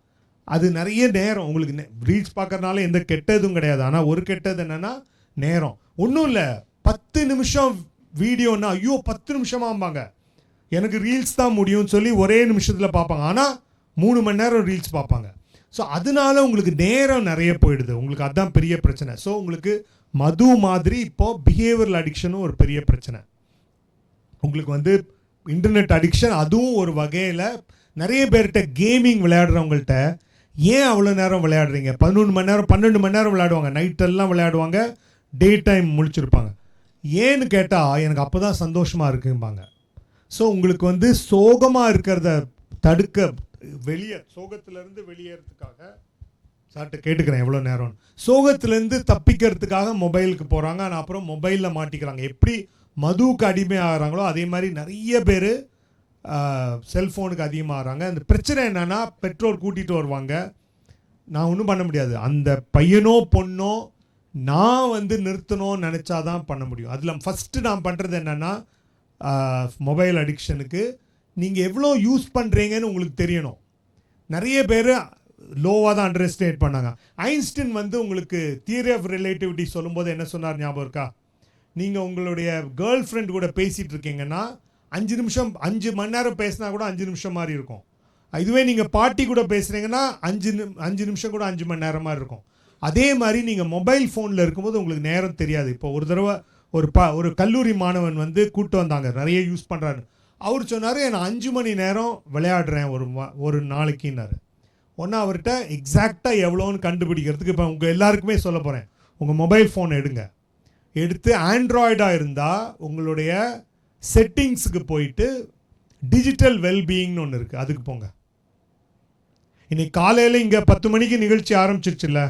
Speaker 1: அது நிறைய நேரம் உங்களுக்கு ரீல்ஸ் பார்க்கறதுனால எந்த கெட்டதும் கிடையாது. ஆனால் ஒரு கெட்டது என்னென்னா நேரம். ஒன்றும் இல்லை, 10 நிமிஷம் வீடியோன்னா ஐயோ 10 நிமிஷமாம்பாங்க, எனக்கு ரீல்ஸ் தான் முடியும்னு சொல்லி ஒரே நிமிஷத்தில் பார்ப்பாங்க, ஆனால் 3 மணி நேரம் ரீல்ஸ் பார்ப்பாங்க. ஸோ அதனால உங்களுக்கு நேரம் நிறைய போயிடுது, உங்களுக்கு அதுதான் பெரிய பிரச்சனை. ஸோ உங்களுக்கு மது மாதிரி இப்போது பிஹேவியரல் அடிக்ஷனும் ஒரு பெரிய பிரச்சனை. உங்களுக்கு வந்து இன்டர்நெட் அடிக்ஷன், அதுவும் ஒரு வகையில் நிறைய பேர்கிட்ட கேமிங் விளையாடுறவங்கள்ட்ட ஏன் அவ்வளோ நேரம் விளையாடுறீங்க, 11 மணி நேரம் 12 மணி நேரம் விளையாடுவாங்க, நைட்டெல்லாம் விளையாடுவாங்க, டே டைம் முழிச்சிருப்பாங்க. ஏன்னு கேட்டால் எனக்கு அப்போ தான் சந்தோஷமாக இருக்கும்பாங்க. ஸோ உங்களுக்கு வந்து சோகமாக இருக்கிறத தடுக்க சோகத்திலேருந்து வெளியேறதுக்காக சார்ட்ட கேட்டுக்கிறேன் எவ்வளோ நேரம், சோகத்திலேருந்து தப்பிக்கிறதுக்காக மொபைலுக்கு போகிறாங்க, ஆனால் அப்புறம் மொபைலில் மாட்டிக்கிறாங்க. எப்படி மதுவுக்கு அடிமை ஆகிறாங்களோ அதே மாதிரி நிறைய பேர் செல்ஃபோனுக்கு அதிகமாகறாங்க. அந்த பிரச்சனை என்னென்னா பெற்றோர் கூட்டிகிட்டு வருவாங்க, நான் ஒன்றும் பண்ண முடியாது, அந்த பையனோ பொண்ணோ நான் வந்து நிறுத்தணும்னு நினச்சாதான் பண்ண முடியும். அதில் ஃபஸ்ட்டு நான் பண்ணுறது என்னென்னா மொபைல் அடிக்ஷனுக்கு நீங்கள் எவ்வளோ யூஸ் பண்ணுறீங்கன்னு உங்களுக்கு தெரியணும். நிறைய பேர் லோவாக தான் அண்டர் எஸ்டிமேட் பண்ணாங்க. ஐன்ஸ்டீன் வந்து உங்களுக்கு தியரி ஆஃப் ரிலேட்டிவிட்டி சொல்லும்போது என்ன சொன்னார் ஞாபகம் இருக்கா? நீங்கள் உங்களுடைய கேர்ள் ஃப்ரெண்ட் கூட பேசிகிட்டு இருக்கீங்கன்னா 5 மணி நேரம் பேசினா கூட 5 நிமிஷம் மாதிரி இருக்கும். இதுவே நீங்கள் பாட்டி கூட பேசுகிறீங்கன்னா 5 நிமிஷம் கூட 5 மணி நேரம் மாதிரி இருக்கும். அதே மாதிரி நீங்கள் மொபைல் ஃபோனில் இருக்கும்போது உங்களுக்கு நேரம் தெரியாது. இப்போ ஒரு தடவை ஒரு கல்லூரி மாணவன் வந்து கூப்பிட்டு வந்தாங்க, நிறைய யூஸ் பண்ணுறாரு. அவர் சொன்னார், நான் 5 மணி நேரம் விளையாடுறேன் ஒரு நாளைக்குன்னாரு. ஒன்று அவர்கிட்ட எக்ஸாக்டாக எவ்வளோன்னு கண்டுபிடிக்கிறதுக்கு இப்போ உங்கள் எல்லாருக்குமே சொல்ல போகிறேன். உங்கள் மொபைல் ஃபோன் எடுத்து ஆண்ட்ராய்டாக இருந்தால் உங்களுடைய செட்டிங்ஸுக்கு போயிட்டு டிஜிட்டல் வெல்பீயிங்னு ஒன்று இருக்குது, அதுக்கு போங்க. இன்னைக்கு காலையில் இங்கே 10 மணிக்கு நிகழ்ச்சி ஆரம்பிச்சிருச்சுல்ல,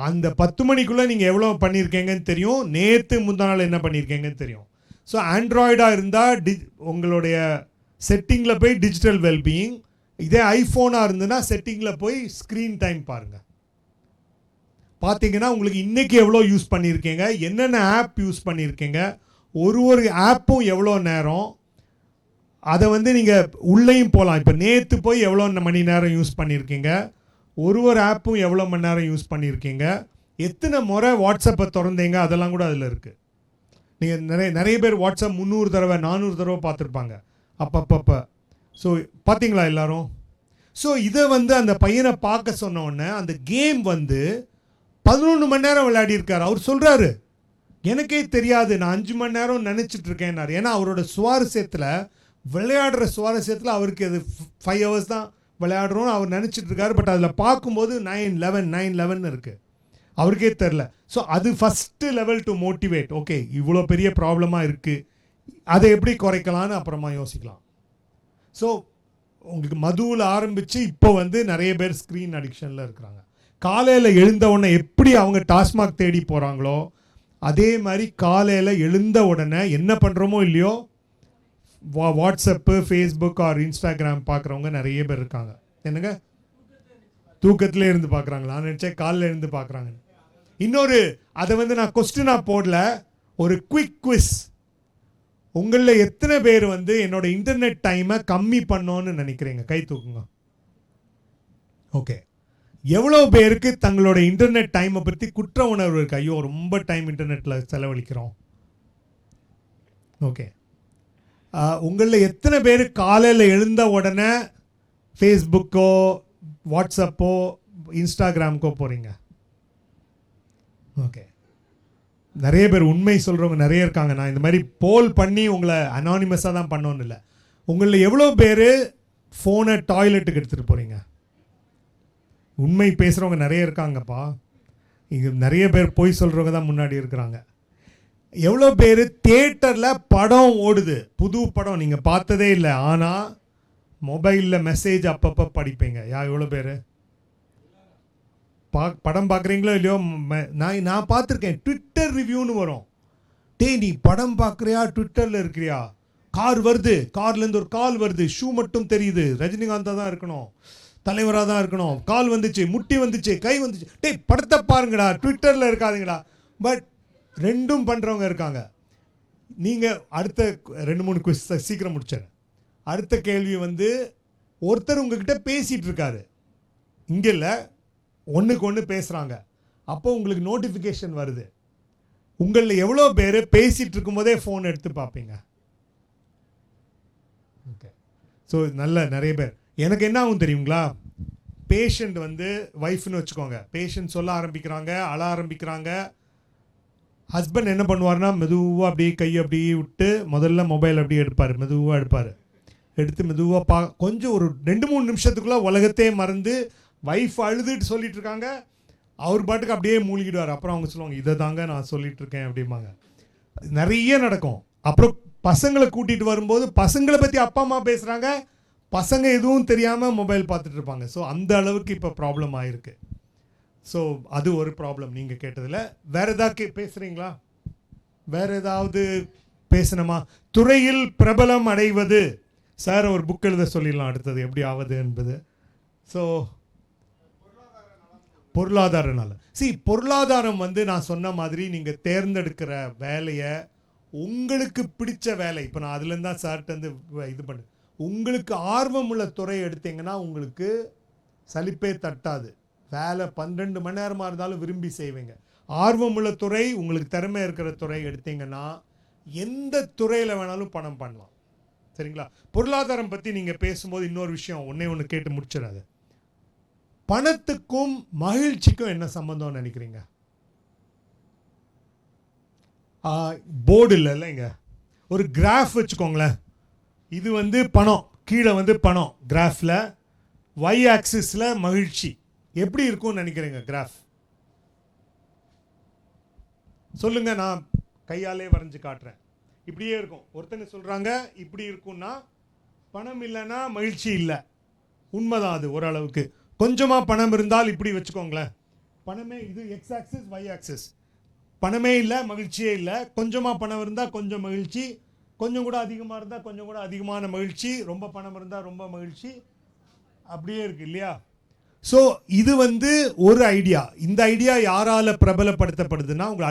Speaker 1: அந்த 10 மணிக்குள்ளே நீங்கள் எவ்வளோ பண்ணியிருக்கீங்கன்னு தெரியும், நேற்று முந்தா நாள் என்ன பண்ணியிருக்கீங்கன்னு தெரியும். ஸோ ஆண்ட்ராய்டாக இருந்தால் உங்களுடைய செட்டிங்கில் போய் டிஜிட்டல் வெல்பீயிங், இதே ஐஃபோனாக இருந்ததுன்னா செட்டிங்கில் போய் ஸ்க்ரீன் டைம் பாருங்கள். பார்த்தீங்கன்னா உங்களுக்கு இன்றைக்கி எவ்வளோ யூஸ் பண்ணியிருக்கீங்க, என்னென்ன ஆப் யூஸ் பண்ணியிருக்கீங்க, ஒரு ஆப்பும் எவ்வளோ நேரம், அதை வந்து நீங்கள் உள்ளேயும் போகலாம். இப்போ நேற்று போய் எவ்வளோ மணி நேரம் யூஸ் பண்ணியிருக்கீங்க, ஒரு ஆப்பும் எவ்வளோ மணி நேரம் யூஸ் பண்ணியிருக்கீங்க, எத்தனை முறை வாட்ஸ்அப்பை திறந்தீங்க, அதெல்லாம் கூட அதில் இருக்குது. நீங்கள் நிறைய பேர் வாட்ஸ்அப் 300 தடவை 400 தடவை பார்த்துருப்பாங்க அப்பப்போ. ஸோ பார்த்தீங்களா எல்லாரும்? ஸோ இதை வந்து அந்த பையனை பார்க்க சொன்ன உடனே அந்த கேம் வந்து 11 மணி நேரம் விளையாடிருக்காரு. அவர் சொல்கிறாரு, எனக்கே தெரியாது, நான் 5 மணி நேரம் நினச்சிட்டு இருக்கேன்னாரு. ஏன்னா அவரோட சுவாரஸ்யத்தில், விளையாடுற சுவாரஸ்யத்தில் அவருக்கு அது 5 hours தான் விளையாடுறோன்னு அவர் நினச்சிட்டு இருக்காரு. பட் அதில் பார்க்கும்போது 9-11 இருக்குது, அவருக்கே தெரில. ஸோ அது first level to motivate. Okay, இவ்வளோ பெரிய ப்ராப்ளமாக இருக்குது, அதை எப்படி குறைக்கலான்னு அப்புறமா யோசிக்கலாம். ஸோ உங்களுக்கு மதுவில் ஆரம்பித்து இப்போ வந்து நிறைய பேர் ஸ்க்ரீன் அடிக்ஷனில் இருக்கிறாங்க. காலையில் எழுந்த உடனே எப்படி அவங்க டாஸ்மாக் தேடி போகிறாங்களோ, அதே மாதிரி காலையில் எழுந்த உடனே என்ன பண்ணுறோமோ இல்லையோ, வாட்ஸ்அப்பு, ஃபேஸ்புக் ஆர் இன்ஸ்டாகிராம் பார்க்குறவங்க நிறைய பேர் இருக்காங்க. என்னங்க, தூக்கத்திலே இருந்து பார்க்குறாங்களா? நான் நினச்சேன் காலையில் இருந்து பார்க்குறாங்க. இன்னொரு, அதை வந்து நான் கொஸ்டினாக போடல, ஒரு குவிக் குவிஸ். உங்களில் எத்தனை பேர் வந்து என்னோட இன்டர்நெட் டைமை கம்மி பண்ணோன்னு நினைக்கிறீங்க? கை தூக்குங்க. ஓகே, எவ்வளோ பேருக்கு தங்களோட இன்டர்நெட் டைமை பற்றி குற்ற உணர்வு இருக்குது? ஐயோ, ரொம்ப டைம் இன்டர்நெட்டில் செலவழிக்கிறோம். ஓகே, உங்களில் எத்தனை பேர் காலையில் எழுந்த உடனே ஃபேஸ்புக்கோ வாட்ஸ்அப்போ இன்ஸ்டாகிராமுக்கோ போகிறீங்க? ஓகே, நிறைய பேர் உண்மை சொல்கிறவங்க நிறைய இருக்காங்க. நான் இந்த மாதிரி போல் பண்ணி உங்களை அனானிமஸாக தான் பண்ணோன்னு இல்லை. உங்களில் எவ்வளோ பேர் ஃபோனை டாய்லெட்டுக்கு எடுத்துகிட்டு போகிறீங்க? உண்மை பேசுகிறவங்க நிறைய இருக்காங்கப்பா. இங்கே நிறைய பேர் பொய் சொல்கிறவங்க தான் முன்னாடி இருக்கிறாங்க. எவ்வளோ பேர் தியேட்டரில் படம் ஓடுது, புது படம் நீங்கள் பார்த்ததே இல்லை, ஆனால் மொபைலில் மெசேஜ் அப்பப்போ படிப்பீங்க? எவ்வளோ பேர் படம் பார்க்குறீங்களோ இல்லையோ? நான் பார்த்துருக்கேன், ட்விட்டர் ரிவ்யூன்னு வரும். டேய், நீ படம் பார்க்குறியா, ட்விட்டரில் இருக்கிறியா? கார் வருது, கார்லேருந்து ஒரு கால் வருது, ஷூ மட்டும் தெரியுது, ரஜினிகாந்தாக தான் இருக்கணும், தலைவராக தான் இருக்கணும், கால் வந்துச்சு, முட்டி வந்துச்சு, கை வந்துச்சு. டேய், படத்தை பாருங்கடா, ட்விட்டரில் இருக்காதுங்கடா. பட் ரெண்டும் பண்ணுறவங்க இருக்காங்க. நீங்கள் அடுத்த 2-3 குவிஸ் சீக்கிரம் முடிச்சிடறேன். அடுத்த கேள்வி வந்து, ஒருத்தர் உங்ககிட்ட பேசிகிட்டு இருக்காரு, இங்கே இல்லை, ஒன்றுக்கு ஒன்று பேசுகிறாங்க, அப்போ உங்களுக்கு நோட்டிஃபிகேஷன் வருது. உங்களில் எவ்வளோ பேர் பேசிகிட்டு இருக்கும்போதே ஃபோன் எடுத்து பார்ப்பீங்க? ஓகே, ஸோ நிறைய பேர். எனக்கு என்ன ஆகும் தெரியுங்களா? பேஷண்ட் வந்து ஒய்ஃப்னு வச்சுக்கோங்க, பேஷண்ட் சொல்ல ஆரம்பிக்கிறாங்க, அழ ஆரம்பிக்கிறாங்க. ஹஸ்பண்ட் என்ன பண்ணுவார்னா, மெதுவாக அப்படியே கையை அப்படியே விட்டு முதல்ல மொபைல் அப்படியே எடுப்பார், மெதுவாக எடுப்பார். எடுத்து மெதுவாக கொஞ்சம் ஒரு 2-3 நிமிஷத்துக்குள்ளே உலகத்தையே மறந்து வைஃப் அழுதுட்டு சொல்லிட்டு இருக்காங்க, அவர் பாட்டுக்கு அப்படியே மூழ்கிடுவார். அப்புறம் அவங்க சொல்லுவாங்க, இதை தாங்க நான் சொல்லிட்டு இருக்கேன் அப்படிம்பாங்க. நிறைய நடக்கும். அப்புறம் பசங்களை கூட்டிகிட்டு வரும்போது பசங்களை பற்றி அப்பா அம்மா பேசுகிறாங்க, பசங்க எதுவும் தெரியாமல் மொபைல் பார்த்துட்டு இருப்பாங்க. ஸோ அந்த அளவுக்கு இப்போ ப்ராப்ளம் ஆகிருக்கு. ஸோ அது ஒரு ப்ராப்ளம் நீங்கள் கேட்டதில். வேறு ஏதாவது பேசுகிறீங்களா? வேறு ஏதாவது பேசணுமா? துறையில் பிரபலம் அடைவது. சார் ஒரு புக் எழுத சொல்லிடலாம் அடுத்தது, எப்படி ஆவது என்பது. ஸோ பொருளாதார நலம். பொருளாதாரம் வந்து நான் சொன்ன மாதிரி நீங்கள் தேர்ந்தெடுக்கிற வேலையை, உங்களுக்கு பிடிச்ச வேலை, இப்போ நான் அதுலேருந்து தான் சார்ட்டு வந்து இது பண்ணு, உங்களுக்கு ஆர்வம் உள்ள துறை எடுத்தீங்கன்னா உங்களுக்கு சலிப்பே தட்டாது. வேலை 12 மணி நேரமாக இருந்தாலும் விரும்பி செய்வீங்க. ஆர்வமுள்ள துறை, உங்களுக்கு திறமை இருக்கிற துறை எடுத்தீங்கன்னா எந்த துறையில் வேணாலும் பணம் பண்ணலாம். சரிங்களா? பொருளாதாரம் பற்றி நீங்கள் பேசும்போது இன்னொரு விஷயம் ஒன்று கேட்டு முடிச்சிடாது. பணத்துக்கும் மகிழ்ச்சிக்கும் என்ன சம்பந்தம் நினைக்கிறீங்க? போர்டு இல்லைங்க, ஒரு கிராஃப் வச்சுக்கோங்களேன். இது வந்து பணம், கீழே வந்து பணம், கிராஃபில் ஒய் ஆக்சிஸில் மகிழ்ச்சி. எப்படி இருக்கும்னு நினைக்கிறீங்க கிராஃப்? சொல்லுங்க, நான் கையாலே வரைஞ்சு காட்டுறேன். இப்படியே இருக்கும். ஒருத்தங்க சொல்கிறாங்க இப்படி இருக்கும்னா பணம் இல்லைன்னா மகிழ்ச்சி இல்லை. உண்மைதான் அது ஓரளவுக்கு. கொஞ்சமாக பணம் இருந்தால் இப்படி வச்சுக்கோங்களேன், பணமே இது எக்ஸ் ஆக்சிஸ் ஒய் ஆக்சிஸ், பணமே இல்லை மகிழ்ச்சியே இல்லை. கொஞ்சமாக பணம் இருந்தால் கொஞ்சம் மகிழ்ச்சி, கொஞ்சம் கூட அதிகமாக இருந்தால் கொஞ்சம் கூட அதிகமான மகிழ்ச்சி, ரொம்ப பணம் இருந்தால் ரொம்ப மகிழ்ச்சி, அப்படியே இருக்கு இல்லையா? ஸோ இது வந்து ஒரு ஐடியா. இந்த ஐடியா யாரால் பிரபலப்படுத்தப்படுதுன்னா உங்கள்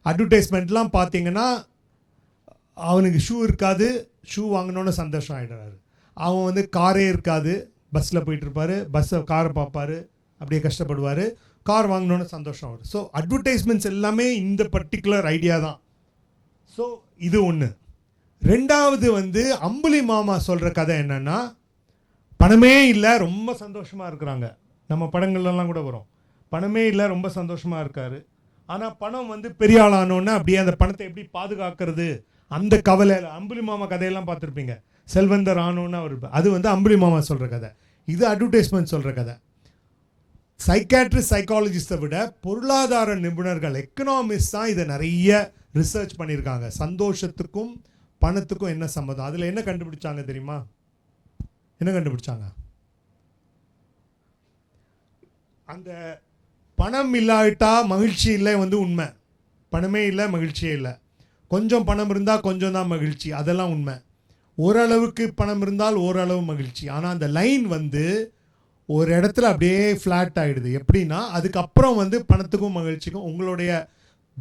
Speaker 1: அட்வர்டைஸ்மெண்ட்லாம் பார்த்தீங்கன்னா, அவனுக்கு ஷூ இருக்காது, ஷூ வாங்கினோன்னு சந்தோஷம் ஆகிடுறாரு. அவன் வந்து காரே இருக்காது, பஸ்ஸில் போயிட்டுருப்பார், காரை பார்ப்பார், அப்படியே கஷ்டப்படுவார், கார் வாங்கினோன்னு சந்தோஷம் வரும். ஸோ அட்வர்டைஸ்மெண்ட்ஸ் எல்லாமே இந்த பர்டிகுலர் ஐடியா தான். ஸோ இது ஒன்று. ரெண்டாவது வந்து அம்புலி மாமா சொல்கிற கதை என்னென்னா, பணமே இல்லை ரொம்ப சந்தோஷமாக இருக்கிறாங்க. நம்ம படங்கள்லாம் கூட வரும், பணமே இல்லை ரொம்ப சந்தோஷமாக இருக்கார். ஆனால் பணம் வந்து பெரிய ஆளானோன்னு அப்படியே அந்த பணத்தை எப்படி பாதுகாக்கிறது அந்த கவலையில். அம்புலி மாமா கதையெல்லாம் பார்த்துருப்பீங்க, செல்வந்தர் ஆனோன்னு அவர், அது வந்து அம்புலி மாமா சொல்கிற கதை. இது அட்வர்டைஸ்மெண்ட் சொல்கிற கதை. சைக்காட்ரிஸ்ட் சைக்காலஜிஸ்ட்டை விட பொருளாதார நிபுணர்கள் எக்கனாமிஸ்ட் தான் இதை நிறைய ரிசர்ச் பண்ணியிருக்காங்க. சந்தோஷத்துக்கும் பணத்துக்கும் என்ன சம்மந்தம், அதில் என்ன கண்டுபிடிச்சாங்க தெரியுமா? என்ன கண்டுபிடிச்சாங்க? அந்த பணம் இல்லாவிட்டா மகிழ்ச்சி இல்லை வந்து உண்மை. பணமே இல்லை மகிழ்ச்சியே இல்லை. கொஞ்சம் பணம் இருந்தால் கொஞ்சம் தான் மகிழ்ச்சி, அதெல்லாம் உண்மை. ஓரளவுக்கு பணம் இருந்தால் ஓரளவு மகிழ்ச்சி. ஆனால் அந்த லைன் வந்து ஒரு இடத்துல அப்படியே ஃப்ளாட் ஆகிடுது. எப்படின்னா, அதுக்கப்புறம் வந்து பணத்துக்கும் மகிழ்ச்சிக்கும் உங்களுடைய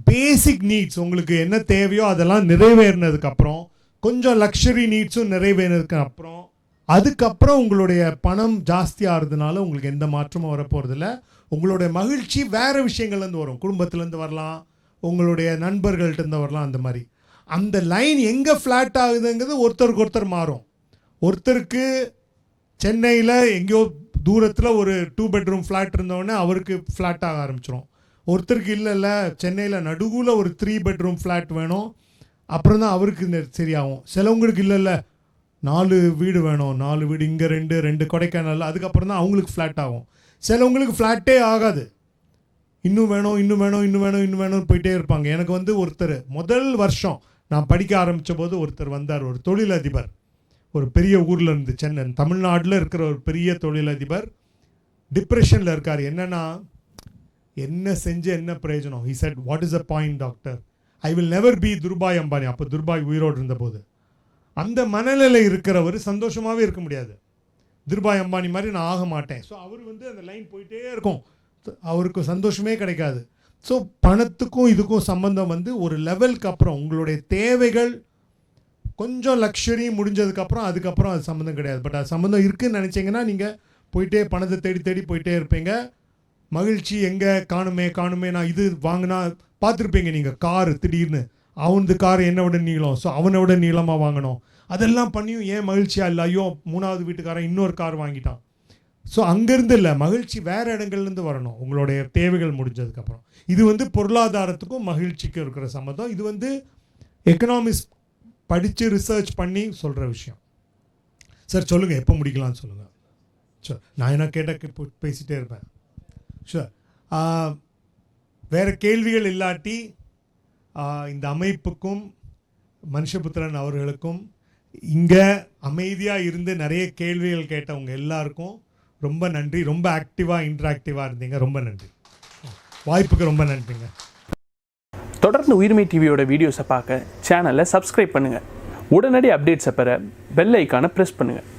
Speaker 1: பேசிக் நீட்ஸ், உங்களுக்கு என்ன தேவையோ அதெல்லாம் நிறைவேறினதுக்கப்புறம், கொஞ்சம் லக்ஸரி நீட்ஸும் நிறைவேறினதுக்கு அப்புறம், அதுக்கப்புறம் உங்களுடைய பணம் ஜாஸ்தி ஆகிறதுனால உங்களுக்கு எந்த மாற்றமும் வரப்போகிறதில்ல. உங்களுடைய மகிழ்ச்சி வேறு விஷயங்கள்லேருந்து வரும், குடும்பத்துலேருந்து வரலாம், உங்களுடைய நண்பர்கள்ட்டேருந்து வரலாம். அந்த மாதிரி அந்த லைன் எங்கே ஃப்ளாட் ஆகுதுங்கிறது ஒருத்தருக்கு ஒருத்தர் மாறும். ஒருத்தருக்கு சென்னையில் எங்கேயோ தூரத்தில் ஒரு 2 பெட்ரூம் ஃப்ளாட் இருந்தோடனே அவருக்கு ஃப்ளாட் ஆக ஆரம்பிச்சிடும். ஒருத்தருக்கு இல்லை சென்னையில் நடுவில் ஒரு 3 பெட்ரூம் ஃப்ளாட் வேணும், அப்புறம் தான் அவருக்கு சரியாகும். சிலவங்களுக்கு இல்லை 4 வீடு வேணும், 4 வீடு, இங்கே 2 கொடைக்கானல், அதுக்கப்புறம் தான் அவங்களுக்கு ஃப்ளாட் ஆகும். சிலவங்களுக்கு ஃப்ளாட்டே ஆகாது, இன்னும் வேணும் போயிட்டே இருப்பாங்க. எனக்கு வந்து ஒருத்தர் முதல் வருஷம் நான் படிக்க ஆரம்பித்த போது ஒருத்தர் வந்தார், ஒரு தொழிலதிபர், ஒரு பெரிய ஊரில் இருந்து, சென்னை தமிழ்நாட்டில் இருக்கிற ஒரு பெரிய தொழிலதிபர், டிப்ரெஷனில் இருக்கார். என்னென்னா, என்ன செஞ்சு என்ன பிரயோஜனம்? He said, what is the point doctor? I will never be துர்பாய் Ambani. அப்போ துர்பாய் உயிரோடு இருந்தபோது. அந்த மனநிலை இருக்கிறவர் சந்தோஷமாகவே இருக்க முடியாது. துர்பாய் அம்பானி மாதிரி நான் ஆக மாட்டேன். ஸோ அவர் வந்து அந்த லைன் போயிட்டே இருக்கும், அவருக்கு சந்தோஷமே கிடைக்காது. ஸோ பணத்துக்கும் இதுக்கும் சம்பந்தம் வந்து ஒரு லெவலுக்கு அப்புறம் உங்களுடைய தேவைகள் கொஞ்சம் லக்ஸரி முடிஞ்சதுக்கப்புறம் அதுக்கப்புறம் அது சம்மந்தம் கிடையாது. பட் அது சம்மந்தம் இருக்குதுன்னு நினச்சிங்கன்னா நீங்கள் போயிட்டே பணத்தை தேடி போயிட்டே இருப்பீங்க. மகிழ்ச்சி எங்கே காணுமே. நான் இது வாங்கினா பார்த்துருப்பீங்க நீங்கள், காரு திடீர்னு அவனது கார் என்னை விட நீளம், ஸோ அவனை விட நீளமாக வாங்கணும். அதெல்லாம் பண்ணியும் ஏன் மகிழ்ச்சியாக இல்லை? ஐயோ 3வது வீட்டுக்காரன் இன்னொரு கார் வாங்கிட்டான். ஸோ அங்கேருந்து இல்லை, மகிழ்ச்சி வேறு இடங்கள்லேருந்து வரணும் உங்களுடைய தேவைகள் முடிஞ்சதுக்கப்புறம். இது வந்து பொருளாதாரத்துக்கும் மகிழ்ச்சிக்கும் இருக்கிற சம்மந்தம். இது வந்து எக்கனாமிக்ஸ் படித்து ரிசர்ச் பண்ணி சொல்கிற விஷயம். சார் சொல்லுங்கள், எப்போ முடிக்கலாம்னு சொல்லுங்கள். சார் நான் என்ன கேட்டால் பேசிகிட்டே இருப்பேன். சார் வேறு கேள்விகள் இல்லாட்டி இந்த அமைப்புக்கும் மனுஷபுத்திரன் அவர்களுக்கும் இங்கே அமைதியாக இருந்து நிறைய கேள்விகள் கேட்டவங்க எல்லாருக்கும் ரொம்ப நன்றி. ரொம்ப ஆக்டிவாக இன்ட்ராக்டிவாக இருந்தீங்க, ரொம்ப நன்றி. வாய்ப்புக்கு ரொம்ப நன்றிங்க.
Speaker 4: தொடர்ந்து உயிர்மை டிவியோட வீடியோஸை பார்க்க சேனலை சப்ஸ்கிரைப் பண்ணுங்கள். உடனடி அப்டேட்ஸை பெற பெல் ஐக்கானை ப்ரெஸ் பண்ணுங்கள்.